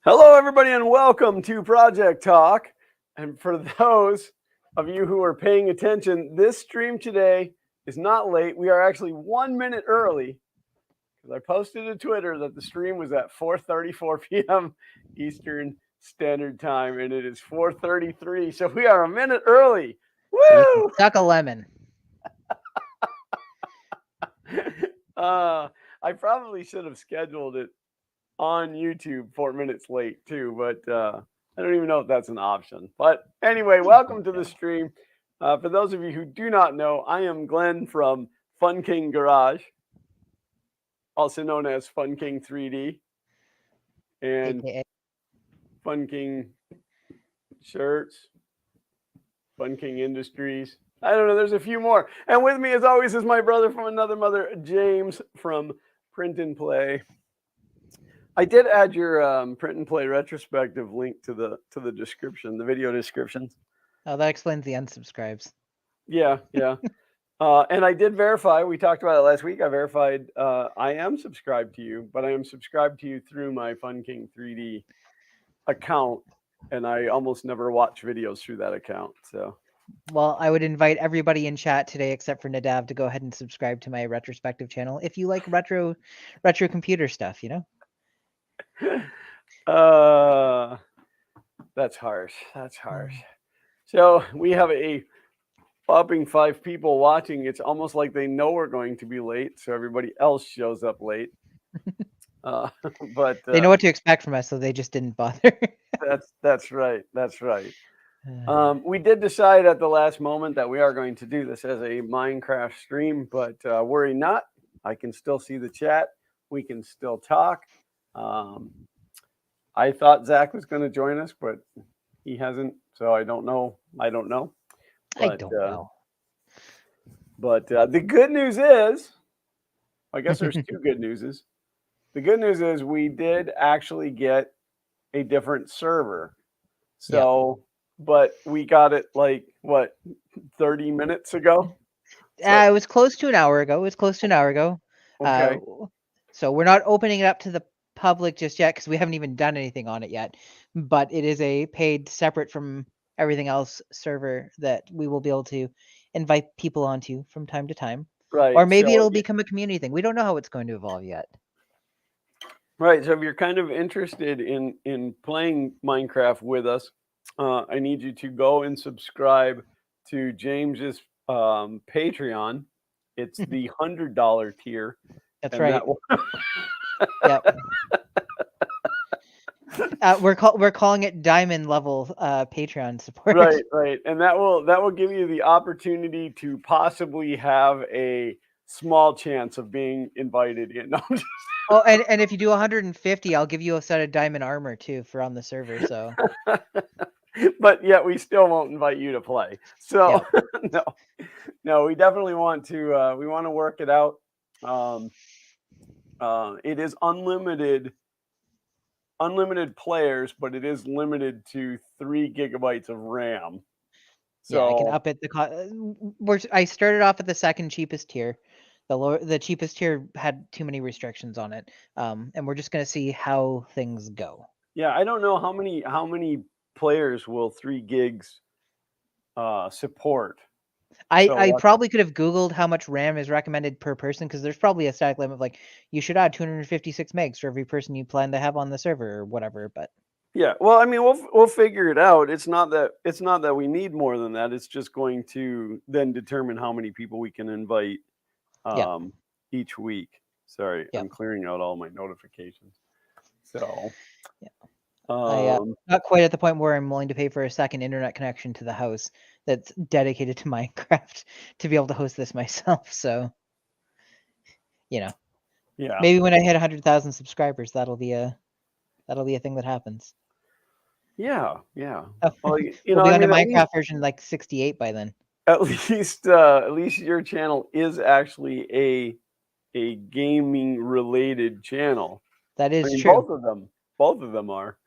Hello, everybody, and welcome to Project Talk. And for those of you who are paying attention, this stream today is not late. We are actually 1 minute early because I posted to Twitter that the stream was at 4:34 p.m. Eastern Standard Time, and it is 4:33. So we are a minute early. So you can Woo! suck a lemon. I probably should have scheduled it on YouTube 4 minutes late too, but I don't even know if that's an option. But anyway, welcome to the stream. For those of you who do not know, I am Glenn from Fun King Garage, also known as Fun King 3D and AKA. Fun King Shirts, Fun King Industries. I don't know, there's a few more. And with me, as always, is my brother from another mother, James from Print N Play. I did add your Print N Play Retrospective link to the description, the video descriptions. Oh, that explains the unsubscribes. Yeah. And I did verify. We talked about it last week. I verified I am subscribed to you, but I am subscribed to you through my Fun King 3D account, and I almost never watch videos through that account. So, well, I would invite everybody in chat today, except for Nadav, to go ahead and subscribe to my retrospective channel if you like retro computer stuff. You know. That's harsh. That's harsh. So we have a whopping 5 people watching. It's almost like they know we're going to be late, so everybody else shows up late. But they know what to expect from us, so they just didn't bother. that's right. That's right. We did decide at the last moment that we are going to do this as a Minecraft stream, but worry not. I can still see the chat. We can still talk. I thought Zach was going to join us, but he hasn't. So I don't know. But, I don't know. But the good news is, I guess there's 2 good newses. The good news is we did actually get a different server. So, but we got it like, what, 30 minutes ago? It was close to an hour ago. Okay. So we're not opening it up to the public just yet because we haven't even done anything on it yet. But it is a paid, separate from everything else server that we will be able to invite people onto from time to time. Right. Or maybe it'll become a community thing. We don't know how it's going to evolve yet. Right. So if you're kind of interested in playing Minecraft with us, I need you to go and subscribe to James's Patreon. It's the $100 tier. That's right. Yep. We're calling it diamond level Patreon support. Right. And that will give you the opportunity to possibly have a small chance of being invited in. Oh, and if you do 150, I'll give you a set of diamond armor too for on the server. So, but yet we still won't invite you to play. So no, we definitely want to. We want to work it out. It is unlimited players, but it is limited to 3 gigabytes of RAM. So yeah, I can up it. I started off at the second cheapest tier. The cheapest tier had too many restrictions on it, and we're just gonna see how things go. Yeah, I don't know how many players will 3 gigs support. I probably could have Googled how much RAM is recommended per person because there's probably a static limit of like you should add 256 megs for every person you plan to have on the server or whatever. But yeah, well, I mean, we'll figure it out. It's not that we need more than that. It's just going to then determine how many people we can invite each week. Sorry, I'm clearing out all my notifications. So I'm not quite at the point where I'm willing to pay for a second internet connection to the house that's dedicated to Minecraft to be able to host this myself. So, maybe when I hit 100,000 subscribers, that'll be a thing that happens. Yeah. Well, we'll be on a Minecraft version like 68 by then. At least your channel is actually a gaming related channel. That is true. Both of them are.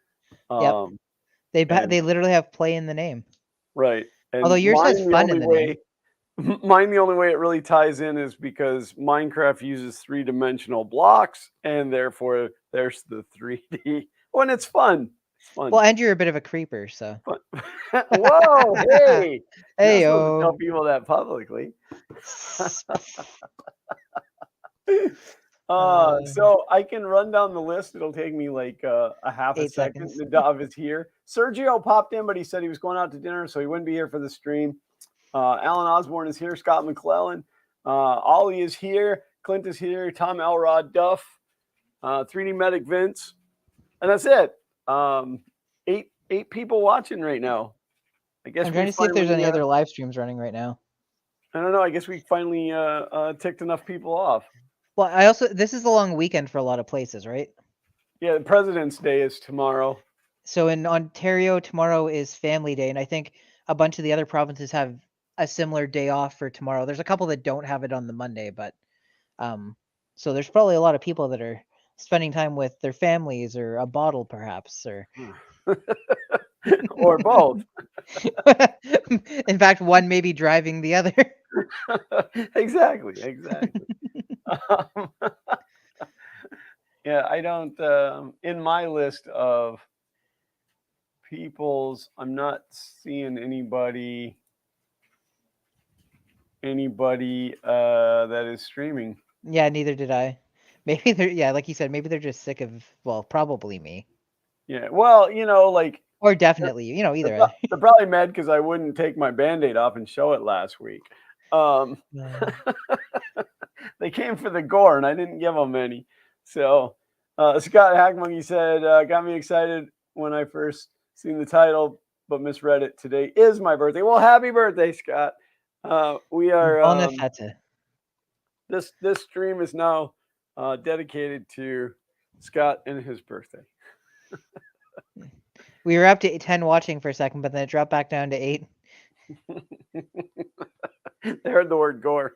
They literally have play in the name. Right. And although yours has fun in the name. Mine, the only way it really ties in is because Minecraft uses 3-dimensional blocks, and therefore there's the 3D When it's fun. It's fun. Well, and you're a bit of a creeper, so. Fun. Whoa, hey! Hey, You're not supposed to tell yo. people that publicly. Uh, So I can run down the list. It'll take me like a half a 8 second. seconds. Nadav is here. Sergio popped in, but he said he was going out to dinner, so he wouldn't be here for the stream. Alan Osborne is here. Scott McClellan. Ollie is here. Clint is here. Tom Elrod Duff. 3D Medic Vince. And that's it. Eight people watching right now. I guess I'm trying to see if there's any other live streams running right now. I don't know. I guess we finally ticked enough people off. Well, this is a long weekend for a lot of places, right? Yeah, the President's Day is tomorrow. So in Ontario, tomorrow is Family Day, and I think a bunch of the other provinces have a similar day off for tomorrow. There's a couple that don't have it on the Monday, but so there's probably a lot of people that are spending time with their families or a bottle, perhaps, or or both. In fact, one may be driving the other. Exactly. Yeah, I don't. In my list of people's, I'm not seeing anybody that is streaming. Yeah, neither did I. Maybe they're like you said, maybe they're just sick of, well, probably me. Yeah, well, like, or definitely you, either way. They're probably mad because I wouldn't take my Band-Aid off and show it last week. They came for the gore, and I didn't give them any. So Scott Hackmonkey said, got me excited when I first seen the title, but misread it. Today is my birthday. Well, happy birthday, Scott. We are this stream is now dedicated to Scott and his birthday. We were up to 10 watching for a second, but then it dropped back down to 8. They heard the word gore.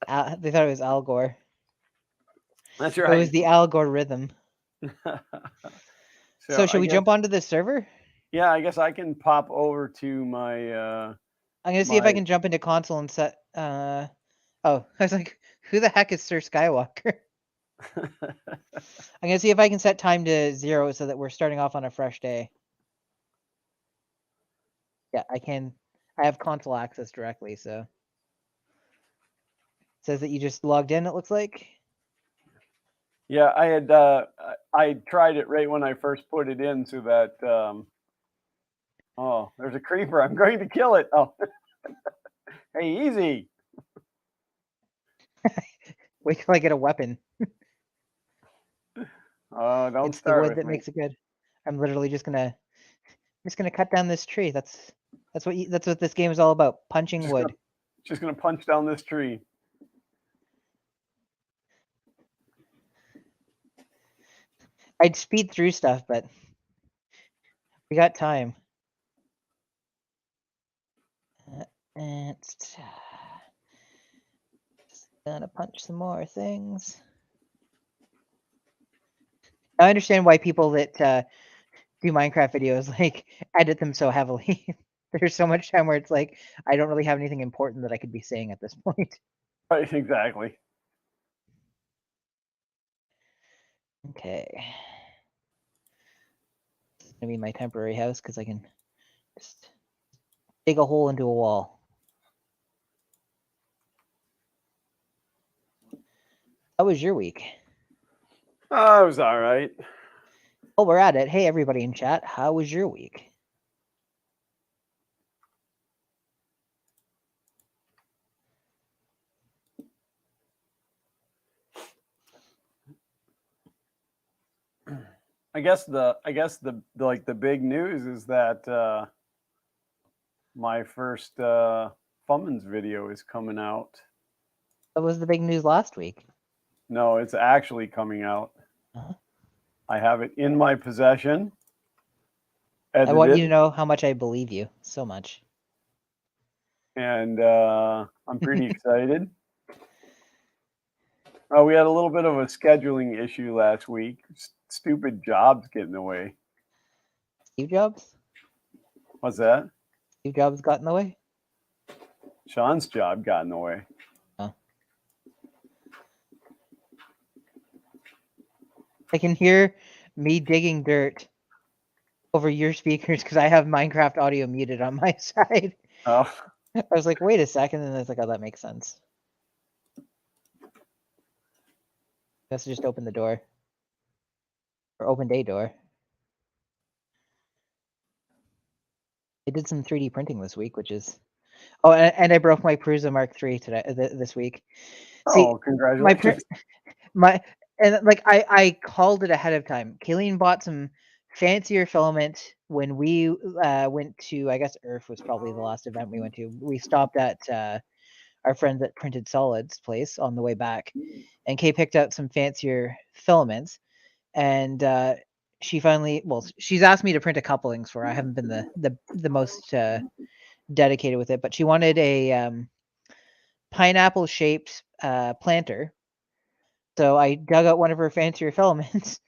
They thought it was Al Gore. That's right. It was the Al Gore rhythm. So should we jump onto this server? Yeah, I guess I can pop over to my... I'm going to see if I can jump into console and set... Oh, I was like, who the heck is Sir Skywalker? I'm going to see if I can set time to 0 so that we're starting off on a fresh day. Yeah, I can. I have console access directly, so... It says that you just logged in, it looks like. Yeah, I had I tried it right when I first put it in so that oh, there's a creeper. I'm going to kill it. Oh. Hey, easy. Wait till I get a weapon. Don't it's start the wood that makes it good. I'm literally just gonna cut down this tree. That's what this game is all about. Punching wood. Just gonna punch down this tree. I'd speed through stuff, but we got time. Just gonna punch some more things. I understand why people that do Minecraft videos like edit them so heavily. There's so much time where it's like I don't really have anything important that I could be saying at this point. Right, exactly. Okay. It's gonna be my temporary house because I can just dig a hole into a wall. How was your week? Oh, it was all right. Oh, we're at it. Hey, everybody in chat. How was your week? I guess the big news is that my first Fummins video is coming out. What was the big news last week? No, it's actually coming out. I have it in my possession. Edited. I want you to know how much I believe you. So much. And I'm pretty excited. We had a little bit of a scheduling issue last week. Stupid Jobs getting in the way. Steve Jobs? What's that? Steve Jobs got in the way? Sean's job got in the way. Oh. I can hear me digging dirt over your speakers because I have Minecraft audio muted on my side. Oh, I was like, wait a second, and I was like, oh, that makes sense. Let's just open the door. Or opened a door. I did some 3D printing this week, which is... Oh, and I broke my Prusa Mark III today, this week. See, congratulations. and like I called it ahead of time. Kayleen bought some fancier filament when we went to, I guess Earth was probably the last event we went to. We stopped at our friend that printed solids place on the way back, and Kay picked out some fancier filaments, and she finally, well, she's asked me to print a couple things for her. I haven't been the most dedicated with it, but she wanted a pineapple shaped planter. So I dug out one of her fancier filaments,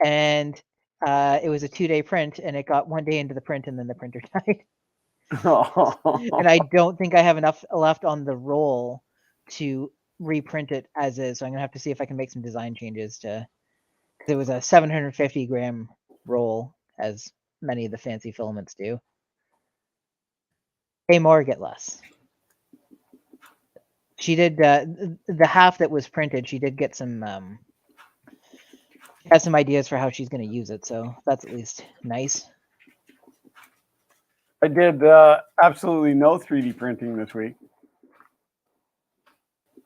and it was a 2-day print, and it got 1 day into the print, and then the printer died. And I don't think I have enough left on the roll to reprint it as is. So I'm gonna have to see if I can make some design changes to, because it was a 750 gram roll, as many of the fancy filaments do. Pay more, get less. She did the half that was printed. She did get some has some ideas for how she's going to use it, so that's at least nice. I did absolutely no 3D printing this week.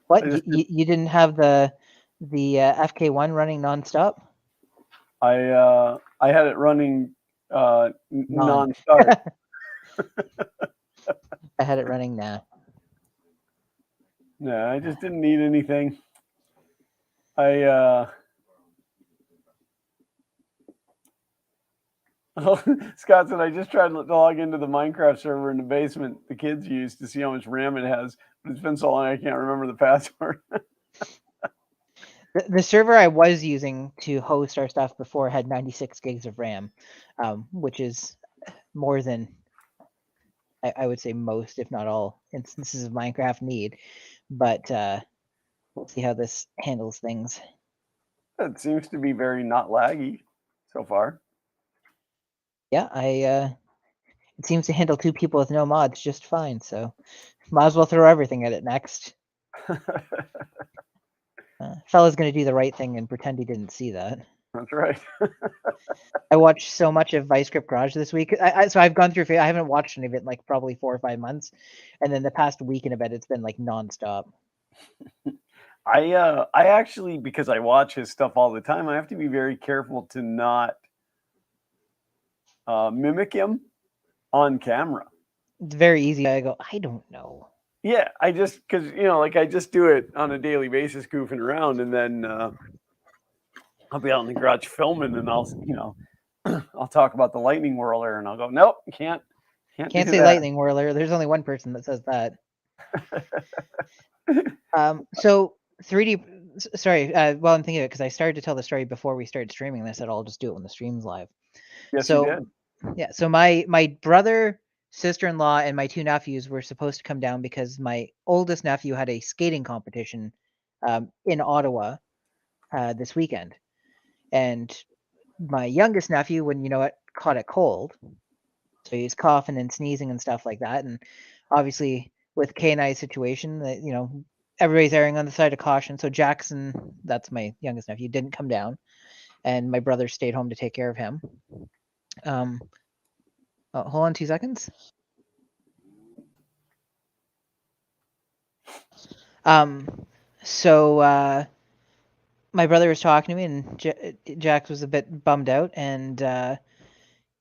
What? You didn't have the FK1 running nonstop? I had it running non-start. I had it running now. No, I just didn't need anything. Scott said, I just tried to log into the Minecraft server in the basement the kids use to see how much RAM it has, but it's been so long I can't remember the password. The server I was using to host our stuff before had 96 gigs of RAM, which is more than I would say most, if not all, instances of Minecraft need. But we'll see how this handles things. It seems to be very not laggy so far. Yeah, it seems to handle 2 people with no mods just fine, so might as well throw everything at it next. Fella's going to do the right thing and pretend he didn't see that. That's right. I watched so much of Vice Grip Garage this week. So I've gone through, I haven't watched any of it in like probably 4 or 5 months. And then the past week and a bit, it's been like nonstop. I actually, because I watch his stuff all the time, I have to be very careful to not mimic him on camera. It's very easy. I go, I don't know. Yeah, I just, because, like I just do it on a daily basis, goofing around, and then I'll be out in the garage filming, and I'll I'll talk about the lightning whirler, and I'll go, nope, can't say that. Lightning whirler. There's only one person that says that. So 3D. Sorry, well, I'm thinking of it because I started to tell the story before we started streaming, and I said I'll just do it when the stream's live. Yes, so, you did. Yeah, so my brother, sister-in-law, and my 2 nephews were supposed to come down because my oldest nephew had a skating competition in Ottawa this weekend. And my youngest nephew, when caught it cold. So he's coughing and sneezing and stuff like that. And obviously with Kay and I's situation, that everybody's erring on the side of caution. So Jackson, that's my youngest nephew, didn't come down. And my brother stayed home to take care of him. Hold on 2 seconds. So my brother was talking to me, and Jax was a bit bummed out, and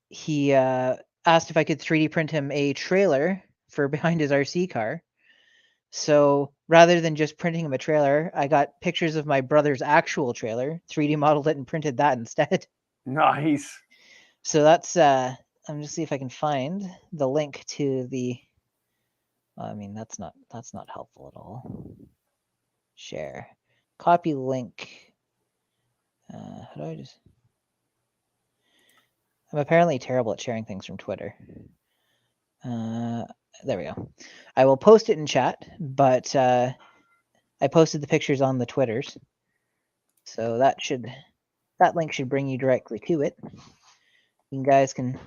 he asked if I could 3D print him a trailer for behind his RC car. So rather than just printing him a trailer, I got pictures of my brother's actual trailer, 3D modeled it, and printed that instead. Nice. So that's I'm just see if I can find the link to the. I mean, that's not helpful at all. Share, copy link. How do I just? I'm apparently terrible at sharing things from Twitter. There we go. I will post it in chat, but I posted the pictures on the Twitters, so that should that link should bring you directly to it. You guys can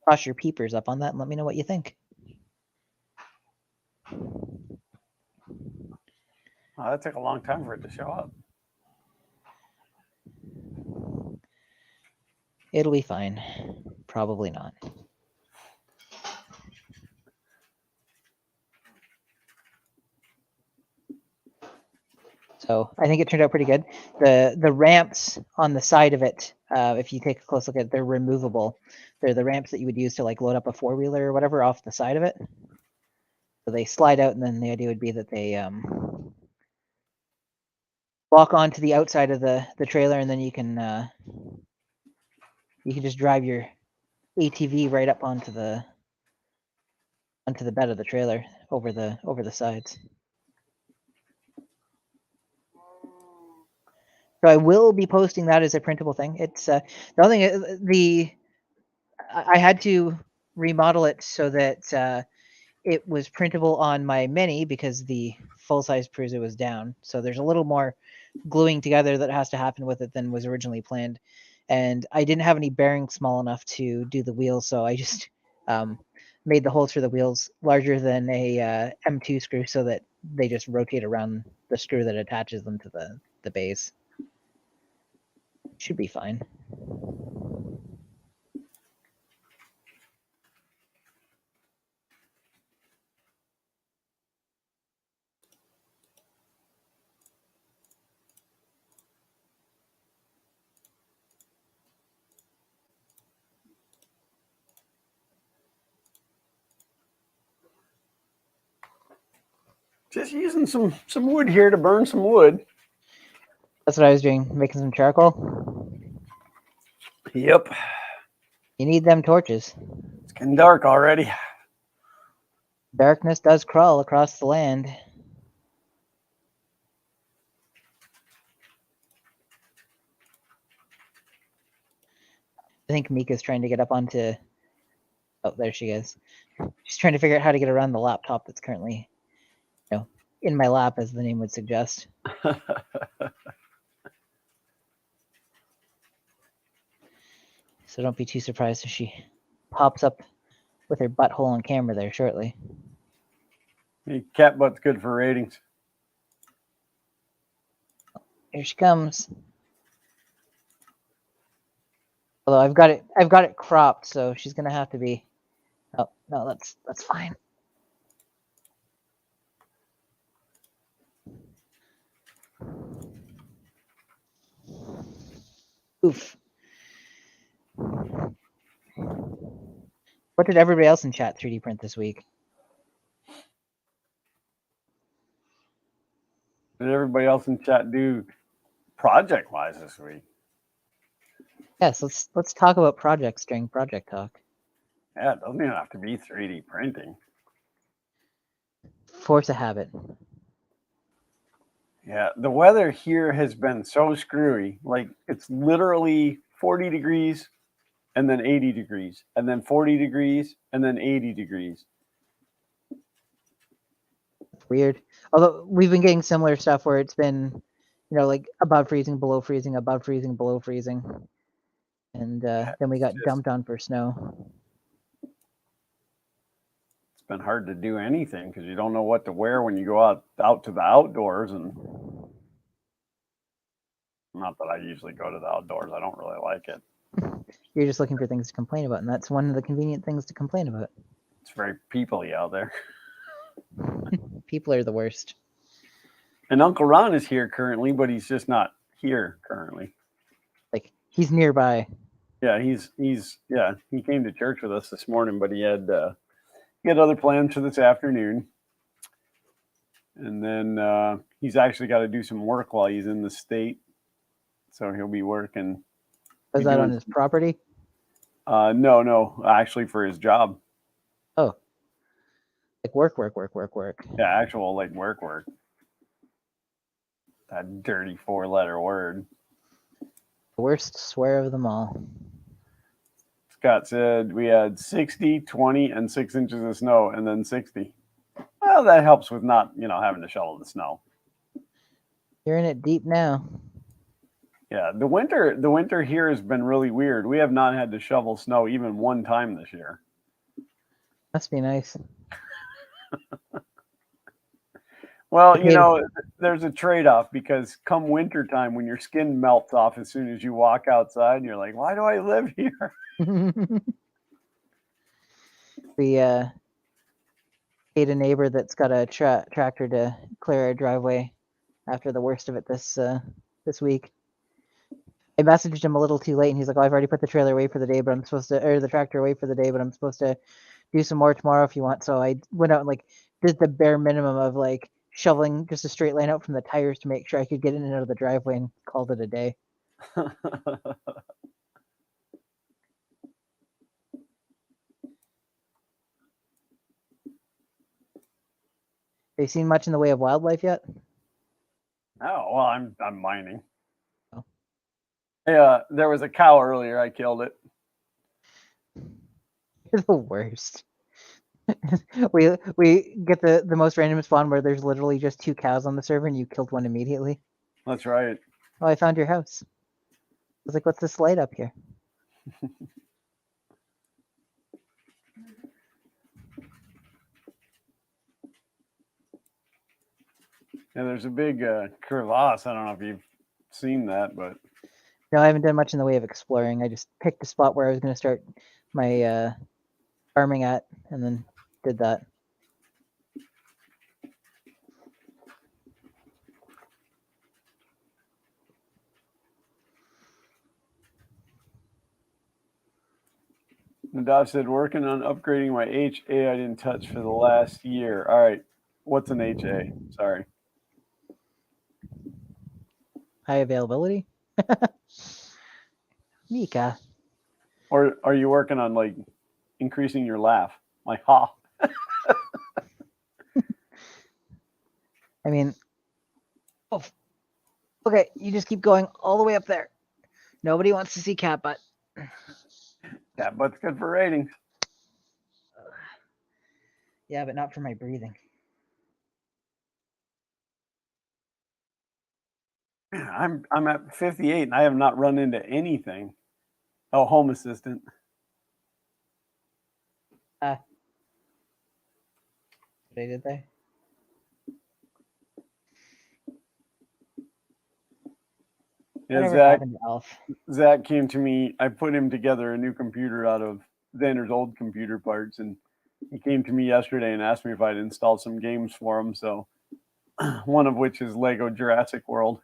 toss your peepers up on that and let me know what you think. Oh, that took a long time for it to show up. It'll be fine. Probably not. So I think it turned out pretty good. The ramps on the side of it, if you take a close look at it, they're removable. They're the ramps that you would use to like load up a 4-wheeler or whatever off the side of it. So they slide out, and then the idea would be that they walk onto the outside of the trailer, and then you can just drive your ATV right up onto the bed of the trailer over the sides. So I will be posting that as a printable thing. It's the only thing I had to remodel it so that it was printable on my Mini because the full-size Prusa was down. So there's a little more gluing together that has to happen with it than was originally planned. And I didn't have any bearings small enough to do the wheels, so I just made the holes for the wheels larger than a M2 screw so that they just rotate around the screw that attaches them to the base. Should be fine. Just using some wood here to burn some wood. That's what I was doing, making some charcoal. Yep. You need them torches. It's getting dark already. Darkness does crawl across the land. I think Mika's trying to get up onto... Oh, there she is. She's trying to figure out how to get around the laptop that's currently, in my lap, as the name would suggest. So don't be too surprised if she pops up with her butthole on camera there shortly. Hey, cat butt's good for ratings. Here she comes. Although I've got it cropped, so she's gonna have to be... Oh no, that's fine. Oof. What did everybody else in chat 3D print this week? What did everybody else in chat do project-wise this week? Yes, let's talk about projects during Project Talk. Yeah, it doesn't even have to be 3D printing. Force a habit. Yeah, the weather here has been so screwy. Like, it's literally 40 degrees and then 80 degrees and then 40 degrees and then 80 degrees. Weird. Although we've been getting similar stuff where it's been, like above freezing, below freezing, above freezing, below freezing. And then we got dumped on for snow. It's been hard to do anything because you don't know what to wear when you go out to the outdoors. And not that I usually go to the outdoors. I don't really like it. You're just looking for things to complain about, and that's one of the convenient things to complain about. It's very people-y out there. People are the worst. And Uncle Ron is here currently, but he's just not here currently. Like, he's nearby. Yeah, he came to church with us this morning, but he had other plans for this afternoon. And then he's actually got to do some work while he's in the state. So he'll be working. Was that on his property? No, actually for his job. Oh. Like work. Yeah, actual like work. That dirty 4-letter word. The worst swear of them all. Scott said we had 60, 20, and 6 inches of snow, and then 60. Well, that helps with not, having to shovel the snow. You're in it deep now. Yeah, the winter here has been really weird. We have not had to shovel snow even one time this year. Must be nice. Well, Okay. there's a trade-off because come wintertime, when your skin melts off as soon as you walk outside, and you're like, why do I live here? We hate a neighbor that's got a tractor to clear our driveway after the worst of it this week. I messaged him a little too late, and he's like, "Oh, I've already put the trailer away for the day, but I'm supposed to, or the tractor away for the day, but I'm supposed to do some more tomorrow if you want." So I went out and like did the bare minimum of like shoveling just a straight line out from the tires to make sure I could get in and out of the driveway, and called it a day. Have you seen much in the way of wildlife yet? Oh, well, I'm mining. Oh. Yeah, there was a cow earlier. I killed it. You're the worst. we get the most random spawn where there's literally just 2 cows on the server, and you killed one immediately. That's right. Oh, I found your house. I was like, "What's this light up here?" Yeah, there's a big crevasse. I don't know if you've seen that, but No, I haven't done much in the way of exploring. I just picked a spot where I was going to start my farming at, and then did that. Nadav said, working on upgrading my HA I didn't touch for the last year. All right. What's an HA? Sorry. High availability. Mika. Or are you working on like increasing your laugh? Like, ha. I mean, oh, okay, you just keep going all the way up there. Nobody wants to see cat butt. That butt's good for ratings. Yeah, but not for my breathing. I'm at 58 and I have not run into anything. Oh, home assistant. What I did there? Yeah, Whatever happened to Elf? Zach came to me. I put him together a new computer out of Xander's old computer parts, and he came to me yesterday and asked me if I'd install some games for him. So, one of which is Lego Jurassic World.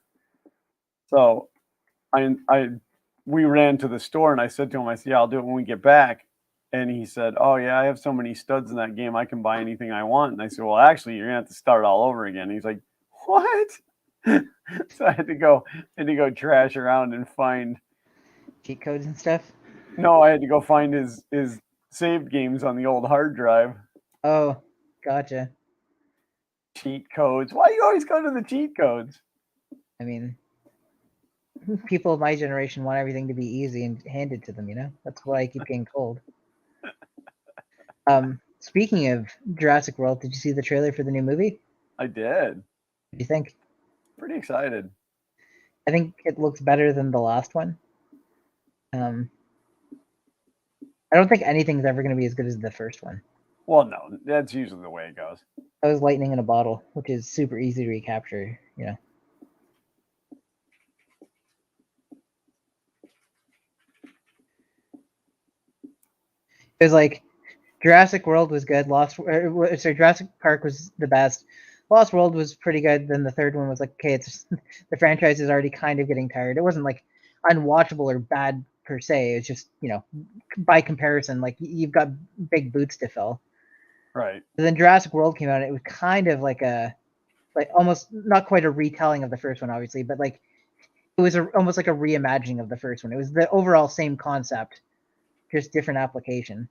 So, we ran to the store, and I said to him, I said, "Yeah, I'll do it when we get back." And he said, "Oh yeah, I have so many studs in that game, I can buy anything I want." And I said, "Well, actually, you're gonna have to start all over again." And he's like, "What?" So I had to go trash around and find Cheat codes and stuff? No, I had to go find his saved games on the old hard drive. Oh, gotcha. Cheat codes. Why do you always go to the cheat codes? I mean, people of my generation want everything to be easy and handed to them, you know? That's why I keep getting told. Speaking of Jurassic World, did you see the trailer for the new movie? I did. What do you think? Pretty excited. I think it looks better than the last one. I don't think anything's ever going to be as good as the first one. Well, no, that's usually the way it goes. That was lightning in a bottle, which is super easy to recapture, you know. It was like Jurassic World was good. Jurassic Park was the best. Lost World was pretty good. Then the third one was like, okay, it's the franchise is already kind of getting tired. It wasn't like unwatchable or bad per se. It's just, you know, by comparison, like you've got big boots to fill. Right. But then Jurassic World came out, and it was kind of like almost not quite a retelling of the first one, obviously, but like it was almost like a reimagining of the first one. It was the overall same concept, just different application.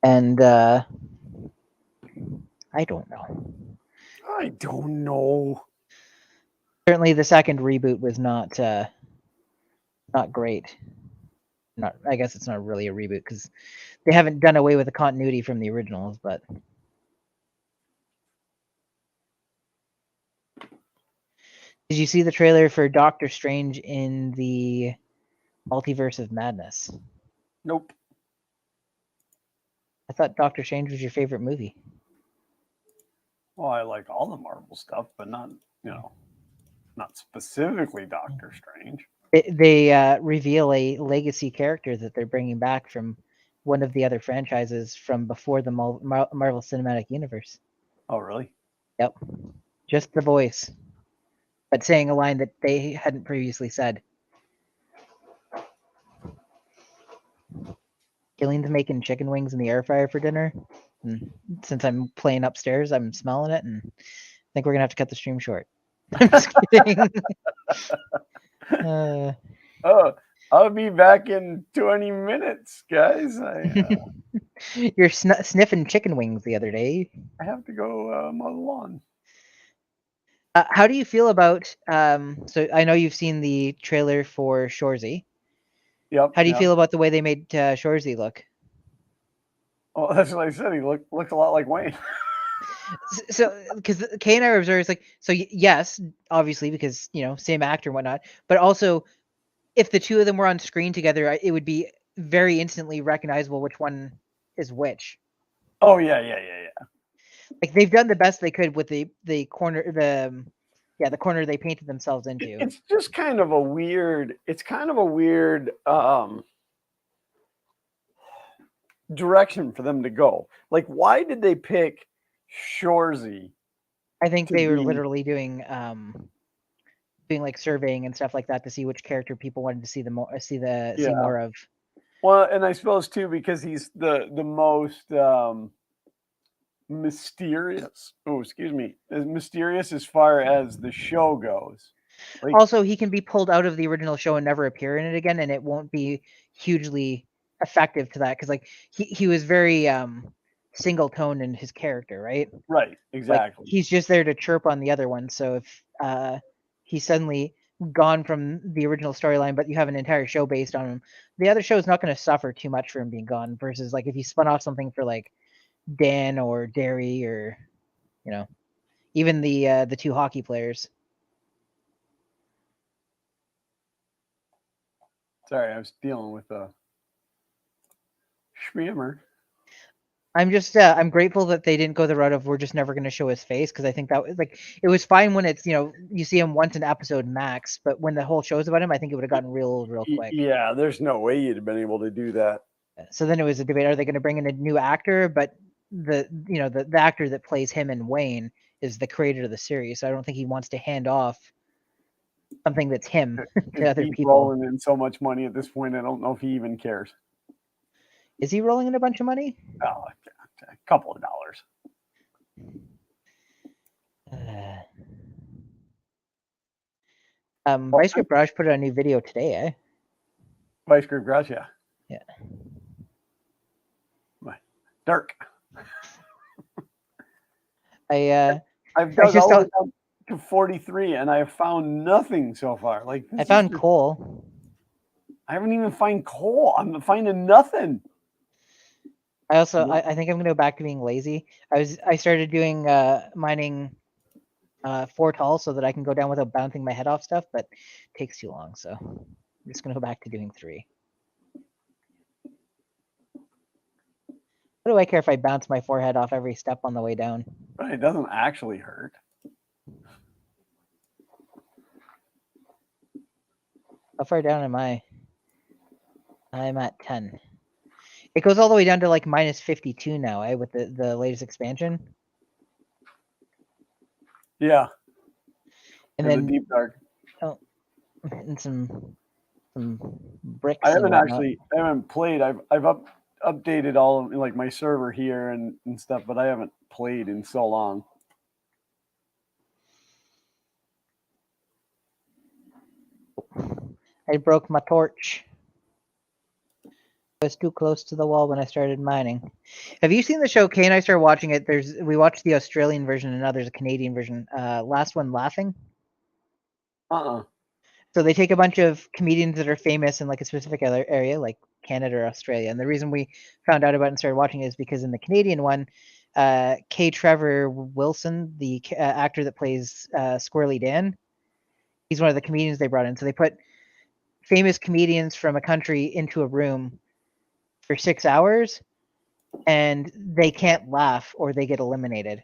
And I don't know. I don't know. Certainly, the second reboot was not great. Not, I guess it's not really a reboot because they haven't done away with the continuity from the originals, but Did you see the trailer for Doctor Strange in the Multiverse of Madness? Nope. I thought Doctor Strange was your favorite movie. Well, I like all the Marvel stuff, but not, not specifically Doctor Strange. They reveal a legacy character that they're bringing back from one of the other franchises from before the Marvel Cinematic Universe. Oh, really? Yep. Just the voice, but saying a line that they hadn't previously said. Gillian's making chicken wings in the air fryer for dinner. And since I'm playing upstairs, I'm smelling it, and I think we're gonna have to cut the stream short. I'm just kidding. Oh, I'll be back in 20 minutes, guys. You're sniffing chicken wings the other day. I have to go mow the lawn. How do you feel about? So I know you've seen the trailer for Shorzy. Yep. How do you feel about the way they made Shorzy look? Oh, that's what I said. He looks a lot like Wayne. So, because Kay and I were observing, it's like, so yes, obviously, because same actor and whatnot, but also if the two of them were on screen together, it would be very instantly recognizable which one is which. Oh yeah. Like they've done the best they could with the corner, the corner they painted themselves into. It's just kind of a weird. It's kind of a weird direction for them to go. Like, why did they pick Shorzy? I think they were literally doing like surveying and stuff like that to see which character people wanted to see see more of. Well, and I suppose too because he's the most mysterious. Oh, excuse me, mysterious as far as the show goes. Like, also, he can be pulled out of the original show and never appear in it again, and it won't be hugely effective to that because like he was very single tone in his character, right? Right, exactly. Like, he's just there to chirp on the other one. So if he's suddenly gone from the original storyline, but you have an entire show based on him, the other show is not going to suffer too much for him being gone. Versus like if you spun off something for like Dan or Derry or even the two hockey players. Sorry, I was dealing with a schmammer. I'm just I'm grateful that they didn't go the route of we're just never going to show his face because I think that was like it was fine when it's you see him once an episode max, but when the whole show's about him, I think it would have gotten real quick. Yeah, there's no way you'd have been able to do that. So then it was a debate: are they going to bring in a new actor? But the actor that plays him and Wayne is the creator of the series, so I don't think he wants to hand off something that's him to other people. Rolling in so much money at this point, I don't know if he even cares. Is he rolling in a bunch of money? Oh, a couple of dollars. Vice Grip Garage put out a new video today, eh? Vice Grip Garage, yeah. Yeah. Dark. I've dug all the way down to 43 and I have found nothing so far. Like I found coal. I haven't even found coal. I'm finding nothing. I also I think I'm gonna go back to being lazy. I started doing mining 4 tall so that I can go down without bouncing my head off stuff, but it takes too long, so I'm just gonna go back to doing 3. What do I care if I bounce my forehead off every step on the way down? It doesn't actually hurt. How far down am I? I'm at 10. It goes all the way down to like minus 52 now, eh? With the latest expansion. Yeah. And then the deep dark. Oh, and some bricks. I haven't played. I've updated all of like my server here and stuff, but I haven't played in so long. I broke my torch. I was too close to the wall when I started mining. Have you seen the show? Kay and I started watching it. We watched the Australian version and now there's a Canadian version. Last One Laughing. So they take a bunch of comedians that are famous in like a specific area, like Canada or Australia. And the reason we found out about it and started watching it is because in the Canadian one, K. Trevor Wilson, the actor that plays Squirrely Dan, He's one of the comedians they brought in. So they put famous comedians from a country into a room for 6 hours, and they can't laugh or they get eliminated.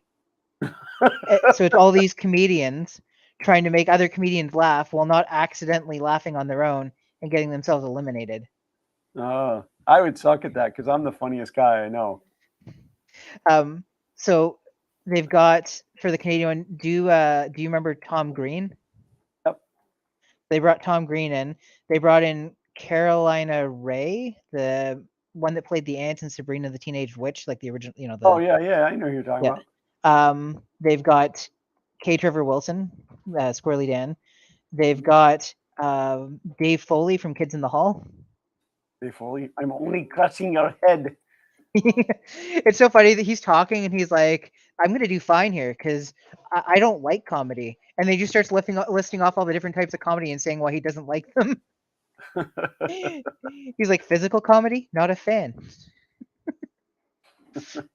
So it's all these comedians trying to make other comedians laugh while not accidentally laughing on their own and getting themselves eliminated. I would suck at that because I'm the funniest guy I know. So they've got, for the Canadian one, do you remember Tom Green? Yep. They brought Tom Green in. They brought in Carolina Ray, the one that played the aunt in Sabrina the Teenage Witch, like the original, Oh yeah, I know who you're talking about. They've got K. Trevor Wilson, Squirrely Dan. They've got Dave Foley from Kids in the Hall. Dave Foley, I'm only crushing your head. It's so funny that he's talking and he's like, I'm going to do fine here because I don't like comedy. And then he just starts listing off all the different types of comedy and saying why he doesn't like them. He's like, physical comedy, not a fan.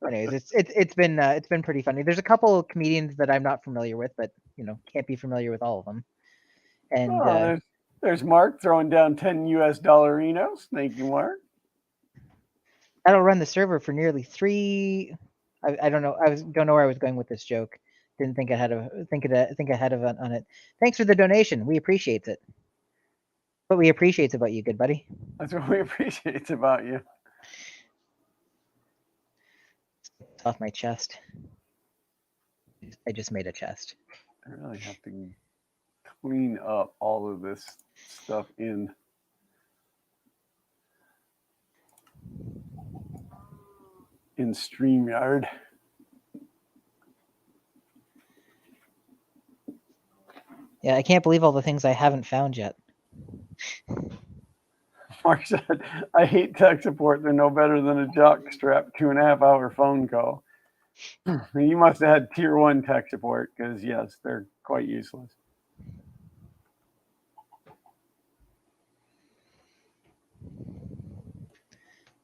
Anyways, it's been pretty funny. There's a couple of comedians that I'm not familiar with, but can't be familiar with all of them. And there's Mark throwing down $10 US. Thank you, Mark. That'll run the server for nearly 3. I don't know. Don't know where I was going with this joke. Didn't think ahead of it on it. Thanks for the donation. We appreciate it. What we appreciate about you, good buddy. That's what we appreciate about you. It's off my chest. I just made a chest. I really have to clean up all of this stuff in StreamYard. Yeah, I can't believe all the things I haven't found yet. Mark said, I hate tech support. They're no better than a jockstrap 2.5-hour phone call. You must have had tier 1 tech support because, yes, they're quite useless.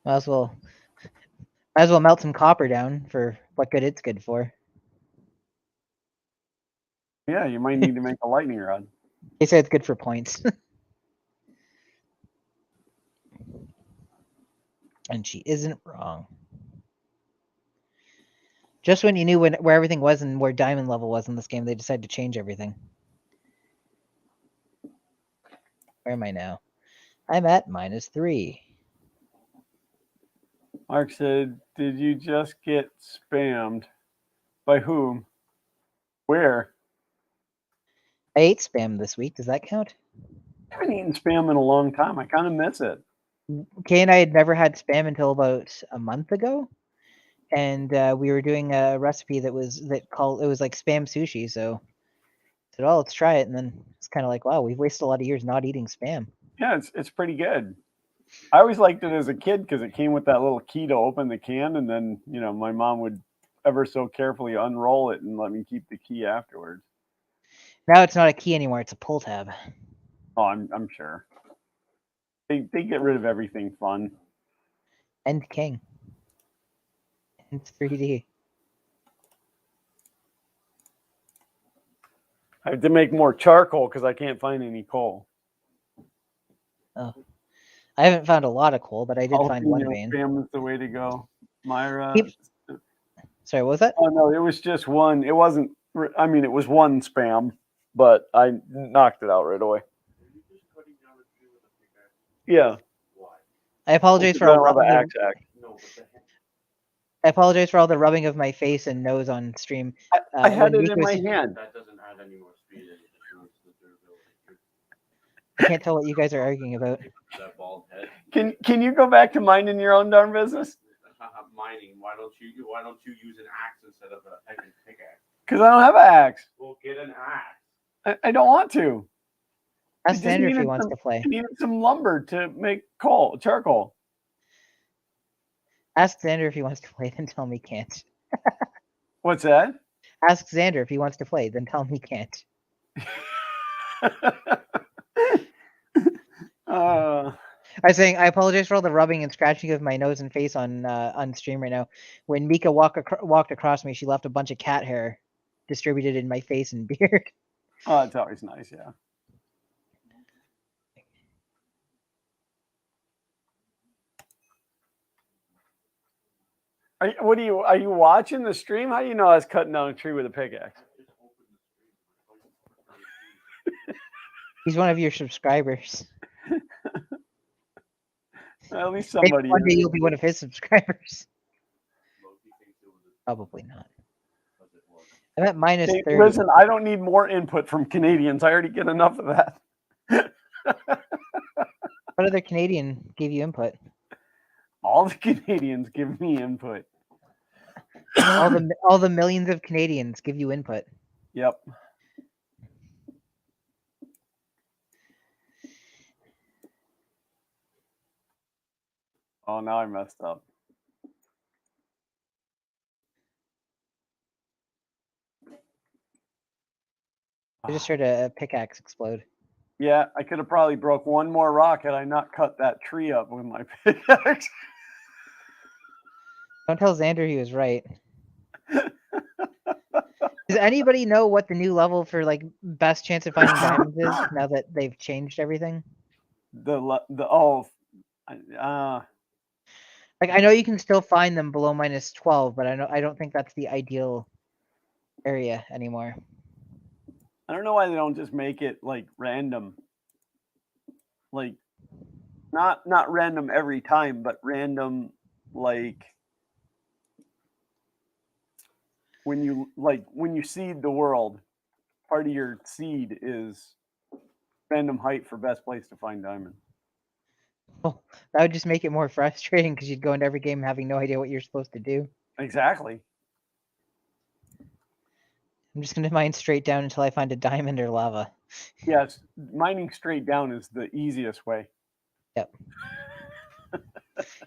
Might as well melt some copper down for what good it's good for. Yeah, you might need to make a lightning rod. They say it's good for points. And she isn't wrong. Just when you knew where everything was and where diamond level was in this game, they decided to change everything. Where am I now? I'm at -3. Mark said, did you just get spammed? By whom? Where? I ate spam this week. Does that count? I haven't eaten spam in a long time. I kind of miss it. Kay and I had never had spam until about a month ago. And we were doing a recipe it was like spam sushi. So I said, oh, let's try it. And then it's kind of like, wow, we've wasted a lot of years not eating spam. Yeah, it's pretty good. I always liked it as a kid because it came with that little key to open the can. And then, my mom would ever so carefully unroll it and let me keep the key afterwards. Now it's not a key anymore. It's a pull tab. Oh, I'm sure. They get rid of everything fun. End king. It's 3D. I have to make more charcoal because I can't find any coal. Oh, I haven't found a lot of coal, but I did find one vein. Spam is the way to go. Myra. Sorry, what was that? Oh no, it was just one. It wasn't. I mean, it was one spam, but I knocked it out right away. Yeah. I apologize for all the axe. I apologize for all the rubbing of my face and nose on stream. I had it in my hand. That doesn't add any more speed. It just shows the durability. I can't tell what you guys are arguing about. That bald head. Can you go back to minding your own darn business? Mining. Why don't you use an axe instead of a pickaxe? Because I don't have an axe. Well, get an axe. I don't want to. Ask Xander if he wants to play. I needed some lumber to make charcoal. Ask Xander if he wants to play, then tell me he can't. What's that? Ask Xander if he wants to play, then tell him he can't. I was saying I apologize for all the rubbing and scratching of my nose and face on stream right now. When Mika walked across me, she left a bunch of cat hair distributed in my face and beard. Oh, that's always nice, yeah. Are you watching the stream? How do you know I was cutting down a tree with a pickaxe? He's one of your subscribers. At least Maybe somebody one day is. you'll be one of his subscribers. Probably not. I'm at minus Hey, 30. listen, I don't need more input from Canadians. I already get enough of that. What other Canadian gave you input? All the Canadians give me input. All the millions of Canadians give you input. Yep. Oh, now I messed up. I just heard a pickaxe explode. Yeah, I could have probably broke one more rock had I not cut that tree up with my pickaxe. Don't tell Xander he was right. Does anybody know what the new level for like best chance of finding diamonds is now that they've changed everything? Like I know you can still find them below minus 12, but I don't think that's the ideal area anymore. I don't know why they don't just make it like random. Like not random every time, but random like when you seed the world, part of your seed is random height for best place to find diamond. Well, that would just make it more frustrating because you'd go into every game having no idea what you're supposed to do. Exactly. I'm just gonna mine straight down until I find a diamond or lava. Yes, mining straight down is the easiest way. Yep.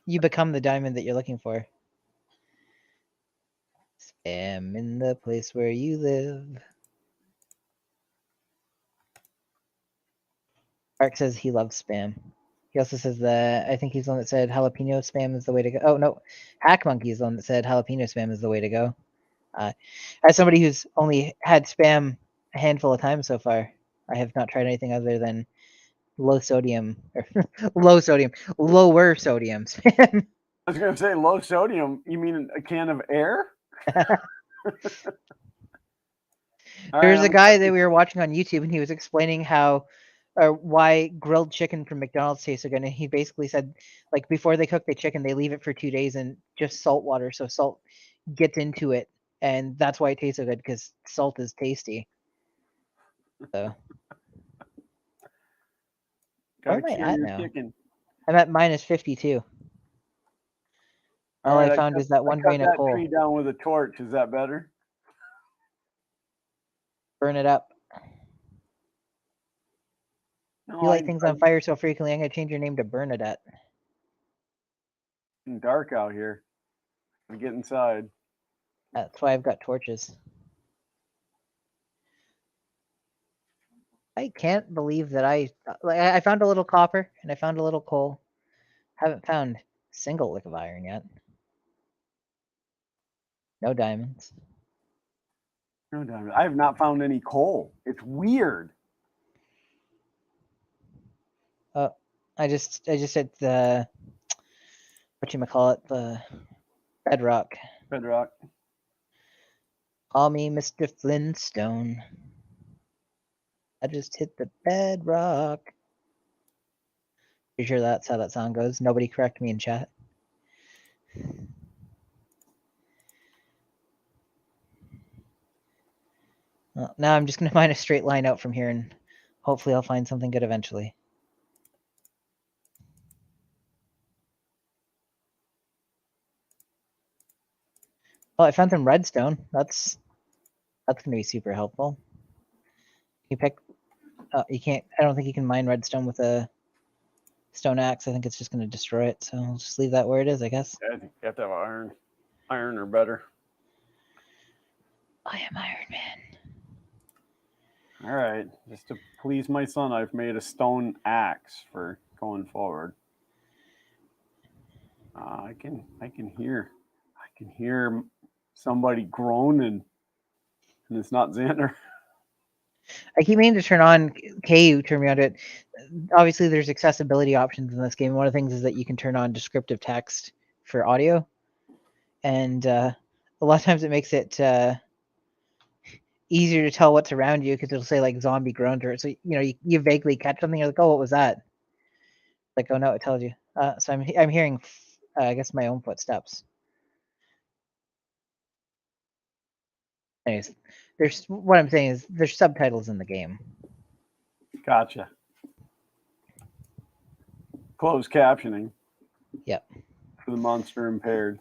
You become the diamond that you're looking for. Spam in the place where you live. Mark says he loves spam. He also says that I think he's the one that said jalapeno spam is the way to go. Oh no, Hack Monkey is the one that said jalapeno spam is the way to go. As somebody who's only had spam a handful of times so far, I have not tried anything other than lower sodium spam. I was gonna say low sodium. You mean a can of air? There was a guy that we were watching on YouTube, and he was explaining how why grilled chicken from McDonald's tastes so good. And he basically said, like, before they cook the chicken, they leave it for 2 days in just salt water, so salt gets into it, and that's why it tastes so good, because salt is tasty. So where am I at now? Chicken. I'm at minus 52. All I found is that one grain of coal. Tree down with a torch. Is that better? Burn it up. No, You light things on fire so frequently, I'm gonna change your name to Bernadette. It's dark out here. I get inside. That's why I've got torches. I can't believe that I found a little copper and I found a little coal. Haven't found a single lick of iron yet. No diamonds. No diamond. I have not found any coal. It's weird. Oh, I just hit the whatchamacallit, the bedrock. Bedrock. Call me Mr. Flintstone. I just hit the bedrock. Pretty sure that's how that song goes. Nobody correct me in chat. Well, now I'm just going to mine a straight line out from here, and hopefully I'll find something good eventually. Oh, I found some redstone. That's going to be super helpful. You pick... Oh, you can't... I don't think you can mine redstone with a stone axe. I think it's just going to destroy it, so I'll just leave that where it is, I guess. Yeah, I think you have to have iron. Iron or better. I am Iron Man. All right, just to please my son, I've made a stone axe for going forward. I can hear somebody groaning, and it's not Xander. I keep meaning to turn on KU, turn me on to it. Obviously, there's accessibility options in this game. One of the things is that you can turn on descriptive text for audio, and a lot of times it makes it easier to tell what's around you because it'll say like zombie groans, or so you vaguely catch something. You're like, oh, what was that? Like, oh no, it tells you. So I'm hearing, I guess, my own footsteps. Anyways, what I'm saying is there's subtitles in the game. Gotcha. Closed captioning. Yep. For the monster impaired.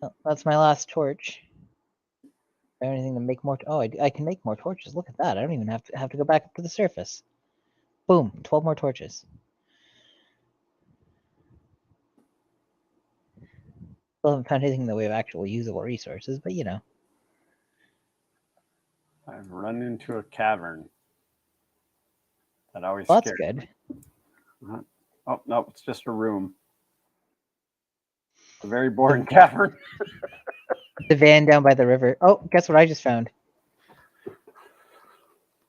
Oh, that's my last torch. I have anything to make more? Oh, I can make more torches. Look at that. I don't even have to go back up to the surface. Boom, 12 more torches. Still haven't found anything in the way of actual usable resources, but you know. I've run into a cavern. That always Well, that's scares good. me. Oh, no, it's just a room. A very boring cavern. The van down by the river. Oh, guess what I just found?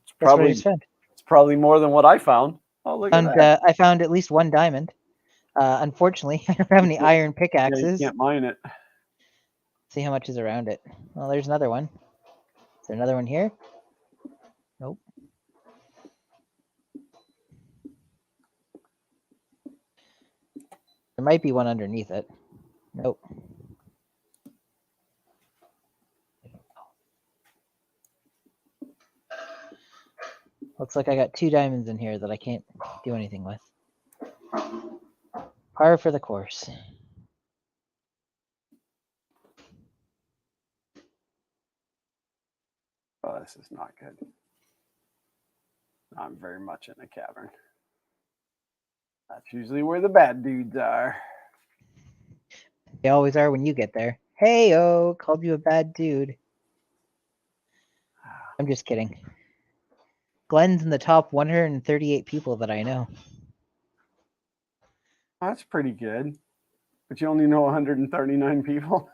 It's probably more than what I found. Oh, look at that. I found at least one diamond. Unfortunately, I don't have any iron pickaxes. Yeah, you can't mine it. See how much is around it. Well, there's another one. Is there another one here? Nope. There might be one underneath it. Nope. Looks like I got 2 diamonds in here that I can't do anything with. Par for the course. Oh, this is not good. I'm very much in a cavern. That's usually where the bad dudes are. They always are when you get there. Hey-oh, called you a bad dude. I'm just kidding. Glenn's in the top 138 people that I know. That's pretty good. But you only know 139 people?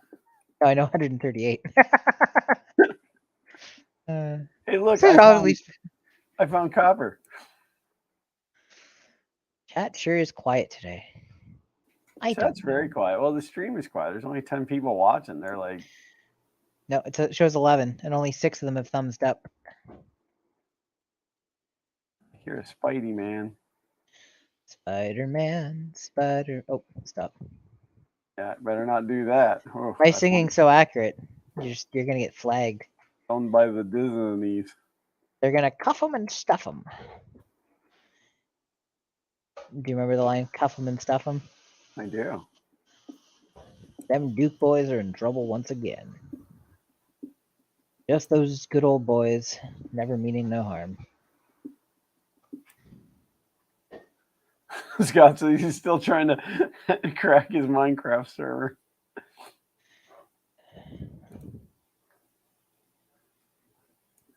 No, I know 138. Hey, look, so I found copper. Chat sure is quiet today. Chat's very quiet. Well, the stream is quiet. There's only 10 people watching. They're like... No, it shows 11, and only 6 of them have thumbs up. You're a Spidey man. Spider-Man, Oh, stop. Yeah, better not do that. Oh, My singing's so accurate. You're gonna get flagged. Owned by the Disneys. They're gonna cuff them and stuff them. Do you remember the line, cuff them and stuff them? I do. Them Duke boys are in trouble once again. Just those good old boys, never meaning no harm. Scott, so he's still trying to crack his Minecraft server.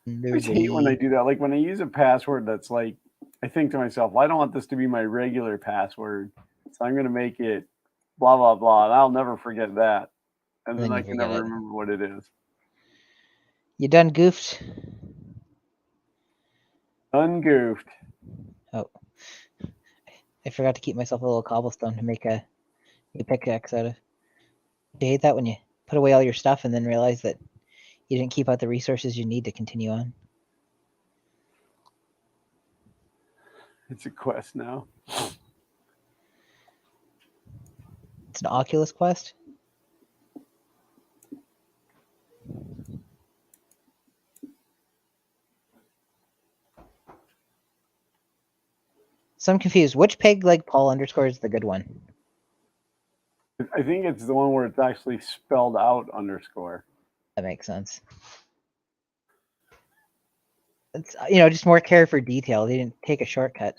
I always hate when I do that. Like when I use a password that's like, I think to myself, well, I don't want this to be my regular password. So I'm going to make it blah, blah, blah. And I'll never forget that. And then I can never remember what it is. You done goofed? Ungoofed. Oh. I forgot to keep myself a little cobblestone to make a pickaxe out of. Do you hate that when you put away all your stuff and then realize that you didn't keep out the resources you need to continue on? It's a quest now. It's an Oculus Quest? So I'm confused. Which peg leg Paul underscore is the good one? I think it's the one where it's actually spelled out underscore. That makes sense. It's, just more care for detail. They didn't take a shortcut.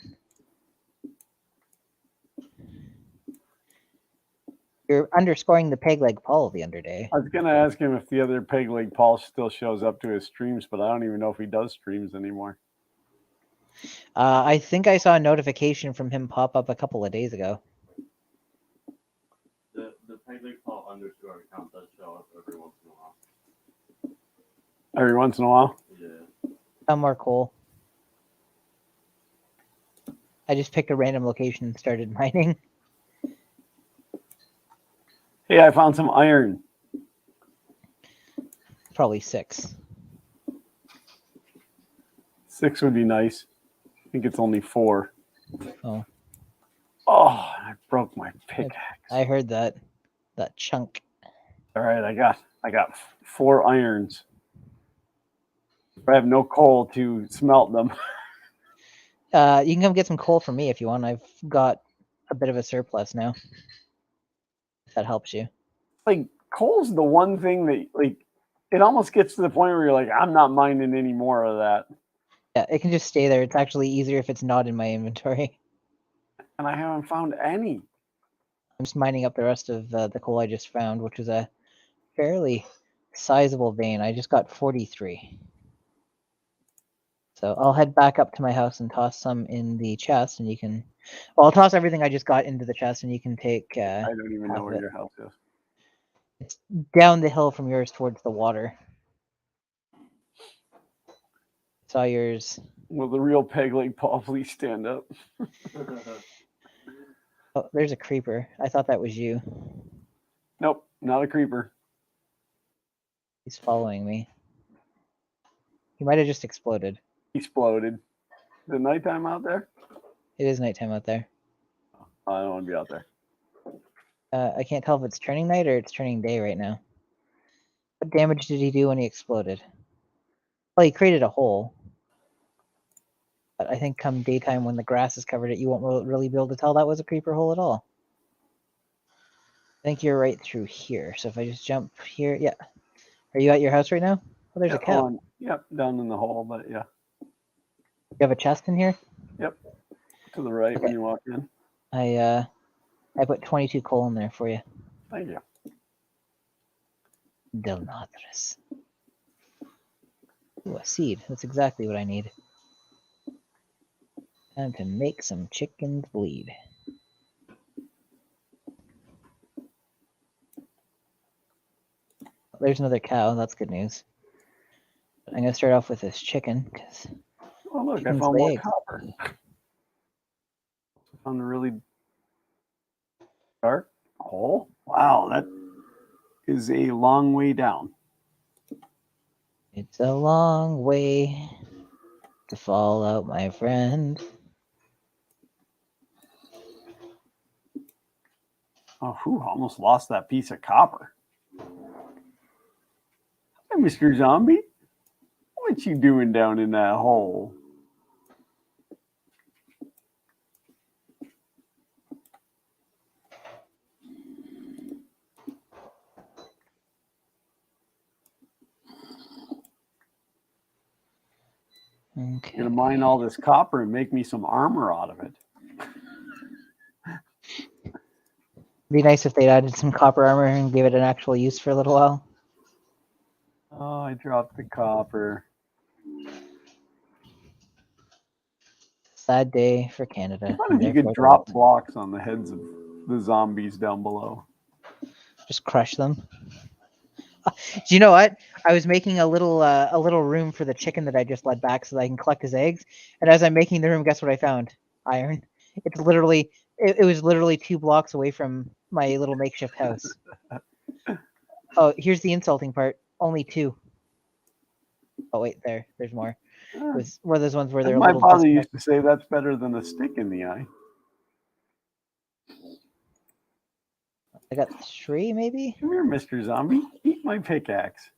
You're underscoring the peg leg Paul the other day. I was going to ask him if the other peg leg Paul still shows up to his streams, but I don't even know if he does streams anymore. I think I saw a notification from him pop up a couple of days ago. The peg leg Paul underscore account does show up every once in a while. Every once in a while? Yeah. Some more coal. I just picked a random location and started mining. Hey, I found some iron. Probably 6. 6 would be nice. I think it's only 4. Oh. Oh, I broke my pickaxe. I heard that chunk. All right, I got 4 irons. I have no coal to smelt them. You can come get some coal from me if you want. I've got a bit of a surplus now. If that helps you. Like, coal's the one thing that, like, it almost gets to the point where you're like, I'm not mining any more of that. Yeah, it can just stay there. It's actually easier if it's not in my inventory. And I haven't found any. I'm just mining up the rest of the coal I just found, which is a fairly sizable vein. I just got 43. So I'll head back up to my house and toss some in the chest, and you can. Well, I'll toss everything I just got into the chest, and you can take. I don't even know where your house is. It's down the hill from yours towards the water. Saw yours. Will the real peg leg Paul please stand up? Oh, there's a creeper. I thought that was you. Nope, not a creeper. He's following me. He might have just exploded. Exploded. Is it nighttime out there? It is nighttime out there. I don't want to be out there. I can't tell if it's turning night or it's turning day right now. What damage did he do when he exploded? Well, he created a hole. But I think come daytime when the grass has covered it, you won't really be able to tell that was a creeper hole at all. I think you're right through here. So if I just jump here, yeah. Are you at your house right now? Oh, there's a cow. Yep, down in the hole, but yeah. You have a chest in here? Yep. To the right when you walk in. I put 22 coal in there for you. Thank you. Del Nadres. Ooh, a seed. That's exactly what I need. Time to make some chickens bleed. There's another cow. That's good news. I'm going to start off with this chicken because. Oh, look, I found more copper. I found a really dark hole. Wow, that is a long way down. It's a long way to fall out, my friend. Oh, whew, almost lost that piece of copper. Hey, Mr. Zombie. What you doing down in that hole? Okay. I'm gonna mine all this copper and make me some armor out of it. Be nice if they'd added some copper armor and gave it an actual use for a little while. Oh, I dropped the copper. Sad day for Canada. What if you could drop blocks on the heads of the zombies down below? Just crush them. Do you know what? I was making a little room for the chicken that I just led back so that I can collect his eggs. And as I'm making the room, guess what I found? Iron. It's literally it was literally 2 blocks away from my little makeshift house. Oh, here's the insulting part. Only 2. Oh wait, there's more. It was one of those ones where they're my father used to say that's better than a stick in the eye. I got 3, maybe? Come here, Mr. Zombie. Eat my pickaxe.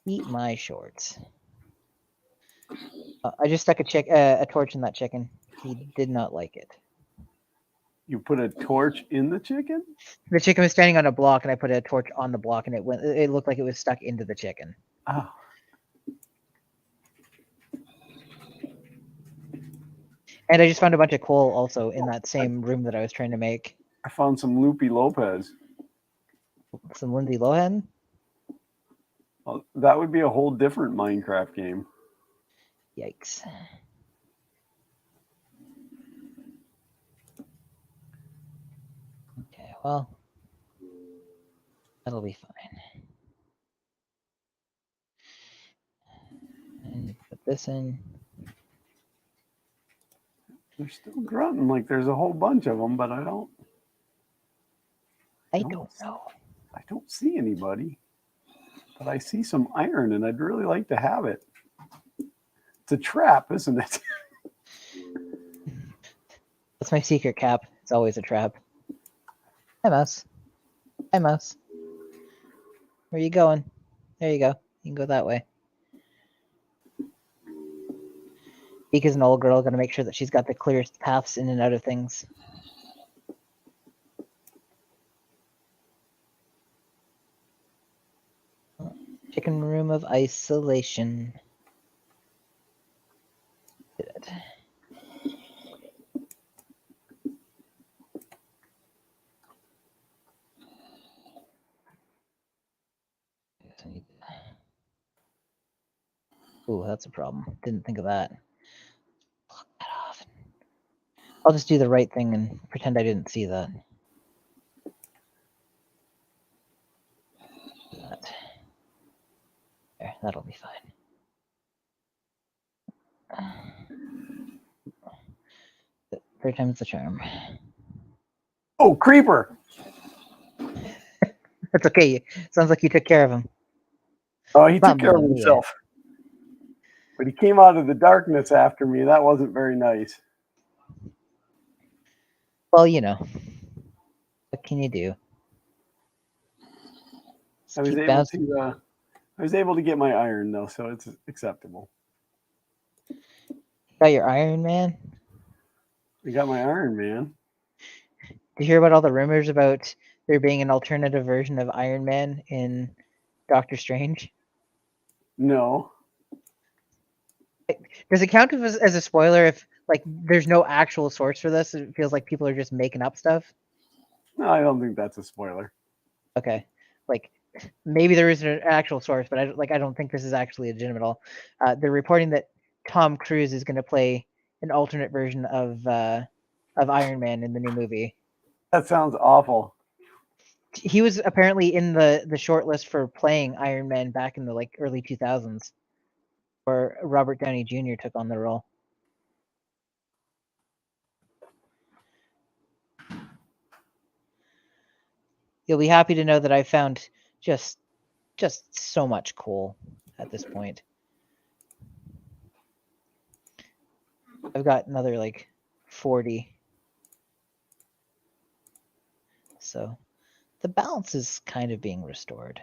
Eat my shorts. I just stuck a torch in that chicken. He did not like it. You put a torch in the chicken? The chicken was standing on a block, and I put a torch on the block, and it looked like it was stuck into the chicken. Oh. And I just found a bunch of coal also in that same room that I was trying to make. I found some Loopy Lopez. Some Lindsay Lohan? Well, that would be a whole different Minecraft game. Yikes. Okay, well, that'll be fine. And put this in. They're still grunting like there's a whole bunch of them, but I don't know. I don't see anybody. But I see some iron, and I'd really like to have it. It's a trap, isn't it? That's my secret cap. It's always a trap. Hi, mouse. Hi, mouse. Where you going? There you go. You can go that way. Beak is an old girl, gonna make sure that she's got the clearest paths in and out of things. Chicken room of isolation. Did it. Ooh, that's a problem. Didn't think of that. Lock that off. I'll just do the right thing and pretend I didn't see that. There, that'll be fine. Third time's the charm. Oh, creeper! That's okay. Sounds like you took care of him. Oh, he took Mamma care of mia. himself. But he came out of the darkness after me. That wasn't very nice. Well, you know. What can you do? I was able to get my iron though, so it's acceptable. Got your Iron Man? I got my Iron Man. Did you hear about all the rumors about there being an alternative version of Iron Man in Doctor Strange? No. Does it count as a spoiler if like there's no actual source for this? It feels like people are just making up stuff. No, I don't think that's a spoiler. Okay, like maybe there is an actual source, but I don't think this is actually legitimate at all. They're reporting that Tom Cruise is going to play an alternate version of Iron Man in the new movie. That sounds awful. He was apparently in the short list for playing Iron Man back in the like early 2000s, where Robert Downey Jr. took on the role. You'll be happy to know that I found just so much coal at this point. I've got another like 40. So the balance is kind of being restored.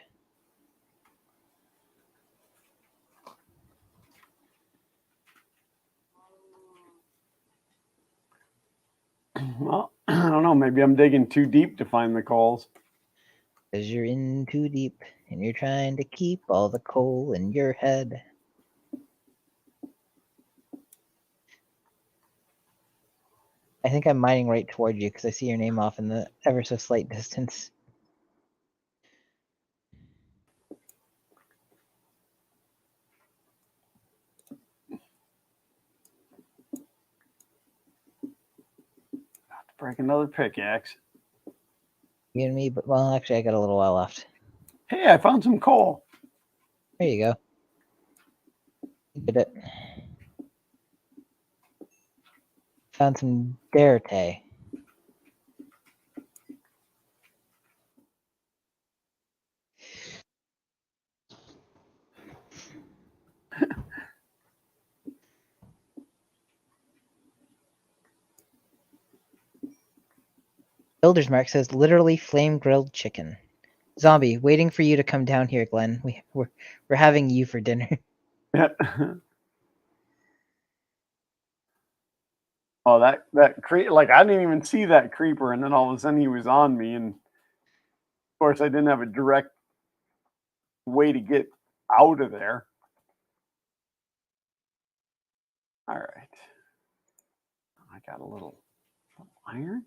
Well, I don't know. Maybe I'm digging too deep to find the coals. Because you're in too deep and you're trying to keep all the coal in your head. I think I'm mining right toward you because I see your name off in the ever so slight distance. Have to break another pickaxe. You and me, but well, actually, I got a little while left. Hey, I found some coal. There you go. You did it. Found some Darte. Builder's Mark says literally flame grilled chicken. Zombie, waiting for you to come down here, Glenn. We're having you for dinner. Oh, that like I didn't even see that creeper, and then all of a sudden he was on me, and of course I didn't have a direct way to get out of there. All right, I got a little iron.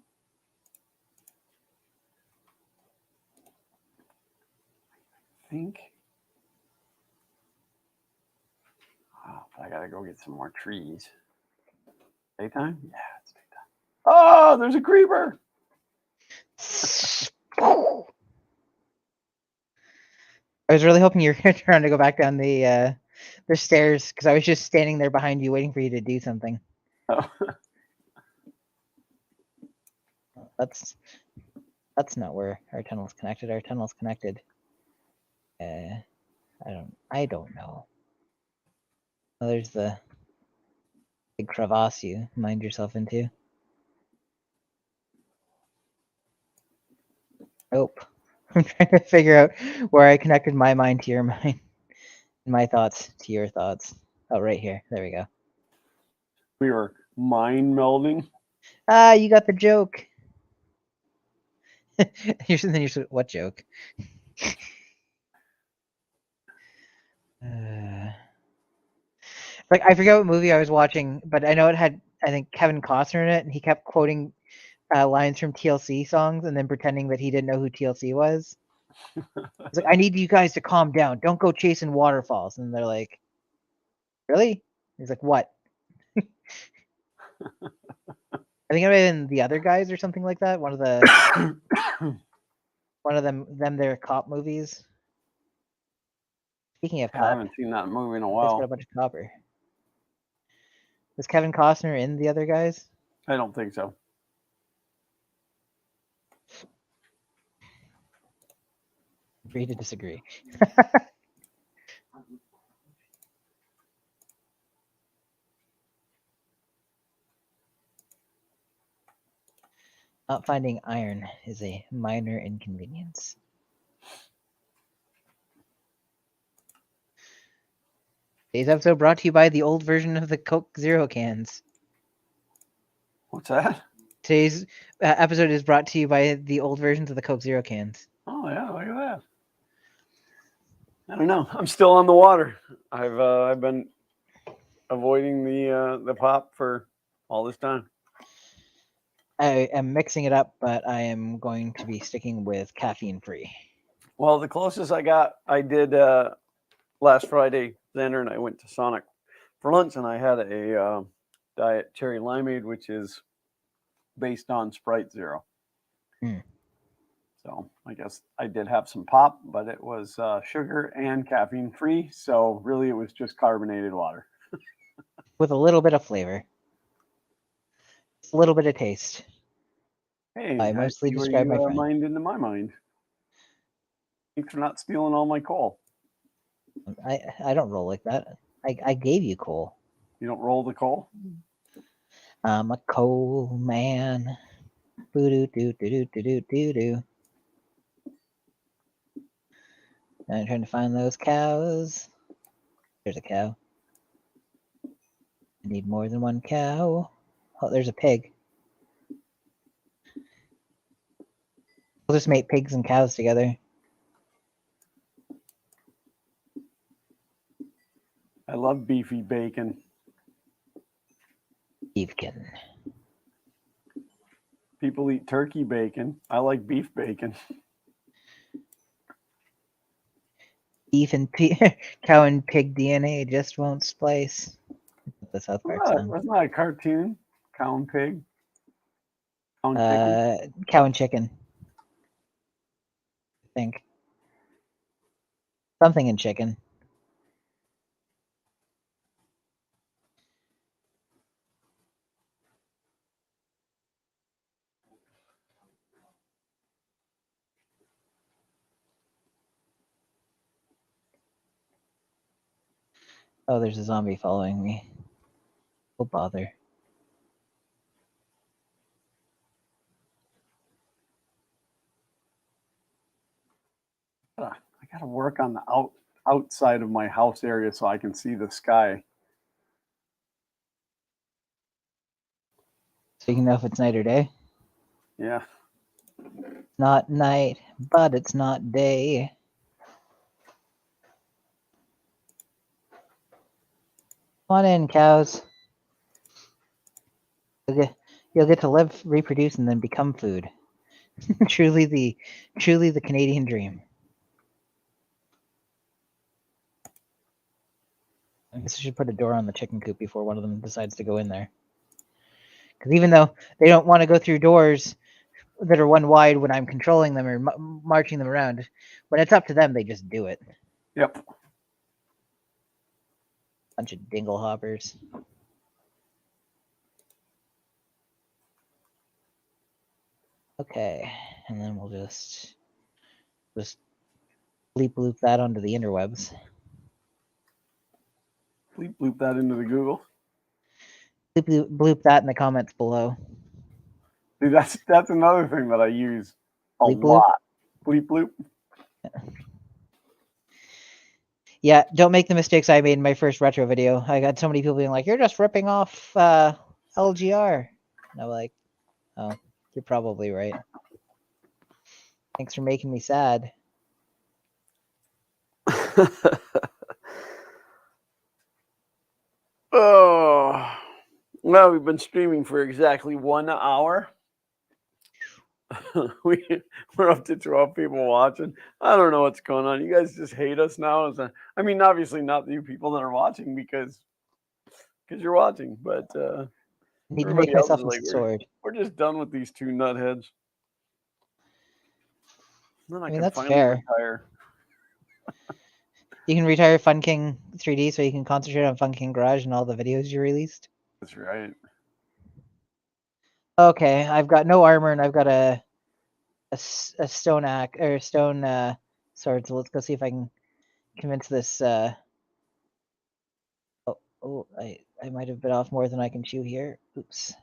I think. Oh, but I gotta go get some more trees. Daytime? Yeah, it's daytime. Oh, there's a creeper. I was really hoping you were trying to go back down the There's stairs because I was just standing there behind you waiting for you to do something. Oh. That's not where our tunnel's connected. Our tunnel's connected. I don't know. Oh, there's the big crevasse you mind yourself into. Nope. I'm trying to figure out where I connected my mind to your mind. My thoughts to your thoughts. Oh, right here. There we go. We were mind melding. Ah, you got the joke. What joke? Like, I forget what movie I was watching, but I know it had, I think, Kevin Costner in it, and he kept quoting lines from TLC songs and then pretending that he didn't know who TLC was. It's like, I need you guys to calm down. Don't go chasing waterfalls. And they're like, really? He's like, what? I think it might have been The Other Guys or something like that. One of their cop movies. Speaking of I cop, haven't seen that movie in a it's while. got a bunch of copper. Was Kevin Costner in The Other Guys? I don't think so. Agree to disagree. Not finding iron is a minor inconvenience. Today's episode brought to you by the old version of the Coke Zero cans. What's that? Today's episode is brought to you by the old versions of the Coke Zero cans. Oh yeah, look at that. I don't know. I'm still on the water. I've been avoiding the pop for all this time. I am mixing it up, but I am going to be sticking with caffeine free. Well, the closest I did last Friday, Xander and I went to Sonic for lunch, and I had a diet cherry limeade, which is based on Sprite Zero. So I guess I did have some pop, but it was sugar and caffeine free. So really, it was just carbonated water with a little bit of flavor, a little bit of taste. Hey, I mostly describe my friend. Mind into my mind. Thanks for not stealing all my coal. I don't roll like that. I gave you coal. You don't roll the coal? I'm a coal man. Boo doo doo doo doo doo doo doo. I'm trying to find those cows. There's a cow. I need more than one cow. Oh, there's a pig. We'll just make pigs and cows together. I love beefy bacon. Beefkin. People eat turkey bacon. I like beef bacon. Beef and cow and pig DNA just won't splice. The South Park song. Wasn't that a cartoon? Cow and pig? Cow and chicken? Cow and chicken. I think. Something in chicken. Oh, there's a zombie following me. Oh, bother. I gotta work on the outside of my house area so I can see the sky. So you can know if it's night or day? Yeah. Not night, but it's not day. Come on in, cows. You'll get to live, reproduce, and then become food. truly the Canadian dream. I guess I should put a door on the chicken coop before one of them decides to go in there. Because even though they don't want to go through doors that are one wide when I'm controlling them or marching them around, when it's up to them, they just do it. Yep. Bunch of dingle hoppers. Okay, and then we'll just bleep bloop that onto the interwebs. Bleep bloop that into the Google. Bleep bloop, bloop that in the comments below. Dude, that's another thing that I use a Bleep bloop? lot. Bleep bloop. Yeah, don't make the mistakes I made in my first retro video. I got so many people being like, "You're just ripping off LGR," and I'm like, "Oh, you're probably right. Thanks for making me sad." Oh, well, we've been streaming for exactly 1 hour. We're up to 12 people watching. I don't know what's going on. You guys just hate us now. I mean, obviously not you people that are watching because you're watching, but Need to everybody make else myself is a like, sword. we're just done with these two nutheads. Then I mean, can that's finally fair. retire. You can retire Fun King 3D so you can concentrate on Fun King Garage and all the videos you released. That's right. Okay, I've got no armor and I've got a stone axe or stone sword. So let's go see if I can convince this. Oh, I might have bit off more than I can chew here. Oops.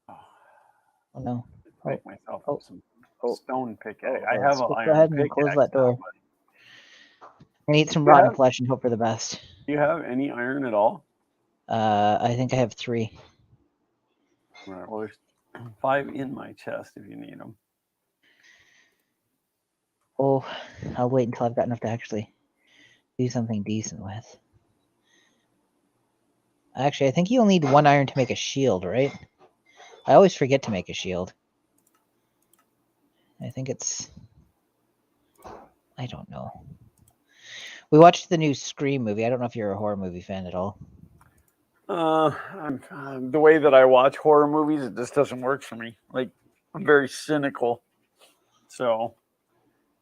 Oh no. Make myself Oh. some Oh. stone pick. Oh, I have an let's go iron ahead and pickaxe close that now, door. but And eat some Do you rotten have- flesh and hope for the best. do you have any iron at all? I think I have 3. All right, well, there's 5 in my chest if you need them. Oh, I'll wait until I've got enough to actually do something decent with. Actually, I think you only need 1 iron to make a shield, right? I always forget to make a shield. I think it's... I don't know. We watched the new Scream movie. I don't know if you're a horror movie fan at all. The way that I watch horror movies, it just doesn't work for me. Like, I'm very cynical. So,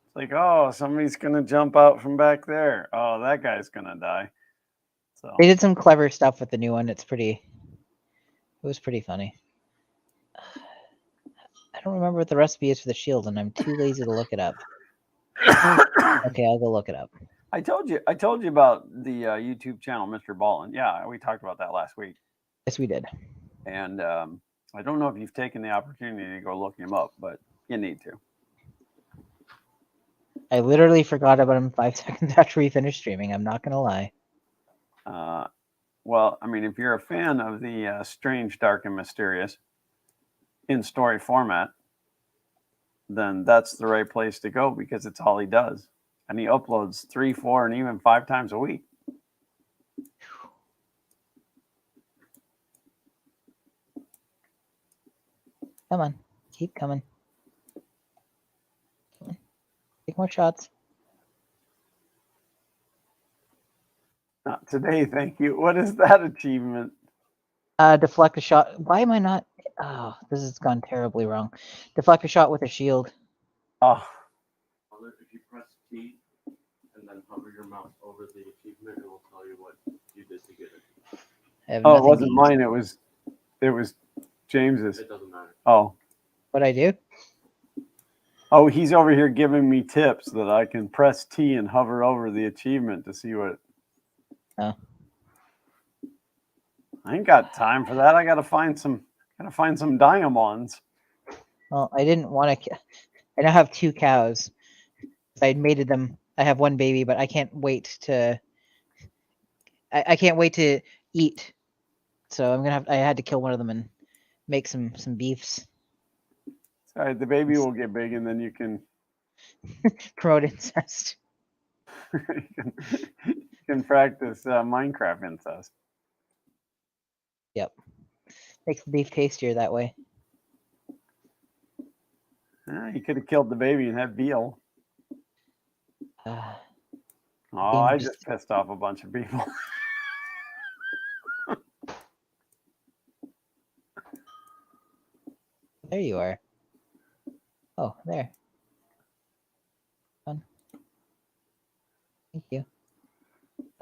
it's like, oh, somebody's going to jump out from back there. Oh, that guy's going to die. So, They did some clever stuff with the new one. It was pretty funny. I don't remember what the recipe is for the shield, and I'm too lazy to look it up. Okay, I'll go look it up. I told you about the YouTube channel, Mr. Ballin. Yeah, we talked about that last week. Yes, we did. And I don't know if you've taken the opportunity to go look him up, but you need to. I literally forgot about him 5 seconds after we finished streaming. I'm not going to lie. Well, I mean, if you're a fan of the strange, dark, and mysterious in story format, then that's the right place to go because it's all he does. And he uploads 3, 4, and even 5 times a week. Come on. Keep coming. Take more shots. Not today, thank you. What is that achievement? Deflect a shot. Why am I not... Oh, this has gone terribly wrong. Deflect a shot with a shield. Oh, If you press T and then hover your mouse over the achievement, it will tell you what you did to get it. I have it nothing wasn't to mine. It was James's. It doesn't matter. Oh. What I do? Oh, he's over here giving me tips that I can press T and hover over the achievement to see what. Oh. I ain't got time for that. I gotta find some diamonds. Well, I didn't want to... I now have 2 cows. I mated them. I have 1 baby, but I can't wait to... I can't wait to eat. So I had to kill one of them and make some beefs. All right, the baby will get big, and then you can Promote incest. you can practice Minecraft incest. Yep. Makes the beef tastier that way. You could have killed the baby and had veal. Oh, I just pissed off a bunch of people. There you are. Oh, there. Fun. Thank you.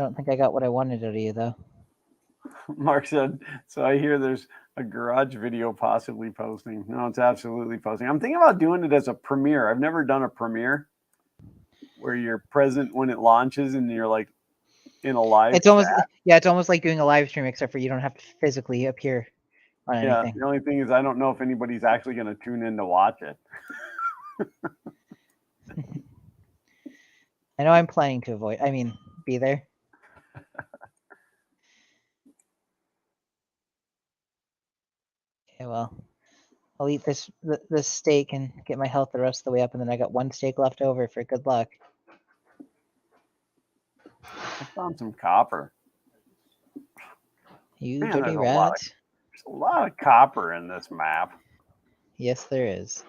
I don't think I got what I wanted out of you, though. Mark said, so I hear there's a garage video possibly posting. No, it's absolutely posting. I'm thinking about doing it as a premiere. I've never done a premiere where you're present when it launches and you're like in a live It's almost chat. it's almost like doing a live stream, except for you don't have to physically appear on Yeah, anything. the only thing is I don't know if anybody's actually going to tune in to watch it. I know I'm planning to be there. Okay, well, I'll eat this steak and get my health the rest of the way up, and then I got one steak left over for good luck. I found some copper. You Man, dirty there's rat. There's a lot of copper in this map. Yes, there is.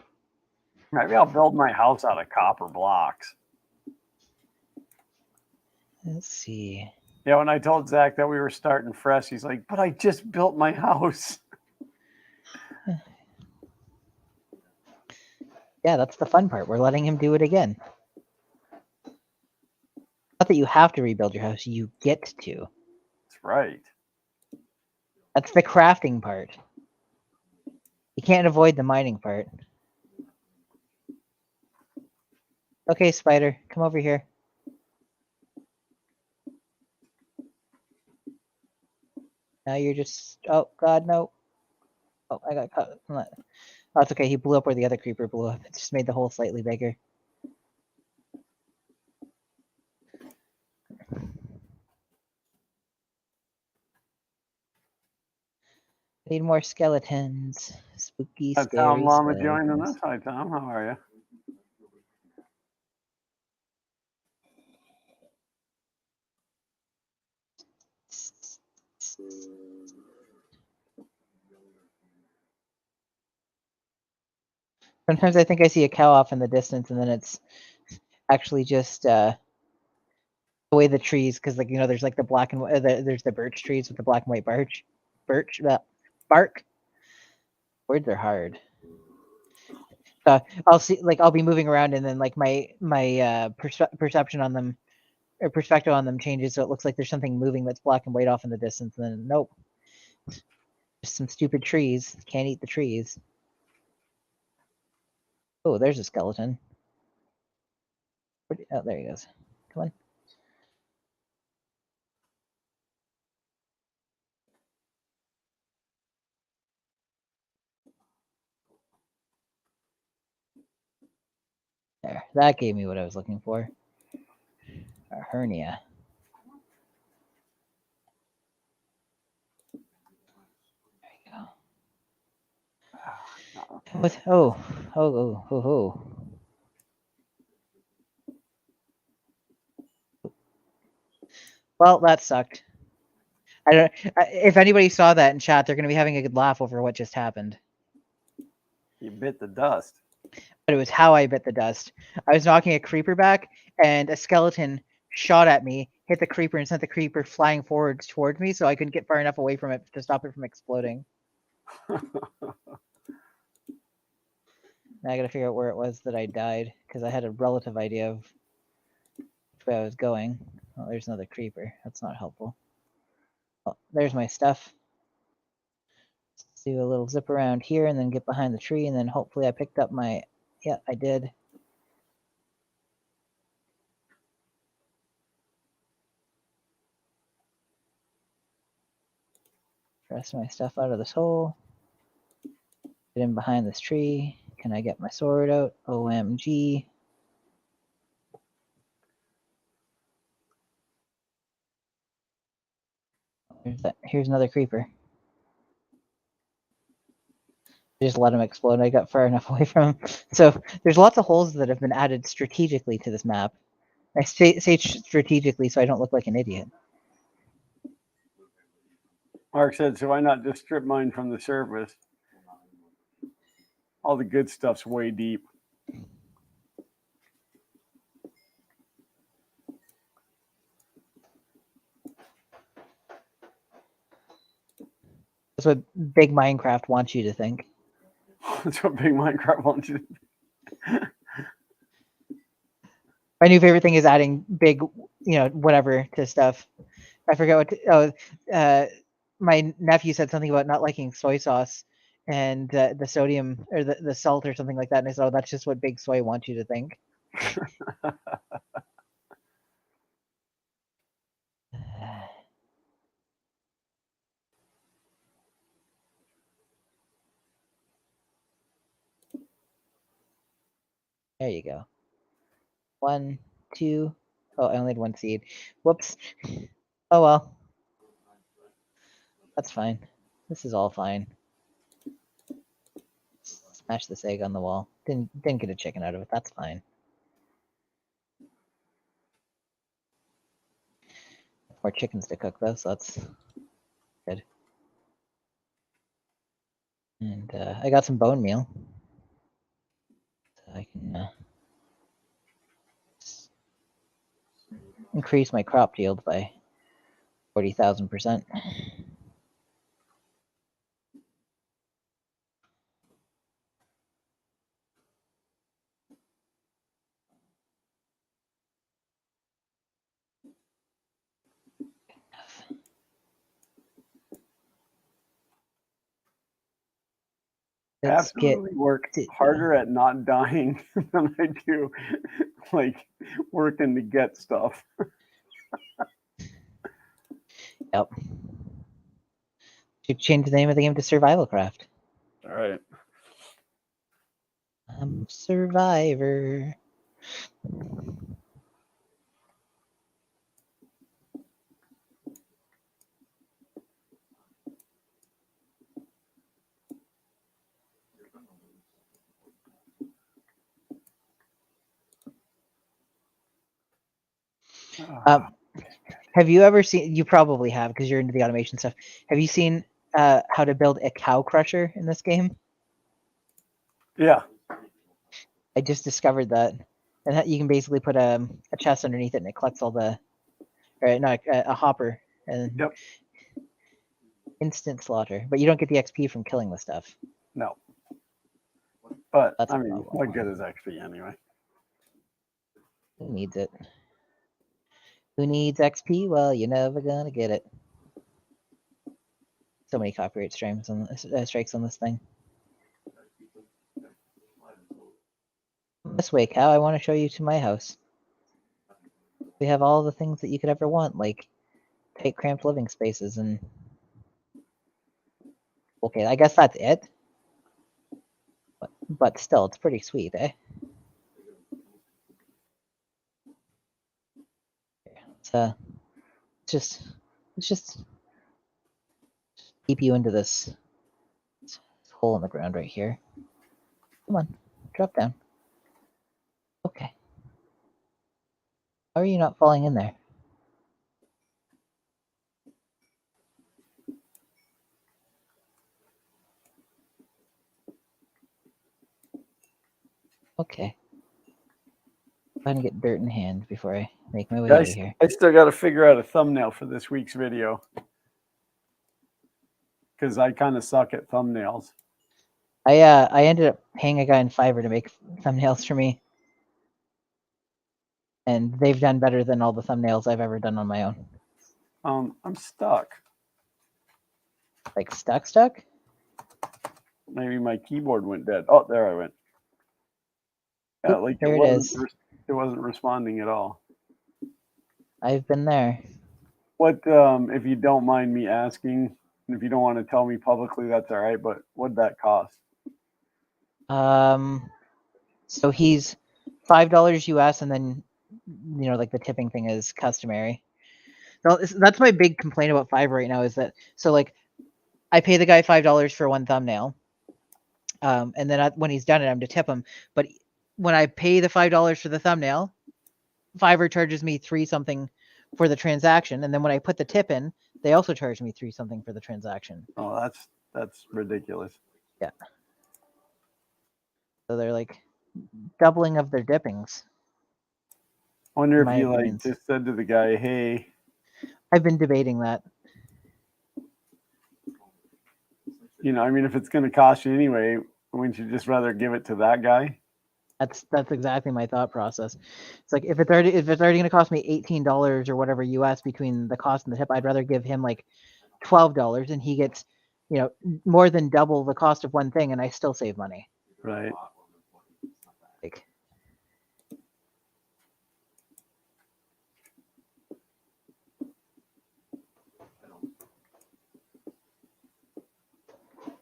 Maybe I'll build my house out of copper blocks. Let's see. Yeah, when I told Zach that we were starting fresh, he's like, but I just built my house. Yeah, that's the fun part. We're letting him do it again. Not that you have to rebuild your house, you get to. That's right. That's the crafting part. You can't avoid the mining part. Okay, spider, come over here. Now you're just... Oh, God, no. Oh, I got caught. Oh, that's okay. He blew up where the other creeper blew up. It just made the hole slightly bigger. Need more skeletons. Spooky, Hi, scary Tom Llama joining skeletons. us. Hi, Tom. How are you? Sometimes I think I see a cow off in the distance, and then it's actually just the way the trees, because there's like the black and there's the birch trees with the black and white bark. Words are hard. I'll be moving around, and then like my perception on them or perspective on them changes, so it looks like there's something moving that's black and white off in the distance. And then nope, just some stupid trees. Can't eat the trees. Oh, there's a skeleton. Oh, there he goes. Come on. There, that gave me what I was looking for. A hernia. There you go. What? Oh. Well, that sucked. I don't. If anybody saw that in chat, they're going to be having a good laugh over what just happened. You bit the dust. But it was how I bit the dust. I was knocking a creeper back, and a skeleton shot at me, hit the creeper, and sent the creeper flying forwards towards me, so I couldn't get far enough away from it to stop it from exploding. Now I got to figure out where it was that I died, because I had a relative idea of which way I was going. Oh, there's another creeper. That's not helpful. Oh, there's my stuff. Let's do a little zip around here, and then get behind the tree, and then hopefully I picked up my... Yeah, I did. Rest of my stuff out of this hole. Get in behind this tree. Can I get my sword out? OMG. Here's another creeper. Just let him explode. I got far enough away from him. So there's lots of holes that have been added strategically to this map. I say strategically so I don't look like an idiot. Mark said, so why not just strip mine from the surface? All the good stuff's way deep. That's what Big Minecraft wants you to think. That's what Big Minecraft wants you to do. My new favorite thing is adding big, whatever to stuff. I forget what. My nephew said something about not liking soy sauce and the sodium or the salt or something like that. And I said, "Oh, that's just what Big Soy wants you to think." There you go. 1, 2. Oh, I only had 1 seed. Whoops. Oh well. That's fine. This is all fine. Smash this egg on the wall. Didn't get a chicken out of it. That's fine. More chickens to cook though, so that's good. And I got some bone meal, so I can increase my crop yield by 40,000%. I absolutely work harder at not dying than I do like working to get stuff. Yep. Should change the name of the game to Survival Craft. All right. I'm a survivor. Have you ever seen? You probably have because you're into the automation stuff. Have you seen how to build a cow crusher in this game? Yeah. I just discovered that, and you can basically put a chest underneath it, and it collects all the, or not a hopper, and Yep. instant slaughter. But you don't get the XP from killing the stuff. No. But That's I a mean, problem. what good is XP anyway? Who needs it? Who needs XP? Well, you're never gonna get it. So many copyright strikes on this thing. This way, cow. I want to show you to my house. We have all the things that you could ever want, like tight, cramped living spaces, and okay, I guess that's it. But still, it's pretty sweet, eh? Let's just keep you into this hole in the ground right here. Come on, drop down. Okay. How are you not falling in there? Okay. I'm gonna get dirt in hand before I make my way out of here. I still got to figure out a thumbnail for this week's video because I kind of suck at thumbnails. I ended up paying a guy in Fiverr to make thumbnails for me, and they've done better than all the thumbnails I've ever done on my own. I'm stuck. Like stuck? Maybe my keyboard went dead. Oh, there I went. Yeah, like there it is. It wasn't responding at all. I've been there. What, if you don't mind me asking, and if you don't want to tell me publicly, that's all right, but what'd that cost? So he's $5 US, and then, you know, like the tipping thing is customary. So that's my big complaint about Fiverr right now is that, so like, I pay the guy $5 for one thumbnail, and then when he's done it, I'm to tip him. But when I pay the $5 for the thumbnail, Fiverr charges me $3 something for the transaction, and then when I put the tip in, they also charge me $3 something for the transaction. Oh, that's ridiculous. Yeah. So they're like doubling of their dippings. I wonder if you like just said to the guy, "Hey." I've been debating that. You know, I mean, if it's going to cost you anyway, wouldn't you just rather give it to that guy? That's exactly my thought process. It's like if it's already going to cost me $18 or whatever US between the cost and the tip, I'd rather give him like $12 and he gets, more than double the cost of one thing, and I still save money. Right. Like,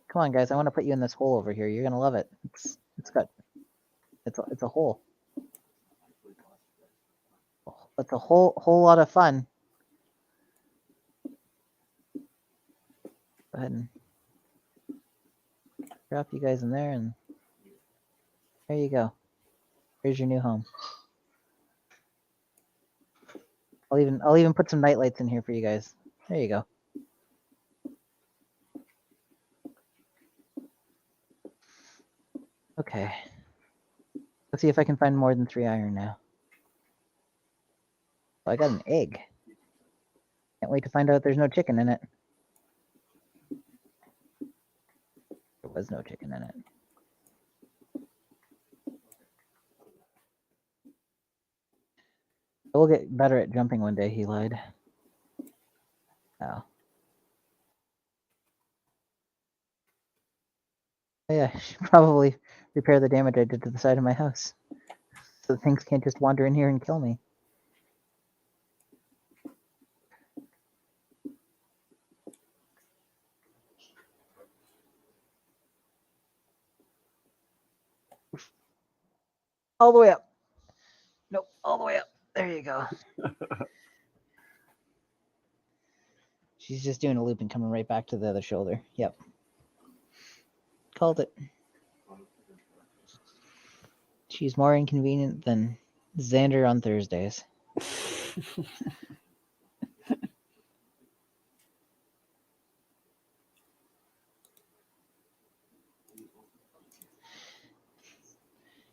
come on, guys! I want to put you in this hole over here. You're gonna love it. It's a hole. It's a whole lot of fun. Go ahead and drop you guys in there, and there you go. Here's your new home. I'll even put some night lights in here for you guys. There you go. Okay. Let's see if I can find more than 3 iron now. Oh, I got an egg. Can't wait to find out there's no chicken in it. There was no chicken in it. I will get better at jumping one day, he lied. Oh. Oh yeah, I should probably repair the damage I did to the side of my house. So things can't just wander in here and kill me. All the way up. Nope, all the way up. There you go. She's just doing a loop and coming right back to the other shoulder. Yep. Called it. She's more inconvenient than Xander on Thursdays.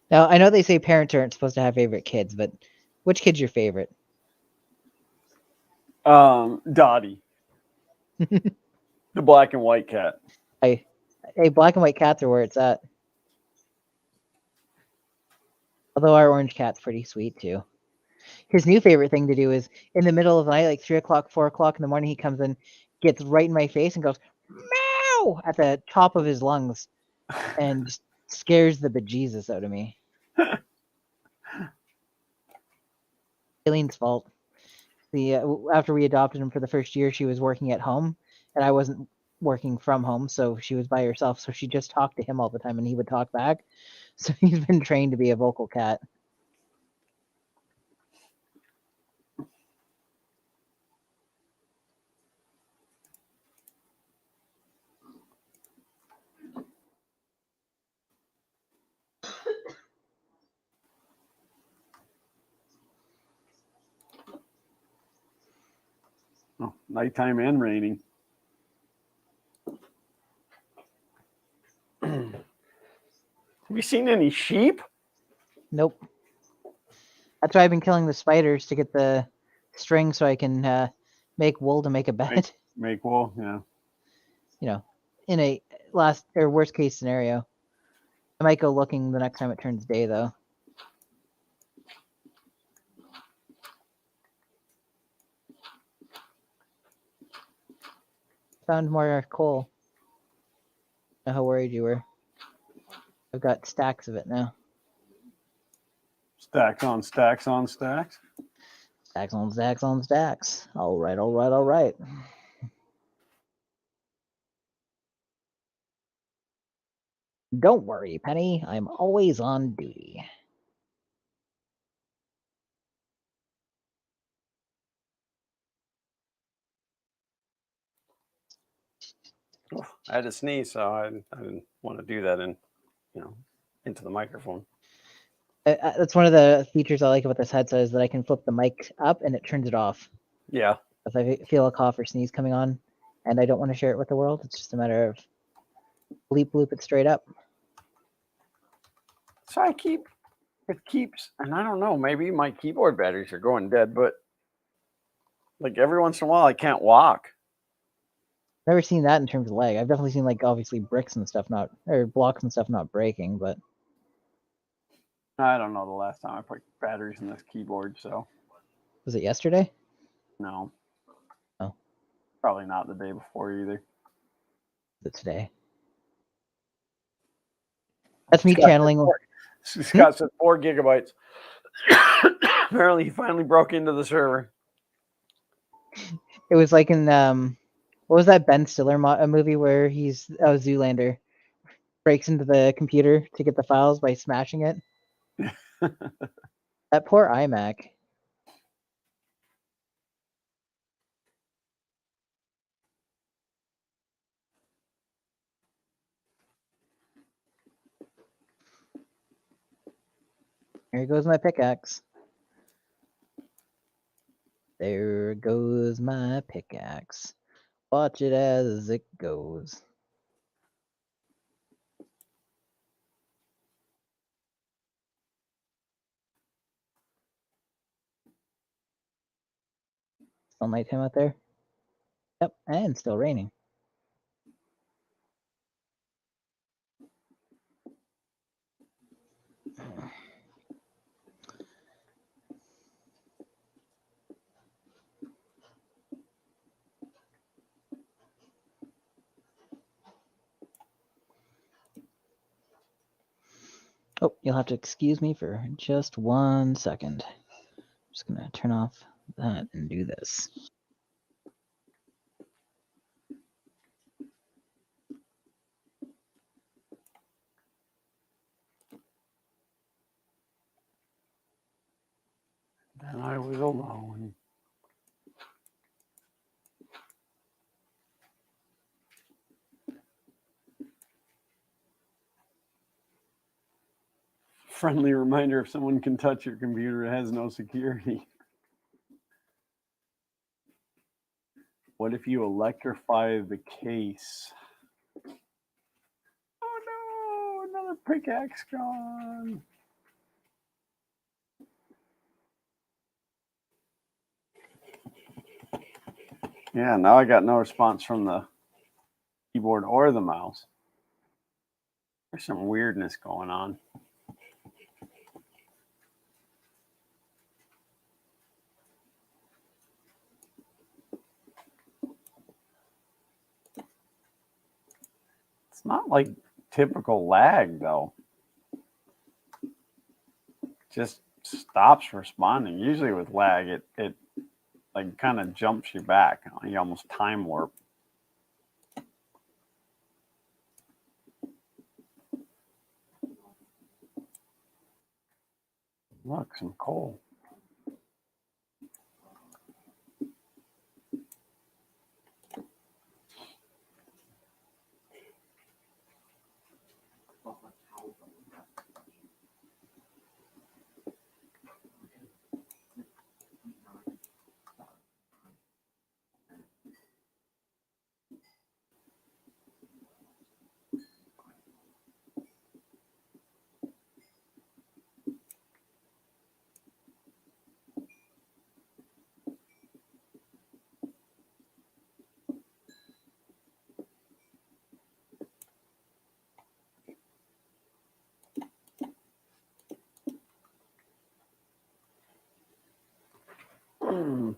Now, I know they say parents aren't supposed to have favorite kids, but which kid's your favorite? Dottie. The black and white cat. Hey, black and white cats are where it's at. Although our orange cat's pretty sweet too. His new favorite thing to do is in the middle of the night, like 3 o'clock, 4 o'clock in the morning, he comes in, gets right in my face and goes, meow, at the top of his lungs and just scares the bejesus out of me. Aileen's fault. After we adopted him for the first year, she was working at home and I wasn't working from home, so she was by herself, so she just talked to him all the time and he would talk back. So he's been trained to be a vocal cat. Oh, nighttime and raining. Have you seen any sheep? Nope. That's why I've been killing the spiders to get the string so I can make wool to make a bed. Make wool, yeah. In a last or worst case scenario. I might go looking the next time it turns day though. Found more coal. I don't know how worried you were. I've got stacks of it now. Stacks on stacks on stacks. Stacks on stacks on stacks. All right, all right, all right. Don't worry, Penny. I'm always on duty. Oh, I had to sneeze, so I didn't want to do that into the microphone. That's one of the features I like about this headset is that I can flip the mic up and it turns it off. Yeah. If I feel a cough or sneeze coming on and I don't want to share it with the world, it's just a matter of bleep bloop it straight up. So it keeps, and I don't know, maybe my keyboard batteries are going dead, but like every once in a while I can't walk. Never seen that in terms of lag. I've definitely seen like obviously bricks and stuff blocks and stuff not breaking, but I don't know the last time I put batteries in this keyboard, so Was it yesterday? no. Oh. Probably not the day before either. Is it today? That's me channeling. Scott said 4 gigabytes. Apparently, he finally broke into the server. It was like in what was that Ben Stiller movie where he's Zoolander breaks into the computer to get the files by smashing it. That poor iMac. There goes my pickaxe. There goes my pickaxe. Watch it as it goes. Still nighttime out there? Yep, and still raining. Oh, you'll have to excuse me for just 1 second. I'm just gonna turn off that and do this. Then I was alone. Friendly reminder, if someone can touch your computer, it has no security. What if you electrify the case? Oh no, another pickaxe gone. Yeah, now I got no response from the keyboard or the mouse. There's some weirdness going on. It's not like typical lag though. Just stops responding. Usually with lag, it like kind of jumps you back. You almost time warp. Look, some coal.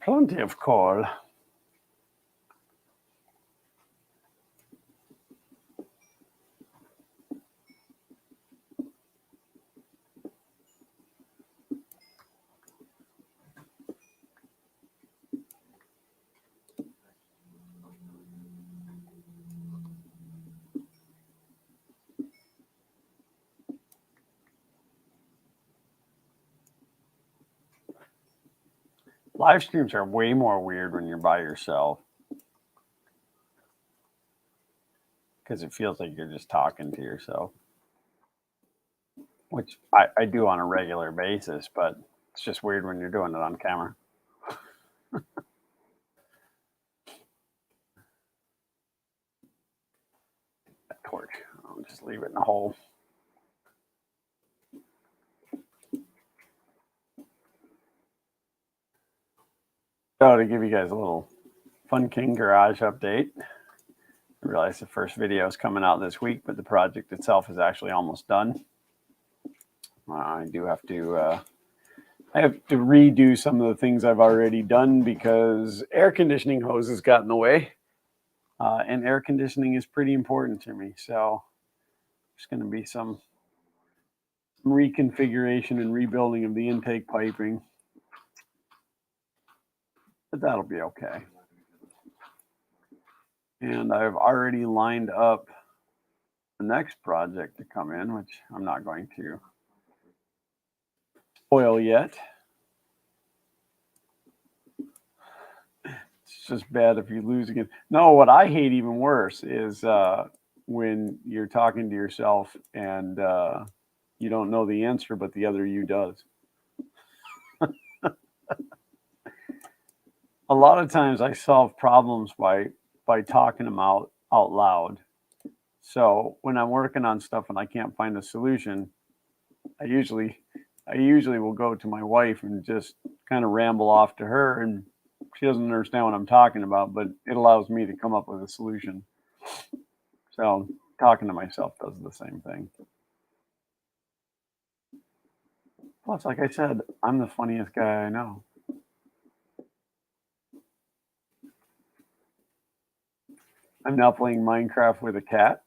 Plenty of coal. Live streams are way more weird when you're by yourself because it feels like you're just talking to yourself, which I do on a regular basis, but it's just weird when you're doing it on camera. That torch, I'll just leave it in the hole. So to give you guys a little Fun King Garage update, I realize the first video is coming out this week, but the project itself is actually almost done. I do have to. I have to redo some of the things I've already done because air conditioning hoses got in the way, and air conditioning is pretty important to me. So there's going to be some reconfiguration and rebuilding of the intake piping, but that'll be okay. And I've already lined up the next project to come in, which I'm not going to spoil yet. It's just bad if you lose again. No, what I hate even worse is when you're talking to yourself and you don't know the answer, but the other you does. A lot of times I solve problems by talking them out loud. So when I'm working on stuff and I can't find a solution, I usually will go to my wife and just kind of ramble off to her, and she doesn't understand what I'm talking about, but it allows me to come up with a solution. So talking to myself does the same thing. Plus, like I said, I'm the funniest guy I know. I'm now playing Minecraft with a cat.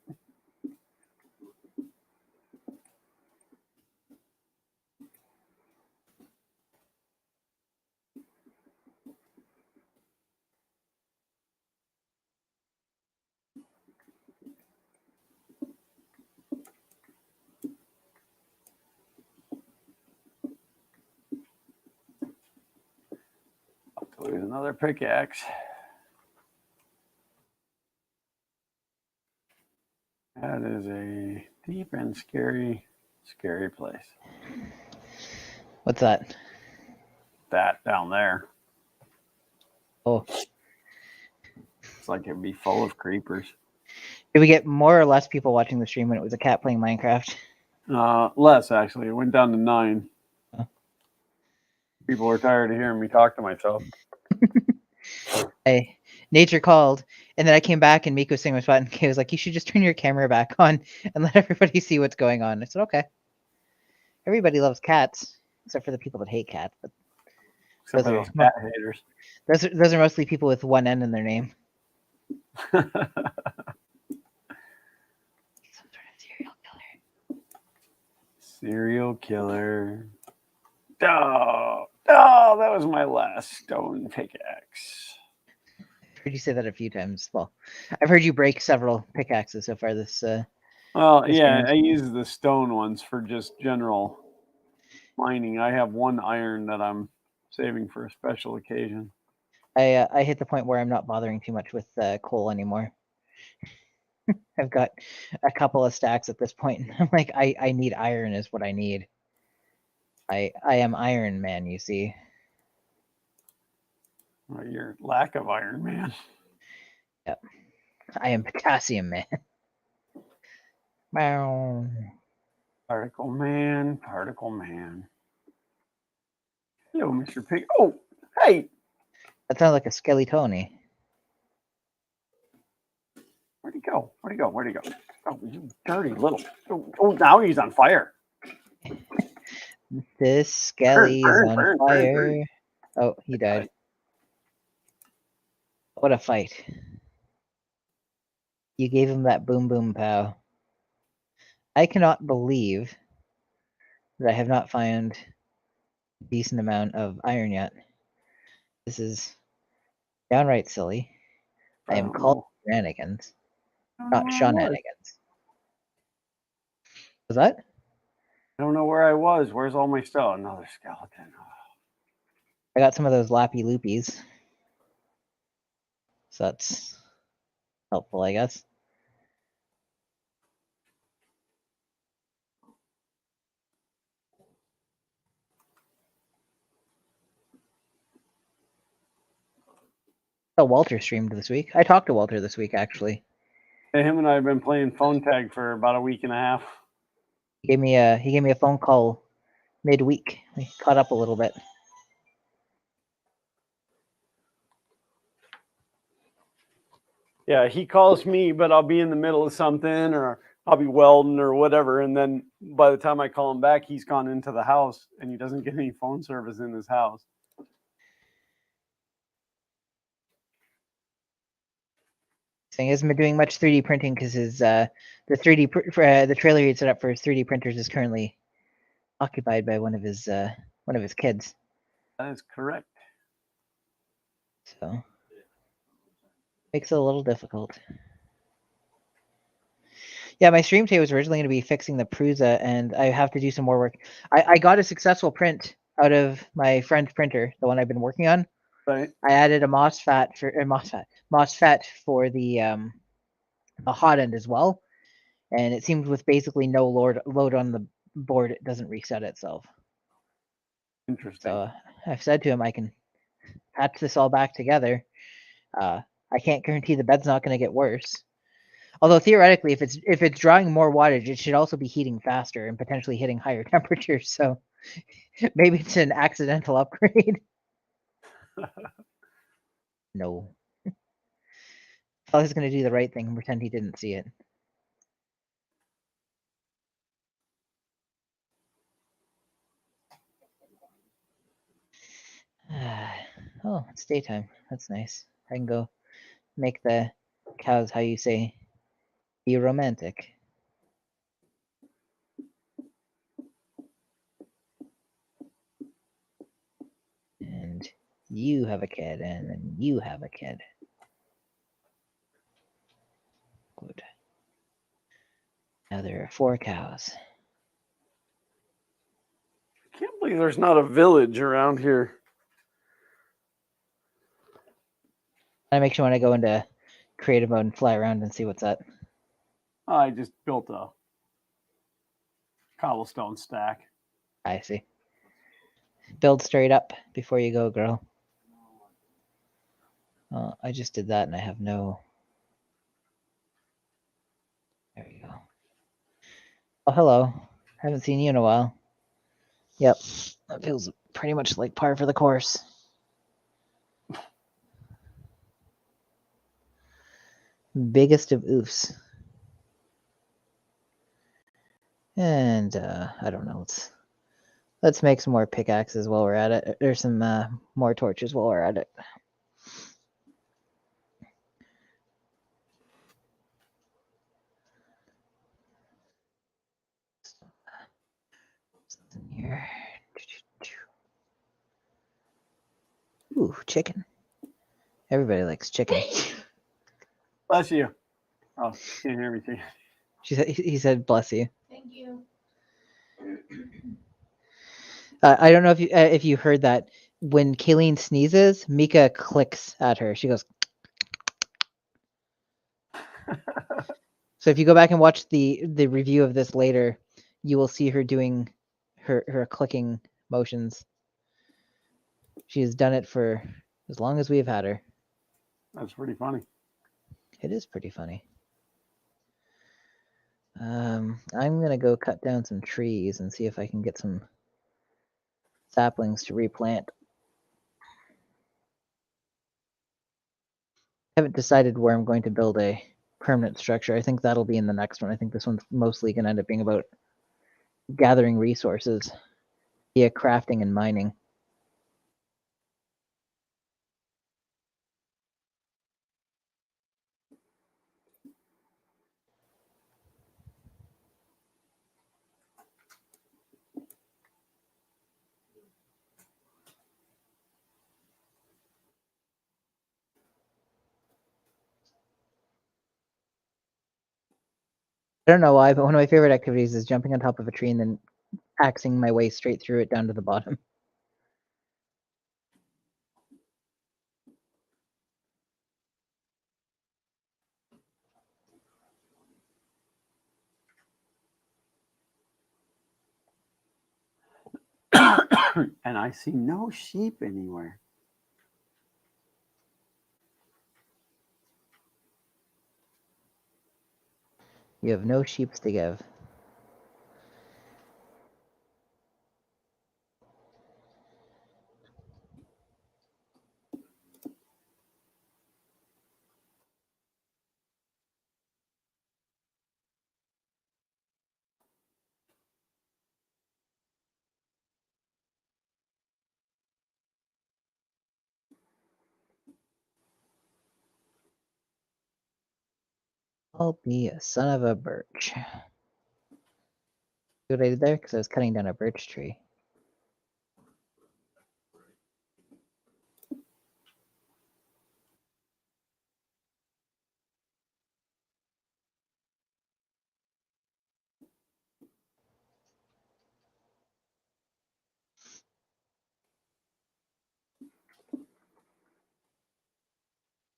There's another pickaxe. That is a deep and scary place. What's that? That down there. Oh. It's like it'd be full of creepers. Did we get more or less people watching the stream when it was a cat playing Minecraft? Less, actually. It went down to 9. Oh. People were tired of hearing me talk to myself. Hey, nature called, and then I came back and Miko was singing my spot, and Kay was like, "You should just turn your camera back on and let everybody see what's going on." I said, "Okay." Everybody loves cats, except for the people that hate cats. But Except for those cat haters. Those are mostly people with one N in their name. Some sort of serial killer. Oh, that was my last stone pickaxe. I've heard you say that a few times. Well, I've heard you break several pickaxes so far this. Well, yeah, I use the stone ones for just general mining. I have one iron that I'm saving for a special occasion. I hit the point where I'm not bothering too much with coal anymore. I've got a couple of stacks at this point. I'm like, I need iron is what I need. I am Iron Man, you see. Well, your lack of Iron Man. Yep. I am Potassium Man. Particle Man. Hello, Mr. Pig. Oh, hey! That sounds like a Skeletoni. Where'd he go? Oh, you dirty little. Oh, now he's on fire. This Skelly is on fire. Oh, he died. What a fight. You gave him that boom boom pow. I cannot believe that I have not found a decent amount of iron yet. This is downright silly. I am called shenanigans, not shenanigans. Was that? I don't know where I was. Where's all my stuff? Another skeleton. I got some of those lappy loopies. So that's helpful, I guess. Oh, Walter streamed this week. I talked to Walter this week, actually. Hey, him and I have been playing phone tag for about a week and a half. He gave me a phone call midweek. We caught up a little bit. Yeah, he calls me, but I'll be in the middle of something, or I'll be welding or whatever, and then by the time I call him back, he's gone into the house and he doesn't get any phone service in his house. So he hasn't been doing much 3D printing because his the trailer he set up for his 3D printers is currently occupied by one of his kids. That is correct. So makes it a little difficult. Yeah, my stream today was originally going to be fixing the Prusa, and I have to do some more work. I got a successful print out of my friend's printer, the one I've been working on. Right. I added a MOSFET for the hot end as well, and it seems with basically no load on the board, it doesn't reset itself. Interesting. So I've said to him I can patch this all back together. I can't guarantee the bed's not going to get worse. Although theoretically, if it's drawing more wattage, it should also be heating faster and potentially hitting higher temperatures. So maybe it's an accidental upgrade. No. Fella's going to do the right thing and pretend he didn't see it. Oh, it's daytime. That's nice. I can go make the cows, how you say, be romantic. And you have a kid, and then you have a kid. Good. Now there are 4 cows. I can't believe there's not a village around here. I make sure when I go into creative mode and fly around and see what's up. I just built a cobblestone stack. I see. Build straight up before you go, girl. I just did that and I have no... There you go. Oh, hello. Haven't seen you in a while. Yep. That feels pretty much like par for the course. Biggest of oofs. And, I don't know. Let's make some more pickaxes while we're at it. There's some more torches while we're at it. Something here. Ooh, chicken. Everybody likes chicken. Bless you. Oh, can't hear me. He said, "Bless you." Thank you. I don't know if you heard that. When Kayleen sneezes, Mika clicks at her. She goes. So if you go back and watch the review of this later, you will see her doing her clicking motions. She has done it for as long as we've had her. That's pretty funny. It is pretty funny. I'm gonna go cut down some trees and see if I can get some saplings to replant. I haven't decided where I'm going to build a permanent structure. I think that'll be in the next one. I think this one's mostly going to end up being about gathering resources via crafting and mining. I don't know why, but one of my favorite activities is jumping on top of a tree and then axing my way straight through it down to the bottom. And I see no sheep anywhere. You have no sheeps to give. I'll be a son of a birch. See what I did there? Because I was cutting down a birch tree.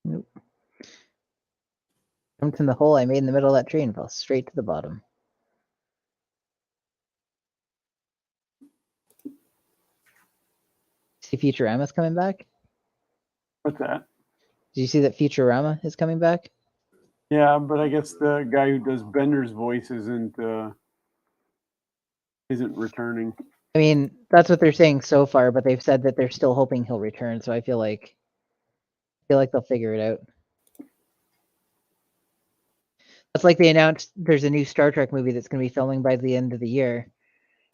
Nope. Jumped in the hole I made in the middle of that tree and fell straight to the bottom. See Futurama's coming back? What's that? Did you see that Futurama is coming back? Yeah, but I guess the guy who does Bender's voice isn't returning. I mean, that's what they're saying so far, but they've said that they're still hoping he'll return, so I feel like they'll figure it out. That's like they announced there's a new Star Trek movie that's going to be filming by the end of the year.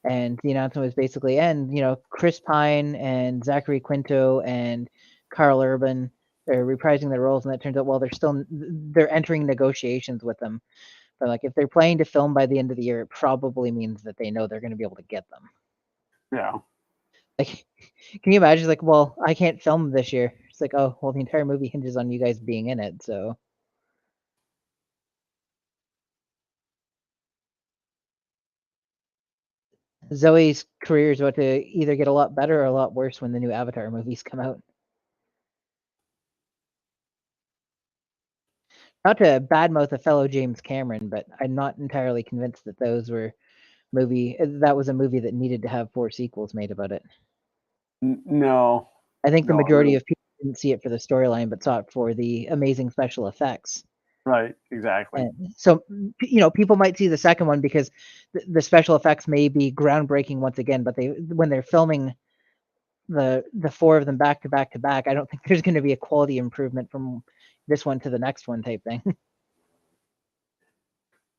And the announcement was basically, and Chris Pine and Zachary Quinto and Carl Urban are reprising their roles, and that turns out, well, they're entering negotiations with them. But like, if they're planning to film by the end of the year, it probably means that they know they're going to be able to get them. Yeah. Like, can you imagine? Like, well, I can't film this year. It's like, oh, well, the entire movie hinges on you guys being in it, so. Zoe's career is about to either get a lot better or a lot worse when the new Avatar movies come out. Not to badmouth a fellow James Cameron, but I'm not entirely convinced that that was a movie that needed to have 4 sequels made about it. No. I think the majority really. of people didn't see it for the storyline, but saw it for the amazing special effects. Right, exactly. And so, people might see the second one because the special effects may be groundbreaking once again, but when they're filming the 4 of them back to back to back, I don't think there's going to be a quality improvement from this one to the next one type thing.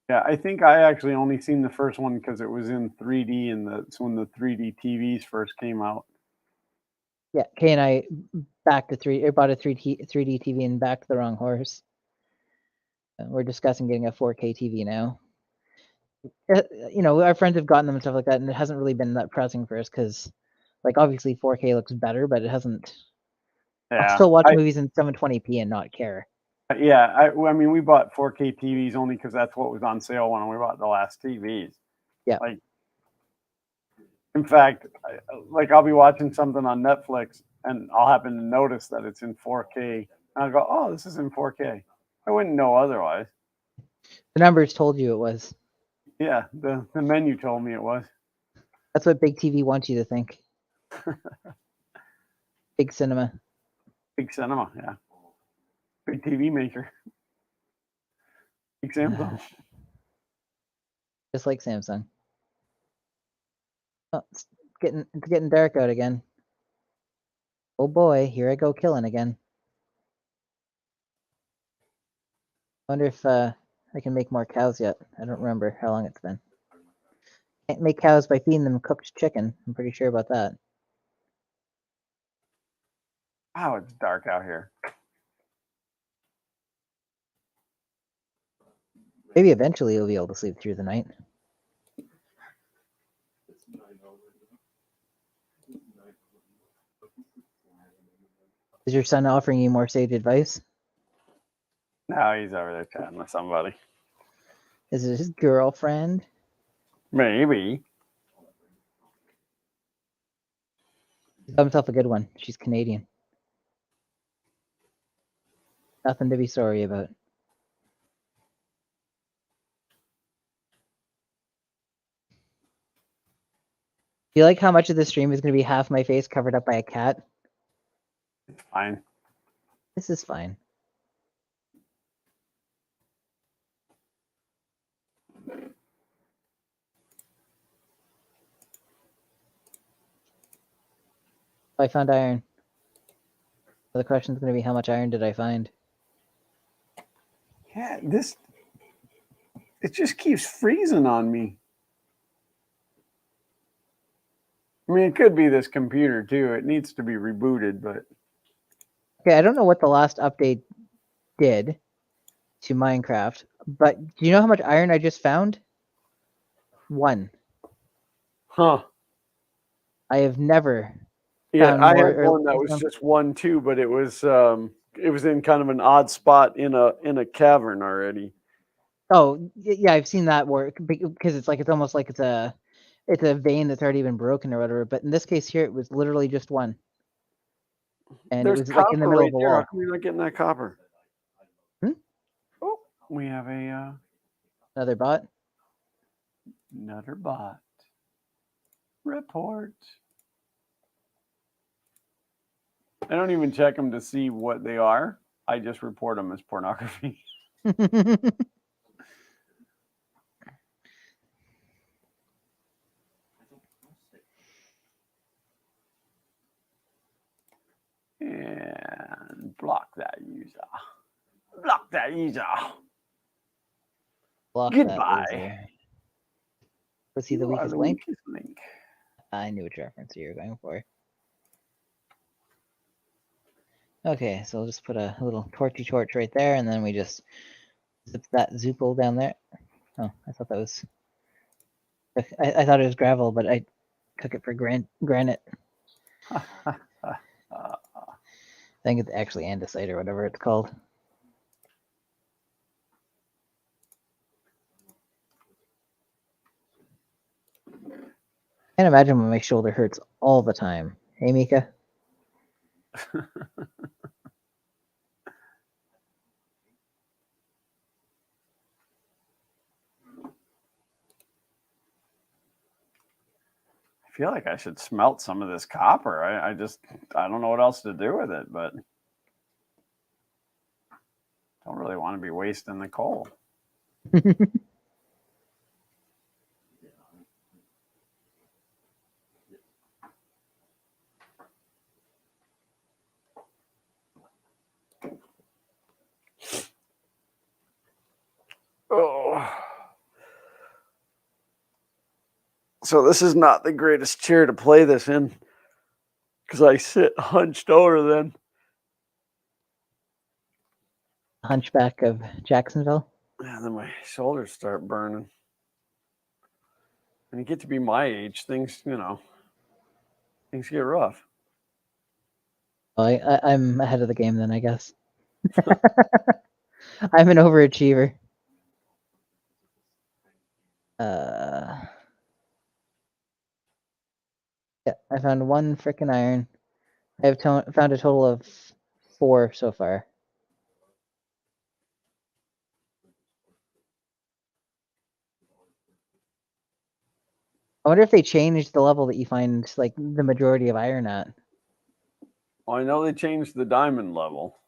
Yeah, I think I actually only seen the first one because it was in 3D, and that's when the 3D TVs first came out. Yeah, Kay and I bought a 3D TV and backed the wrong horse. We're discussing getting a 4K TV now. Our friends have gotten them and stuff like that, and it hasn't really been that pressing for us because, like, obviously 4K looks better, but it hasn't. Yeah, I'll still watch movies in 720p and not care. Yeah, I mean, we bought 4K TVs only because that's what was on sale when we bought the last TVs. Yeah. Like, in fact, I'll be watching something on Netflix and I'll happen to notice that it's in 4K. And I'll go, oh, this is in 4K. I wouldn't know otherwise. The numbers told you it was. Yeah, the menu told me it was. That's what Big TV wants you to think. Big cinema. Big cinema, yeah. Big TV maker. Big Samsung. Just like Samsung. Oh, it's getting dark out again. Oh boy, here I go killing again. Wonder if I can make more cows yet. I don't remember how long it's been. Can't make cows by feeding them cooked chicken. I'm pretty sure about that. Wow, it's dark out here. Maybe eventually you'll be able to sleep through the night. Is your son offering you more sage advice? No, he's over there chatting with somebody. Is it his girlfriend? Maybe. He's got himself a good one. She's Canadian. Nothing to be sorry about. Do you like how much of the stream is going to be half my face covered up by a cat? It's fine. This is fine. I found iron. So the question is going to be, how much iron did I find? Yeah, it just keeps freezing on me. I mean, it could be this computer too. It needs to be rebooted, but Okay, I don't know what the last update did. to Minecraft. But do you know how much iron I just found? 1. Huh. I have never Yeah, found I more. had one that was just 1 too, but it was in kind of an odd spot in a cavern already. Oh, yeah, I've seen that work because it's almost like it's a vein that's already been broken or whatever. But in this case here, it was literally just 1, and There's it was like in the copper middle right of a there. How wall. come you're not getting that copper? Hmm? Oh, we have a Another bot. another bot. Report. I don't even check them to see what they are. I just report them as pornography. And block that user. Block that user. Block Goodbye. that user. Was he the You are weakest the link? weakest link. I knew which reference you were going for. Okay, so I'll just put a little torchy torch right there, and then we just zip that Zoopal down there. Oh, I thought that was. I thought it was gravel, but I took it for granite. I think it's actually andesite or whatever it's called. Can't imagine when my shoulder hurts all the time. Hey, Mika. I feel like I should smelt some of this copper. I don't know what else to do with it, but don't really want to be wasting the coal. Oh. So this is not the greatest chair to play this in because I sit hunched over then. Hunchback of Jacksonville. And then my shoulders start burning. And you get to be my age, things get rough. Oh, I'm ahead of the game then, I guess. I'm an overachiever. Yeah, I found 1 frickin' iron. I have found a total of 4 so far. I wonder if they changed the level that you find like the majority of iron at. Well, I know they changed the diamond level.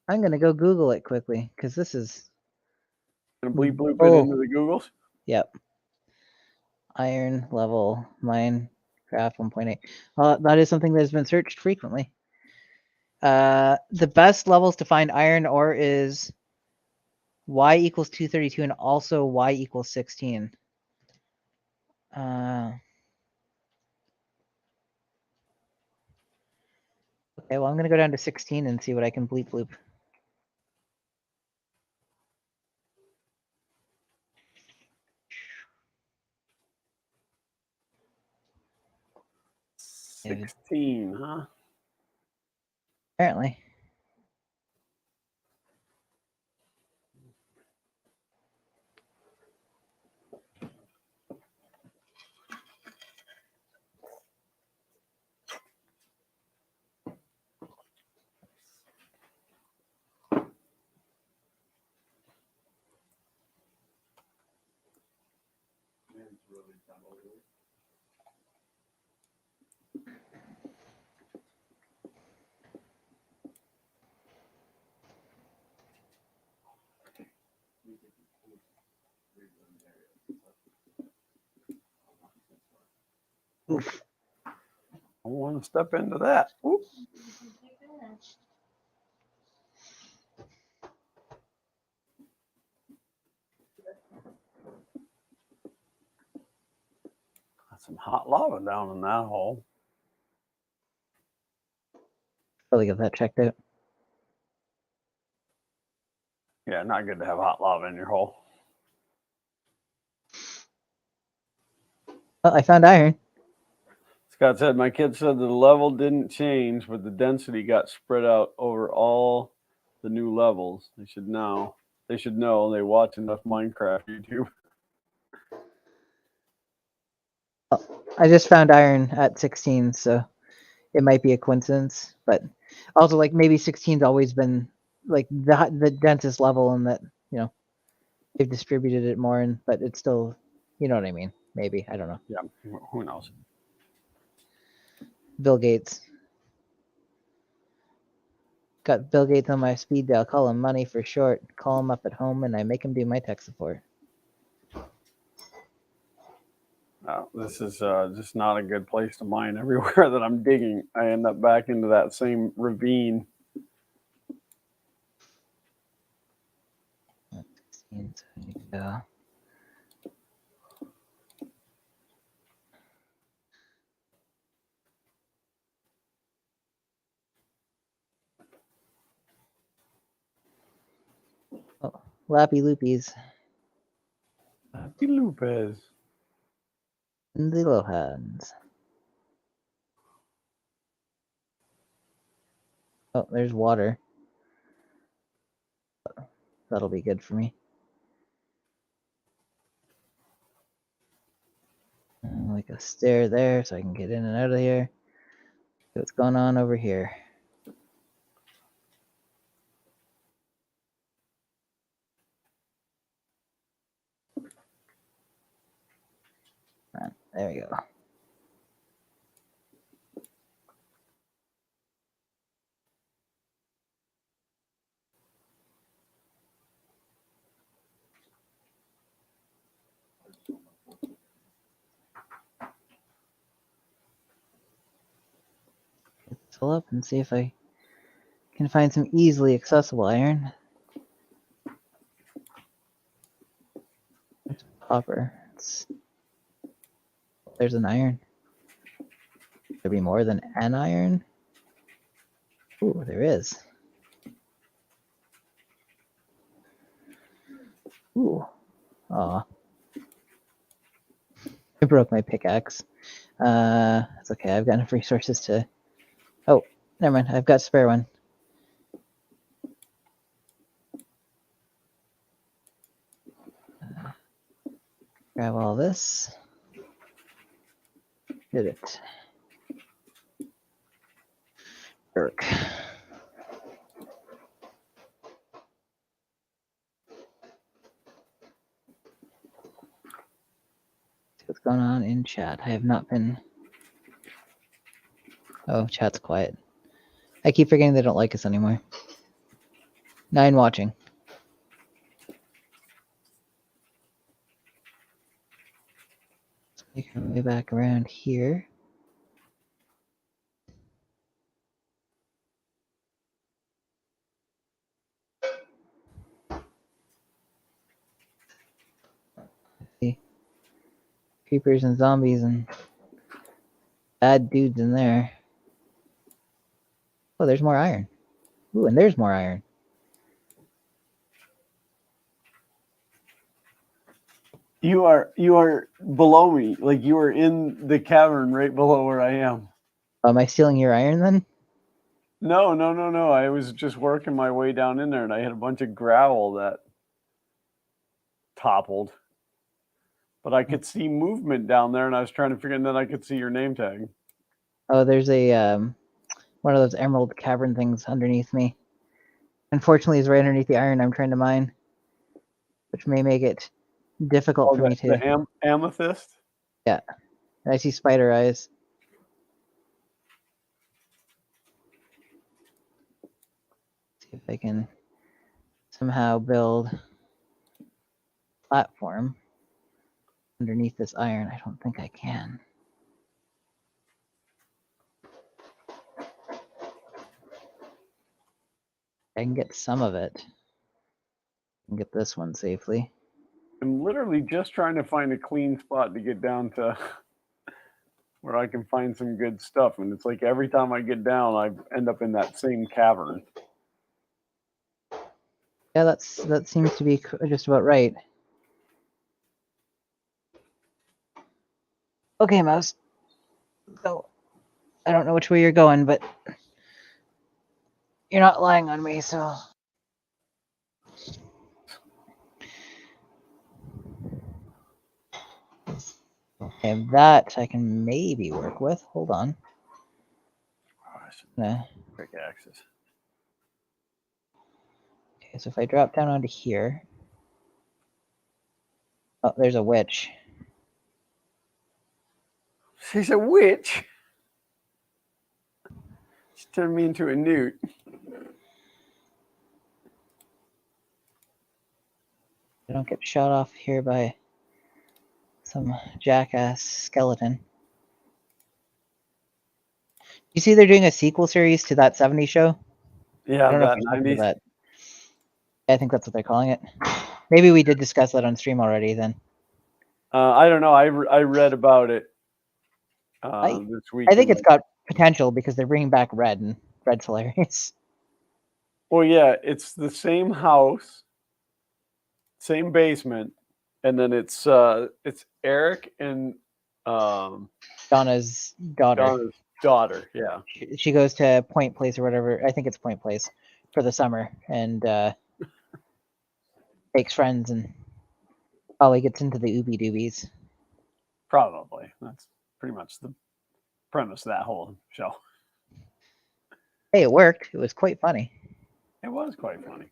I'm gonna go Google it quickly because this is. Gonna bleep bloop it Oh, into the Googles. yep. Iron level Minecraft 1.8. That is something that has been searched frequently. The best levels to find iron ore is y equals 232 and also y equals 16. Okay, well, I'm gonna go down to 16 and see what I can bleep bloop. Yeah. 16, huh? Apparently. Oof. I want to step into that. Oop. Got some hot lava down in that hole. Probably get that checked out. Yeah, not good to have hot lava in your hole. Oh, I found iron. Scott said, my kid said the level didn't change, but the density got spread out over all the new levels. They should know. They watch enough Minecraft YouTube. Oh, I just found iron at 16, so it might be a coincidence. But also, like, maybe 16's always been like the densest level, and that, you know, they've distributed it more, and but it's still, you know what I mean? Maybe, I don't know. Yeah, who knows? Bill Gates. Got Bill Gates on my speed dial. Call him Money for short. Call him up at home, and I make him do my tech support. This is just not a good place to mine. Everywhere that I'm digging, I end up back into that same ravine. 16, so I need to go. Oh, Lappy Loopies. Happy Lupez. And the Lohans. Oh, there's water. That'll be good for me. Like a stair there so I can get in and out of here. See what's going on over here. There we go. Get this all up and see if I can find some easily accessible iron. There's copper. There's an iron. There'd be more than an iron. Ooh, there is. Ooh. Aw. I broke my pickaxe. It's okay. I've got enough resources to... Oh, never mind. I've got a spare one. Grab all this. Did it. Work. See what's going on in chat. I have not been... Oh, chat's quiet. I keep forgetting they don't like us anymore. 9 watching. Let's make our way back around here. See? Creepers and zombies and bad dudes in there. Oh, there's more iron. Ooh, and there's more iron. You are below me, like you are in the cavern right below where I am. Am I stealing your iron then? No. I was just working my way down in there, and I had a bunch of gravel that toppled. But I could see movement down there, and I was trying to figure, and then I could see your name tag. Oh, there's a one of those emerald cavern things underneath me. Unfortunately, it's right underneath the iron I'm trying to mine, which may make it difficult for me to... The amethyst? Yeah. And I see spider eyes. See if I can somehow build a platform underneath this iron. I don't think I can. I can get some of it. I can get this one safely. I'm literally just trying to find a clean spot to get down to where I can find some good stuff. And it's like every time I get down, I end up in that same cavern. Yeah, that seems to be just about right. Okay, mouse. So I don't know which way you're going, but you're not lying on me, so. Okay, that I can maybe work with. Hold on. Nah. Quick access. Okay, so if I drop down onto here. Oh, there's a witch. She's a witch. She turned me into a newt. I don't get shot off here by some jackass skeleton. You see they're doing a sequel series to that 70s show? Yeah, I don't know if that we talked 90s. about that. I think that's what they're calling it. Maybe we did discuss that on stream already then. I don't know. I read about it this week. I think it's got potential because they're bringing back Red, and Red's hilarious. Well, yeah, it's the same house, same basement, and then it's Eric and Donna's daughter. Donna's daughter. Yeah, She goes to Point Place or whatever. I think it's Point Place for the summer, and makes friends and probably gets into the ooby doobies. probably. That's pretty much the premise of that whole show. Hey, it worked. It was quite funny. It was quite funny.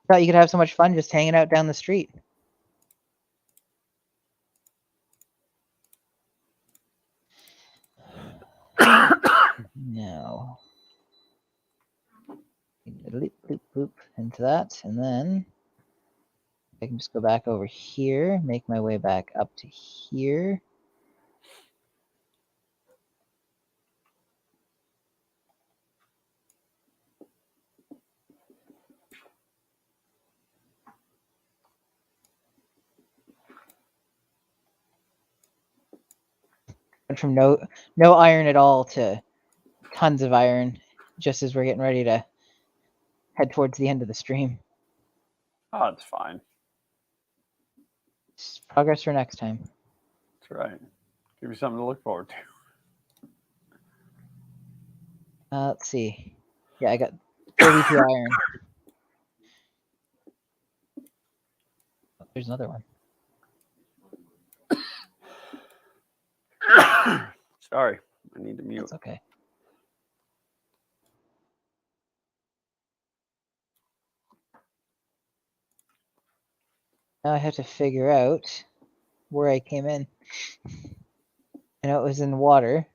Thought you could have so much fun just hanging out down the street. No. Loop, loop, loop into that, and then I can just go back over here, make my way back up to here. Went from no iron at all to tons of iron, just as we're getting ready to head towards the end of the stream. Oh, it's fine. Just progress for next time. That's right. Give you something to look forward to. Let's see. Yeah, I got 32 iron. Oh, there's another one. Sorry, I need to mute. That's okay. Now I have to figure out where I came in. I know it was in water.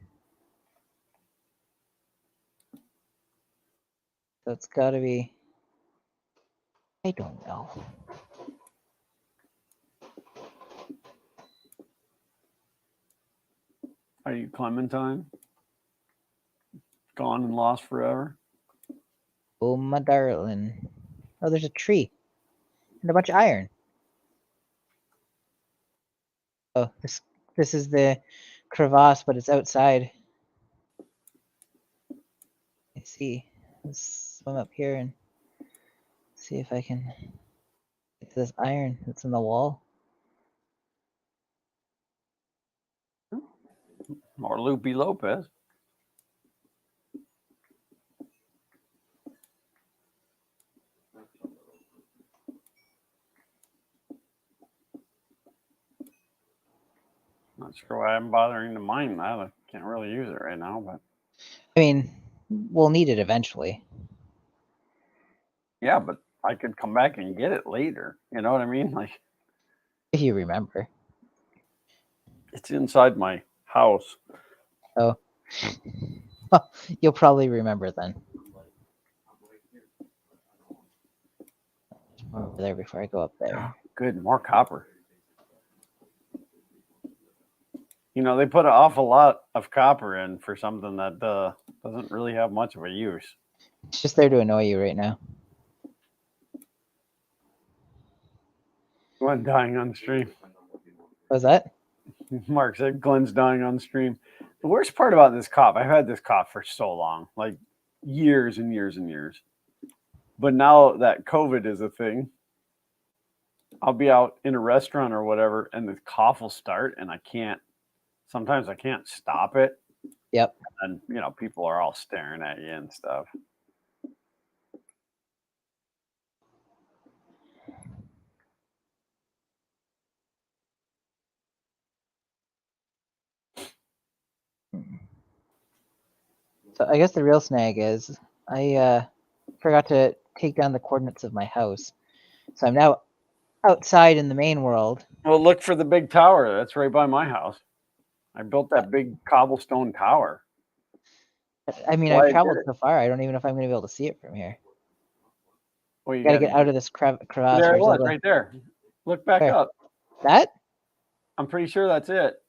So it's got to be... I don't know. Are you Clementine? Gone and lost forever? Oh, my darling. Oh, there's a tree. And a bunch of iron. Oh, this is the crevasse, but it's outside. I see. Let's swim up here and see if I can get to this iron that's in the wall. More Loopy Lopez. Not sure why I'm bothering to mine that. I can't really use it right now, but I mean, we'll need it eventually. yeah, but I could come back and get it later. You know what I mean? Like, If you remember. it's inside my house. Oh. You'll probably remember then. Over there before I go up there. Good, more copper. You know, they put an awful lot of copper in for something that doesn't really have much of a use. It's just there to annoy you right now. Glenn dying on stream. What was that? Mark said Glenn's dying on stream. The worst part about this cop, I've had this cop for so long, like years and years and years. But now that COVID is a thing, I'll be out in a restaurant or whatever, and the cough will start, and sometimes I can't stop it. Yep. And, people are all staring at you and stuff. So I guess the real snag is I forgot to take down the coordinates of my house. So I'm now outside in the main world. Well, look for the big tower. That's right by my house. I built that big cobblestone tower. I mean, Why I I've did traveled it. so far. I don't even know if I'm going to be able to see it from here. Well, you Gotta get out of this crevasse. There it Where's was, right there. Look back Where? up. That? I'm pretty sure that's it.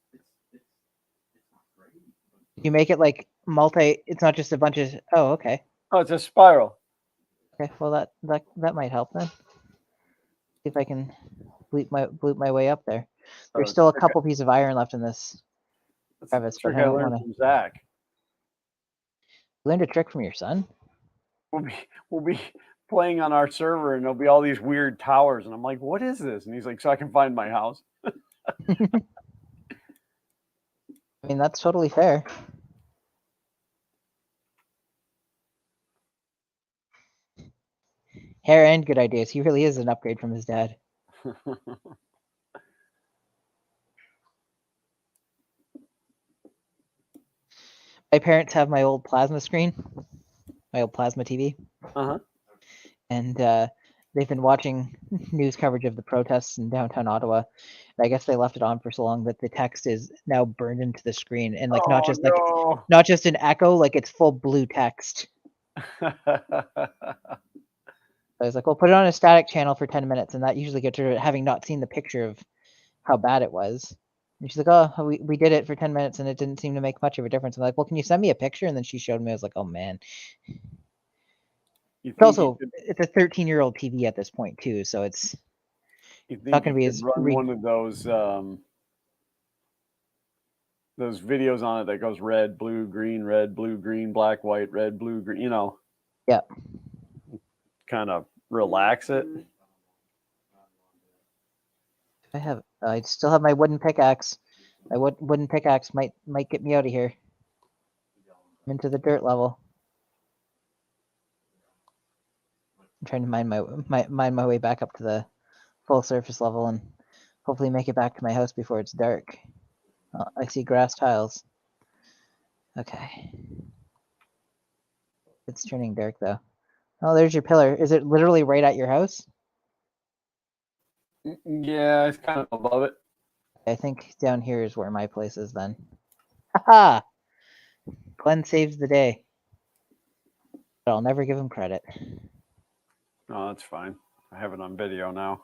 You make it like it's not just a bunch of, oh, okay. Oh, it's a spiral. Okay, well that might help then. See if I can bleep my way up there. There's still a couple pieces of iron left in this crevice, but I don't want to. From Zach. Learned a trick from your son? We'll be playing on our server, and there'll be all these weird towers, and I'm like, what is this? And he's like, so I can find my house. I mean, that's totally fair. Hair and good ideas. He really is an upgrade from his dad. My parents have my old plasma screen, my old plasma TV. And they've been watching news coverage of the protests in downtown Ottawa. And I guess they left it on for so long that the text is now burned into the screen, and like not just an echo, like it's full blue text. I was like, well, put it on a static channel for 10 minutes, and that usually gets her having not seen the picture of how bad it was. And she's like, oh, we did it for 10 minutes, and it didn't seem to make much of a difference. I'm like, well, can you send me a picture? And then she showed me. I was like, oh, man. It's also, it's a 13-year-old TV at this point, too, so it's not going to be as... run one of those videos on it that goes red, blue, green, black, white, red, blue, green, Yeah. Kind of relax it. I still have my wooden pickaxe. My wooden pickaxe might get me out of here. I'm into the dirt level. I'm trying to mine my way back up to the full surface level and hopefully make it back to my house before it's dark. Oh, I see grass tiles. Okay. It's turning dark though. Oh, there's your pillar. Is it literally right at your house? Yeah, it's kind of above it. I think down here is where my place is then. Haha! Glenn saves the day. But I'll never give him credit. No, that's fine. I have it on video now.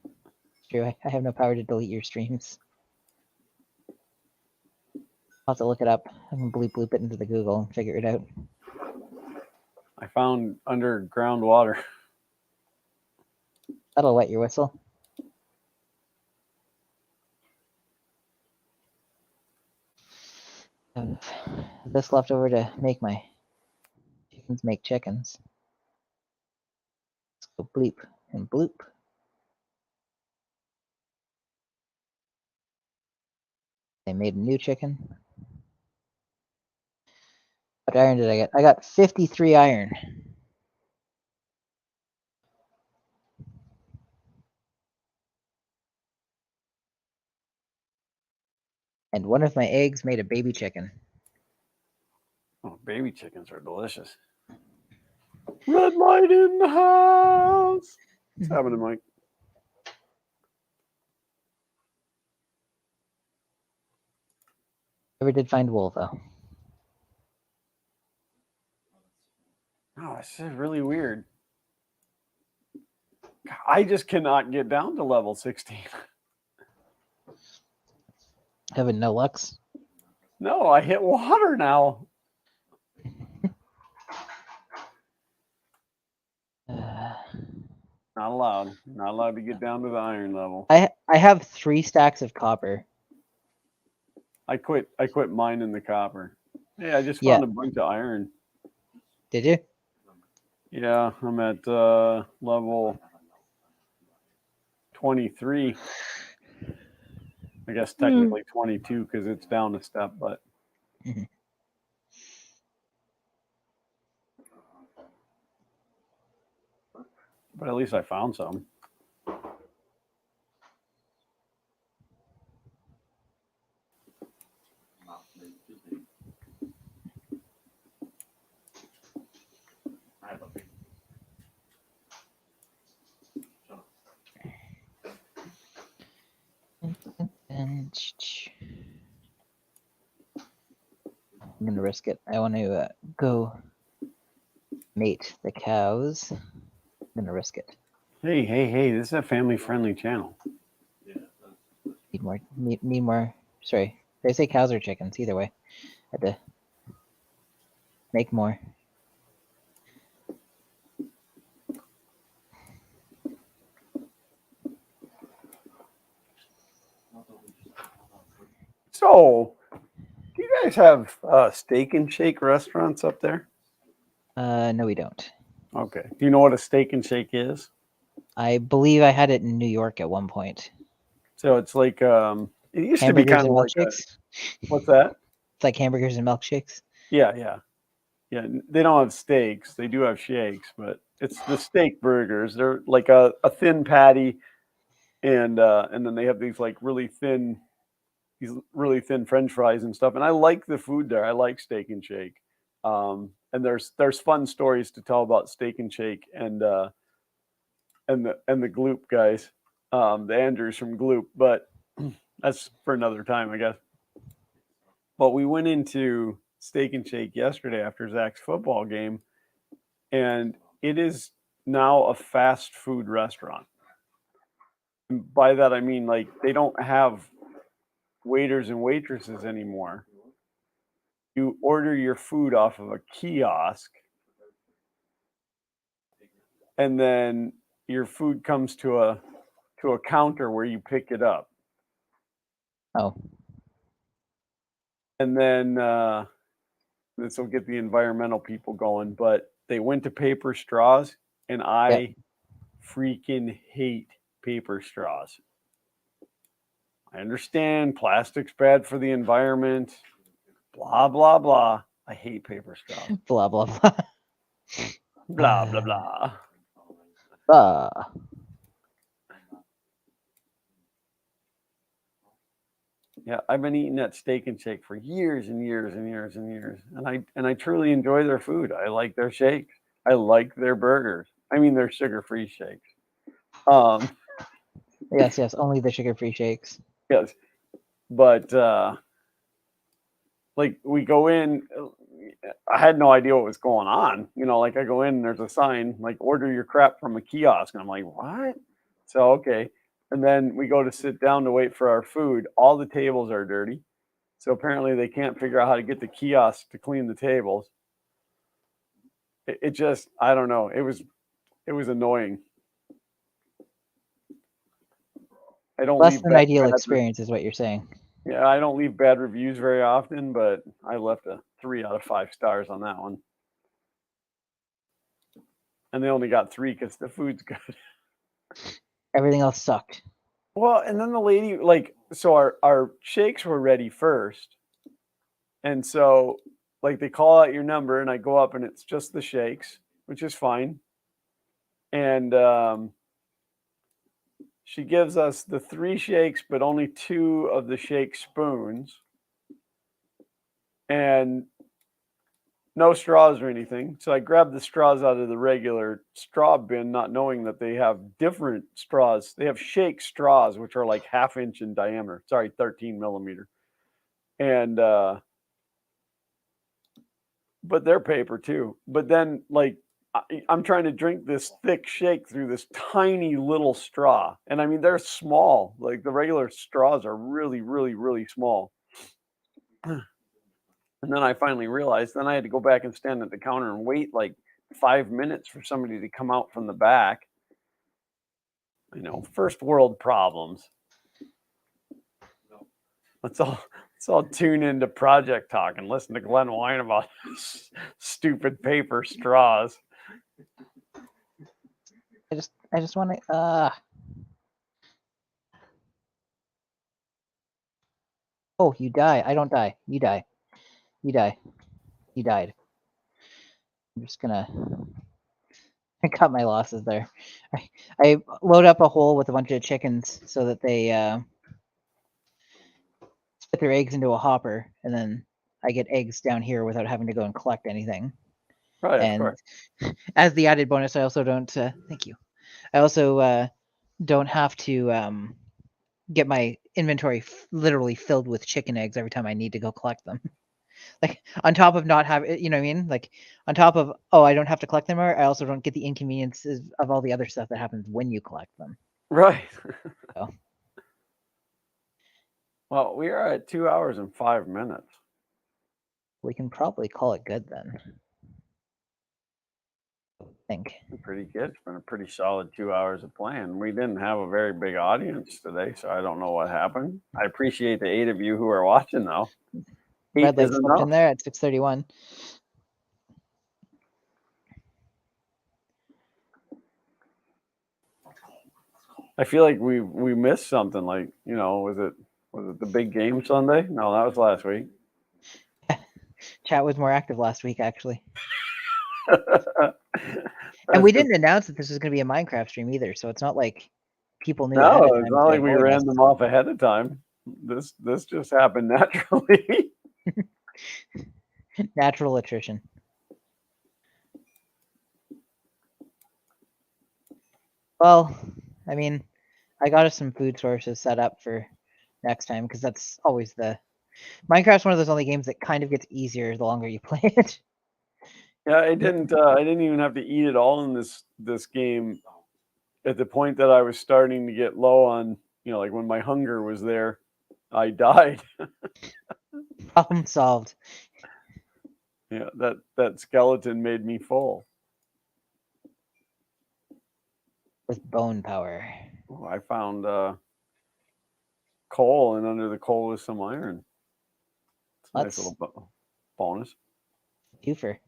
It's true. I have no power to delete your streams. I'll have to look it up. I can bloop it into the Google and figure it out. I found underground water. That'll wet your whistle. And this left over to make my chickens make chickens. Let's go bleep and bloop. They made a new chicken. What iron did I get? I got 53 iron. And one of my eggs made a baby chicken. Oh, baby chickens are delicious. Red light in the house. What's happening, Mike? Never did find wool though. Oh, this is really weird. I just cannot get down to level 16. Having no lucks? No, I hit water now. Not allowed. Not allowed to get down to the iron level. I have 3 stacks of copper. I quit mining the copper. Hey, I just found a bunch of iron. Did you? Yeah, I'm at level 23. I guess technically 22 because it's down a step, but Mhm. at least I found some. I have a big. And I'm gonna risk it. I want to go mate the cows. I'm gonna risk it. Hey! This is a family-friendly channel. Yeah, Need more. Need more. Sorry, did I say cows or chickens? Either way, had to make more. So, do you guys have steak and shake restaurants up there? No, we don't. Okay. Do you know what a steak and shake is? I believe I had it in New York at one point. So it's like it used to be Hamburgers kind of and like milkshakes. what's that? It's like hamburgers and milkshakes. Yeah. They don't have steaks. They do have shakes, but it's the steak burgers. They're like a thin patty, and then they have these really thin French fries and stuff. And I like the food there. I like Steak and Shake. And there's fun stories to tell about Steak and Shake and the Gloop guys, the Andrews from Gloop. But that's for another time, I guess. But we went into Steak and Shake yesterday after Zach's football game, and it is now a fast food restaurant. And by that I mean like they don't have waiters and waitresses anymore. You order your food off of a kiosk, and then your food comes to a counter where you pick it up. Oh, And then this will get the environmental people going, but they went to paper straws, and I freaking hate paper straws. I understand plastic's bad for the environment, blah blah blah. I hate paper straws. blah blah blah. Blah blah blah. Yeah, I've been eating that Steak and Shake for years and years and years and years, and I truly enjoy their food. I like their shakes. I like their burgers. I mean, their sugar-free shakes. Yes, only the sugar-free shakes. Yes, but like we go in, I had no idea what was going on. Like I go in and there's a sign like order your crap from a kiosk, and I'm like, what? So okay, and then we go to sit down to wait for our food. All the tables are dirty. So apparently they can't figure out how to get the kiosk to clean the tables. It just, I don't know. It was annoying. I don't Less leave than bad, ideal bad experience is what you're saying. Yeah, I don't leave bad reviews very often, but I left a 3 out of 5 stars on that one. And they only got 3 because the food's good. Everything else sucked. Well, and then the lady, like, so our shakes were ready first. And so, like, they call out your number, and I go up, and it's just the shakes, which is fine. And she gives us the 3 shakes, but only 2 of the shake spoons. And no straws or anything. So I grabbed the straws out of the regular straw bin, not knowing that they have different straws. They have shake straws, which are like 1/2 inch in diameter. Sorry, 13 millimeter. And but they're paper too. But then like I'm trying to drink this thick shake through this tiny little straw. And I mean they're small. Like the regular straws are really, really, really small. And then I finally realized, then I had to go back and stand at the counter and wait like 5 minutes for somebody to come out from the back. First world problems. Let's all tune into Project Talk and listen to Glenn whine about stupid paper straws. I just want to. Oh, you die. I don't die. You die. You die. You died. I'm just gonna cut my losses there. I load up a hole with a bunch of chickens so that they spit their eggs into a hopper, and then I get eggs down here without having to go and collect anything. Right, of And course. as the added bonus, I also don't. Thank you. I also don't have to get my inventory literally filled with chicken eggs every time I need to go collect them. Like on top of not having, you know what I mean? Like on top of, oh, I don't have to collect them, or I also don't get the inconveniences of all the other stuff that happens when you collect them. Right. So. Well, we are at 2 hours and 5 minutes. We can probably call it good then. I think. Pretty good. It's been a pretty solid 2 hours of playing. We didn't have a very big audience today, so I don't know what happened. I appreciate the 8 of you who are watching, though. Red light slipped in there at 6:31. I feel like we missed something. Like, you know, was it the big game Sunday? No, that was last week. Chat was more active last week, actually. And we didn't announce that this was going to be a Minecraft stream either, so it's not like people knew. No, it's not like we ran them off ahead of time. This just happened naturally. Natural attrition. Well, I mean, I got us some food sources set up for next time because that's always the Minecraft's one of those only games that kind of gets easier the longer you play it. Yeah, I didn't even have to eat it all in this game. At the point that I was starting to get low on, you know, like when my hunger was there, I died. Problem solved. Yeah, that skeleton made me full. With bone power. Oh, I found coal, and under the coal was some iron. It's a nice little bonus. Twofer.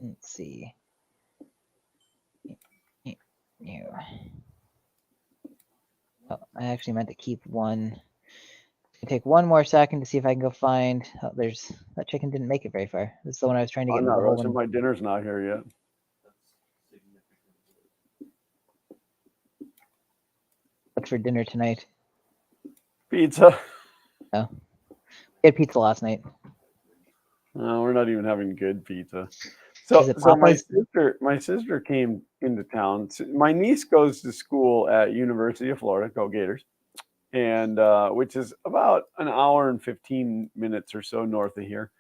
Let's see. Oh, I actually meant to keep one. It'll take one more second to see if I can go find. Oh, there's that chicken didn't make it very far. This is the one I was trying to get. I'm not rushing. My dinner's not here yet. What's for dinner tonight? Pizza. Oh, we had pizza last night. No, we're not even having good pizza. So my sister came into town. My niece goes to school at University of Florida, go Gators, and which is about an hour and 15 minutes or so north of here.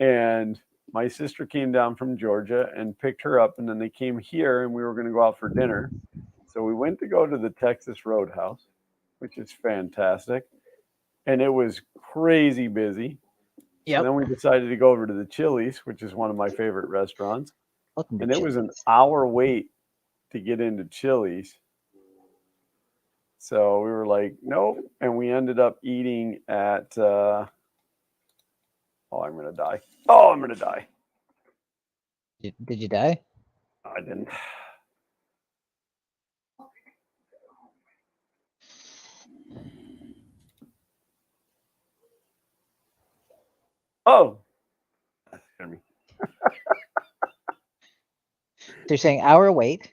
And my sister came down from Georgia and picked her up, and then they came here, and we were going to go out for dinner. So we went to go to the Texas Roadhouse, which is fantastic, and it was crazy busy. Yeah. So then we decided to go over to the Chili's, which is one of my favorite restaurants. And it was an hour wait to get into Chili's. So we were like, nope. And we ended up eating at, oh, I'm going to die. Oh, I'm going to die. Did you die? I didn't. Oh. That scared me. So you're saying hour wait?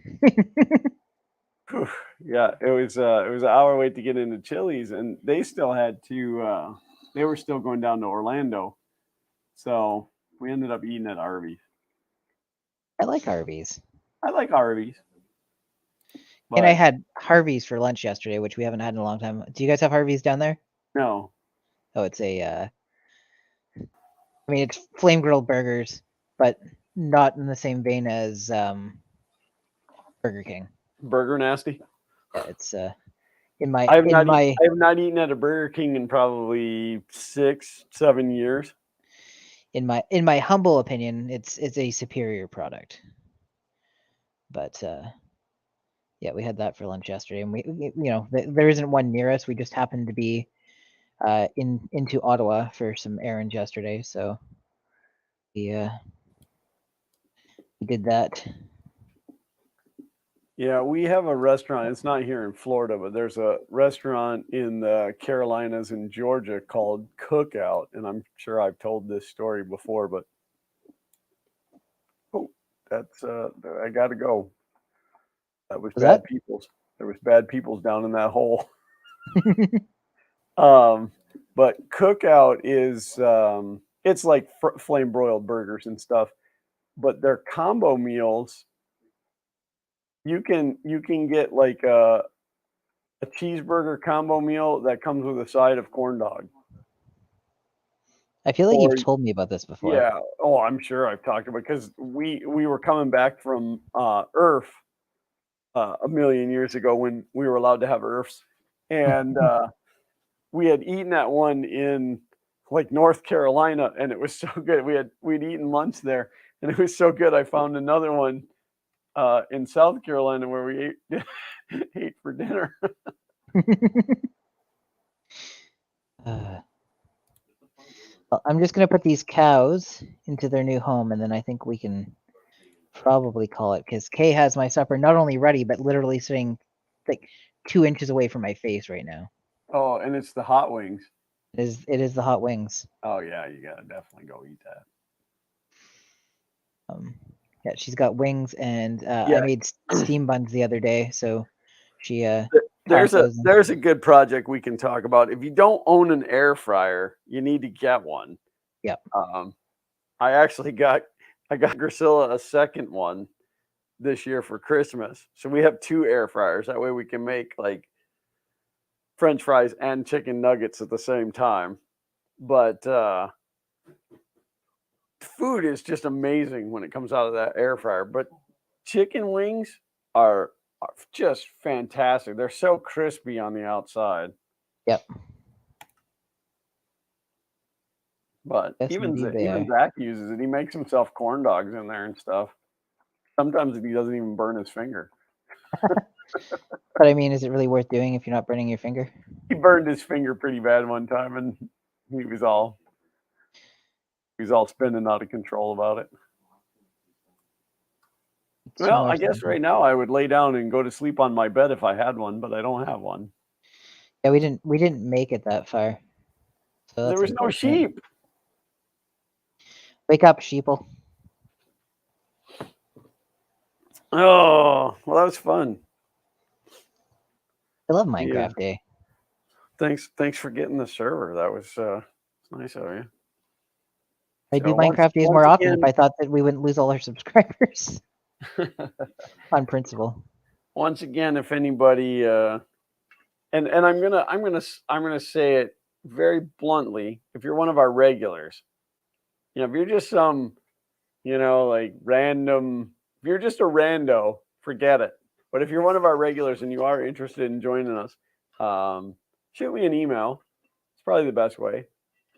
Yeah, it was an hour wait to get into Chili's, and they still had to. They were still going down to Orlando, so we ended up eating at Arby's. I like Arby's. I like Arby's. And I had Harvey's for lunch yesterday, which we haven't had in a long time. Do you guys have Harvey's down there? No. Oh, it's a. I mean, it's flame grilled burgers, but not in the same vein as Burger King. Burger nasty. Yeah, it's in my. I have not eaten at a Burger King in probably 6-7 years. In my humble opinion, it's a superior product. But yeah, we had that for lunch yesterday, and we there isn't one near us. We just happened to be into Ottawa for some errands yesterday, so Yeah, we did that. Yeah, we have a restaurant. It's not here in Florida, but there's a restaurant in the Carolinas and Georgia called Cookout, and I'm sure I've told this story before, but that's I got to go. That was Was bad that? people's. There was bad people's down in that hole. But Cookout is it's like flame broiled burgers and stuff, but their combo meals you can get like a cheeseburger combo meal that comes with a side of corn dog. I feel like Or you've told me about this before. yeah, oh, I'm sure I've talked about because we were coming back from Earth a million years ago when we were allowed to have Earths, and we had eaten at one in like North Carolina, and it was so good. We'd eaten lunch there, and it was so good. I found another one in South Carolina where we ate for dinner. Well, I'm just gonna put these cows into their new home, and then I think we can probably call it because Kay has my supper not only ready but literally sitting like 2 inches away from my face right now. Oh, and it's the hot wings. It is the hot wings. Oh yeah, you gotta definitely go eat that. Yeah, she's got wings, and I Yeah. made steam buns the other day, so she There's those in. a good project we can talk about. If you don't own an air fryer, you need to get one. Yep. I actually got Priscilla a second one this year for Christmas. So we have 2 air fryers. That way we can make like French fries and chicken nuggets at the same time. But food is just amazing when it comes out of that air fryer. But chicken wings are just fantastic. They're so crispy on the outside. Yep. But Yes, even indeed they even are. Zach uses it. He makes himself corn dogs in there and stuff. Sometimes he doesn't even burn his finger. But I mean, is it really worth doing if you're not burning your finger? He burned his finger pretty bad one time, and he was all spinning out of control about it. Well, I guess right now I would lay down and go to sleep on my bed if I had one, but I don't have one. Yeah, we didn't make it that far. So There was no sheep. Wake up, sheeple. Oh, well, that was fun. I love Minecraft Day. Thanks for getting the server. That was nice of you. I'd do Minecraft Days more often if I thought that we wouldn't lose all our subscribers. On principle. Once again, if anybody and I'm gonna say it very bluntly, if you're one of our regulars, if you're just some, like random, if you're just a rando, forget it. But if you're one of our regulars and you are interested in joining us, shoot me an email. It's probably the best way.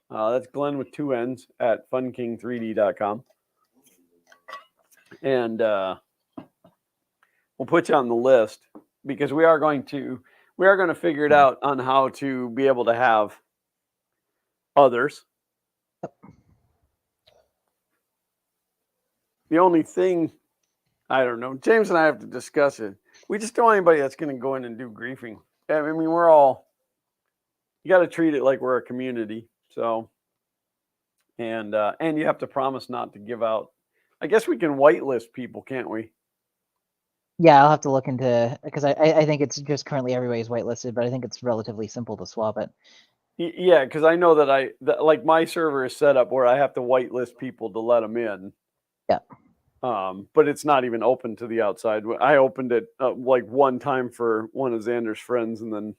That's Glenn with 2 N's at funking3d.com. And we'll put you on the list because we are going to figure it out on how to be able to have others. The only thing, I don't know, James and I have to discuss it. We just don't want anybody that's going to go in and do griefing. I mean, you got to treat it like we're a community. So, and you have to promise not to give out. I guess we can whitelist people, can't we? Yeah, I'll have to look into, because I think it's just currently everybody's whitelisted, but I think it's relatively simple to swap it. Yeah, because I know that like my server is set up where I have to whitelist people to let them in. Yeah. But it's not even open to the outside. I opened it like one time for one of Xander's friends, and then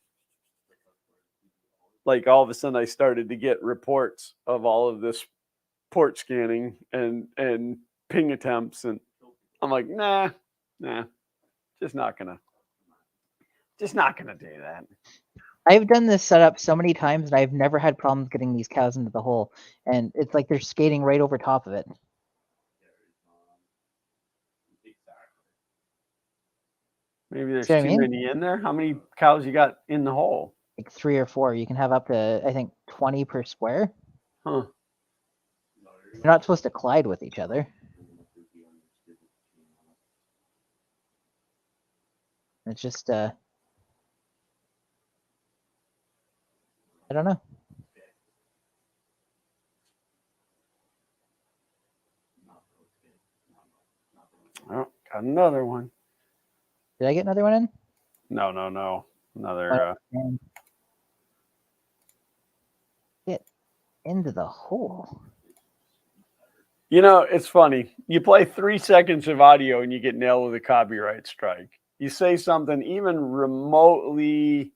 like all of a sudden I started to get reports of all of this port scanning and ping attempts, and I'm like, nah, just not gonna do that. I've done this setup so many times and I've never had problems getting these cows into the hole, and it's like they're skating right over top of it. Maybe there's too many in there. How many cows you got in the hole? Like 3 or 4. You can have up to, I think, 20 per square. Huh. They're not supposed to collide with each other. It's just I don't know. Oh, got another one. Did I get another one in? No. Another. Get into the hole. You know, it's funny. You play 3 seconds of audio and you get nailed with a copyright strike. You say something even remotely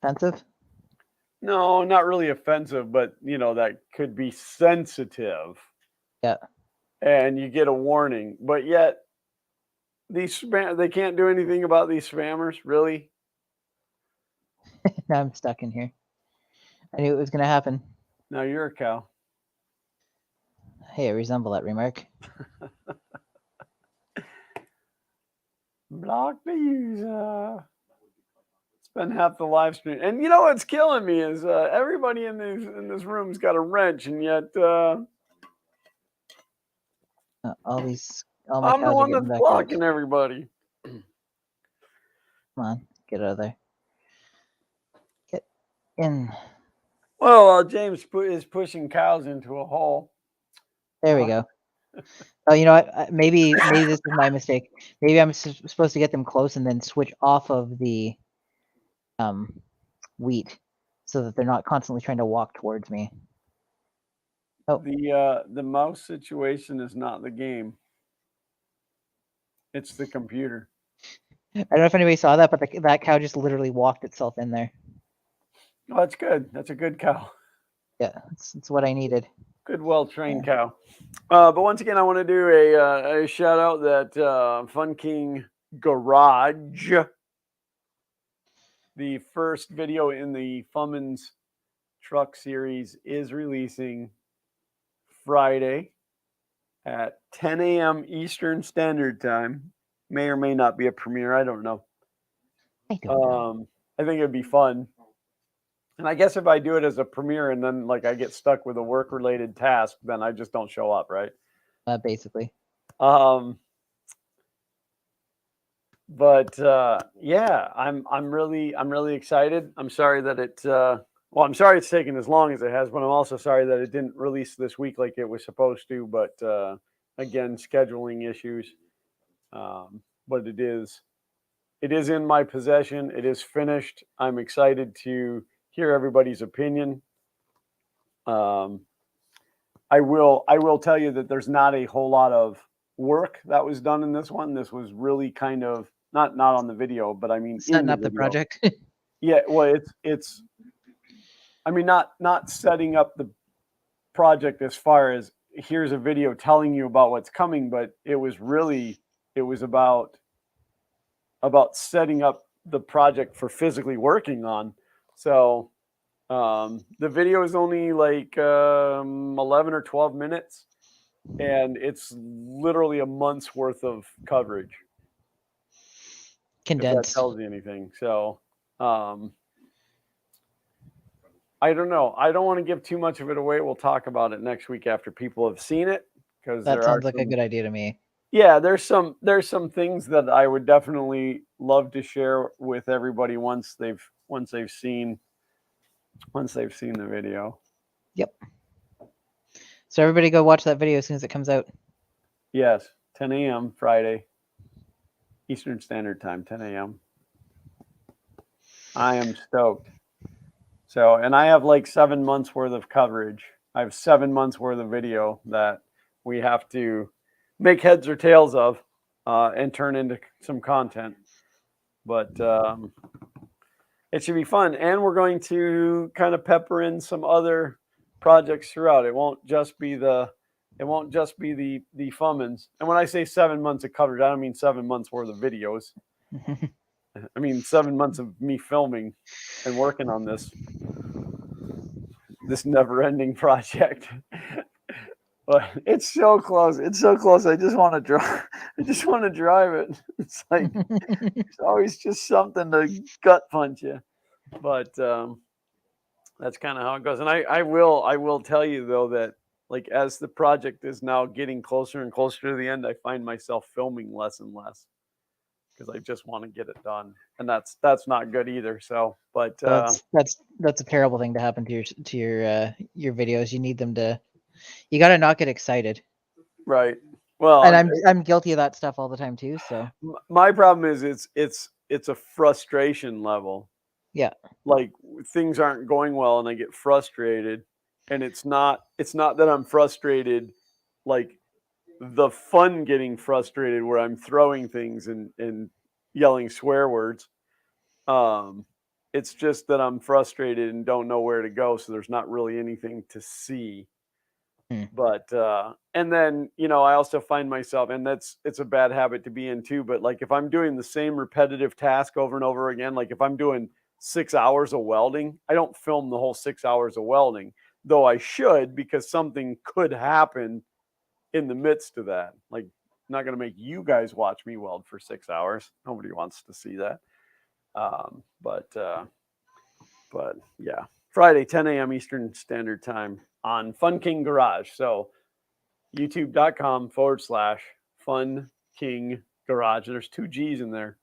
Offensive? no, not really offensive, but you know, that could be sensitive. Yeah. And you get a warning. But yet they can't do anything about these spammers, really? Now I'm stuck in here. I knew it was gonna happen. Now you're a cow. Hey, I resemble that remark. Block the user. Spend half the live stream. And you know what's killing me is everybody in this room's got a wrench, and yet all my I'm cows the are one getting that's back out. blocking everybody. Come on, get out of there. Get in. Well, James is pushing cows into a hole. There we go. Oh, you know what? Maybe this is my mistake. Maybe I'm supposed to get them close and then switch off of the wheat so that they're not constantly trying to walk towards me. Oh, The mouse situation is not the game. It's the computer. I don't know if anybody saw that, but that cow just literally walked itself in there. Oh, that's good. That's a good cow. Yeah, it's what I needed. Good, well-trained cow. But once again, I want to do a shout out that Fun King Garage, the first video in the Fummins Truck series, is releasing Friday at 10 a.m. Eastern Standard Time. May or may not be a premiere. I don't know. I don't know. I think it'd be fun. And I guess if I do it as a premiere and then like I get stuck with a work-related task, then I just don't show up, right? Basically. But yeah, I'm really excited. I'm sorry that I'm sorry it's taken as long as it has, but I'm also sorry that it didn't release this week like it was supposed to. But again, scheduling issues. But it is in my possession. It is finished. I'm excited to hear everybody's opinion. I will tell you that there's not a whole lot of work that was done in this one. This was really kind of not on the video, but I mean setting up the project. Yeah, well, it's I mean not setting up the project as far as here's a video telling you about what's coming, but it was about setting up the project for physically working on. So the video is only like 11 or 12 minutes, and it's literally a month's worth of coverage. Condensed. If that tells you anything. So I don't know. I don't want to give too much of it away. We'll talk about it next week after people have seen it, because that sounds like a good idea to me. Yeah, there's some things that I would definitely love to share with everybody once they've seen the video. Yep. So everybody go watch that video as soon as it comes out. Yes, 10 a.m. Friday, Eastern Standard Time, 10 a.m. I am stoked. So, and I have like 7 months worth of coverage. I have 7 months worth of video that we have to make heads or tails of and turn into some content. But it should be fun. And we're going to kind of pepper in some other projects throughout. It won't just be the Fummins. And when I say 7 months of coverage, I don't mean 7 months worth of videos. I mean 7 months of me filming and working on this never-ending project. But it's so close. It's so close. I just want to drive. I just want to drive it. It's like it's always just something to gut punch you. But that's kind of how it goes. And I will tell you though that like as the project is now getting closer and closer to the end, I find myself filming less and less because I just want to get it done, and that's not good either. So, but That's a terrible thing to happen to your videos. You need them to. You got to not get excited. right. Well, And I'm guilty of that stuff all the time too. So my problem is it's a frustration level. yeah. Like things aren't going well and I get frustrated, and it's not that I'm frustrated like the fun getting frustrated where I'm throwing things and yelling swear words. It's just that I'm frustrated and don't know where to go, so there's not really anything to see. But and then I also find myself, and it's a bad habit to be in too, but like if I'm doing the same repetitive task over and over again, like if I'm doing 6 hours of welding, I don't film the whole 6 hours of welding, though I should, because something could happen in the midst of that. Like, I'm not going to make you guys watch me weld for 6 hours. Nobody wants to see that. But yeah, Friday, 10 a.m. Eastern Standard Time on Fun King Garage. So youtube.com/Fun King Garage. There's 2 G's in there.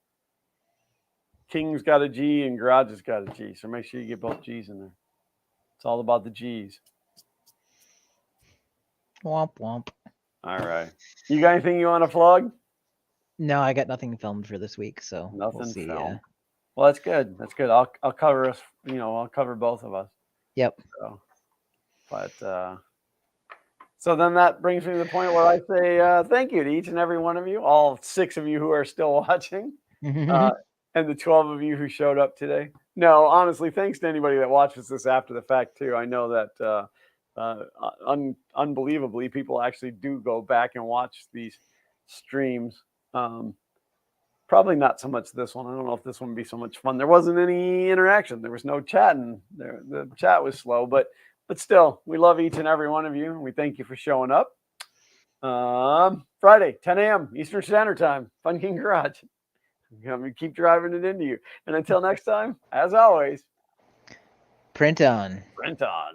King's got a G and Garage has got a G. So make sure you get both G's in there. It's all about the G's. Womp womp. All right. You got anything you want to plug? No, I got nothing filmed for this week, so Nothing we'll see. filmed. Well, that's good. That's good. I'll cover us. I'll cover both of us. Yep. So, but so then that brings me to the point where I say thank you to each and every one of you, all 6 of you who are still watching, and the 12 of you who showed up today. No, honestly, thanks to anybody that watches this after the fact too. I know that unbelievably, people actually do go back and watch these streams. Probably not so much this one. I don't know if this one would be so much fun. There wasn't any interaction. There was no chatting. The chat was slow, but still, we love each and every one of you. And we thank you for showing up. Friday, 10 a.m. Eastern Standard Time, Fun King Garage. I'm going to keep driving it into you. And until next time, as always, Print on. Print on.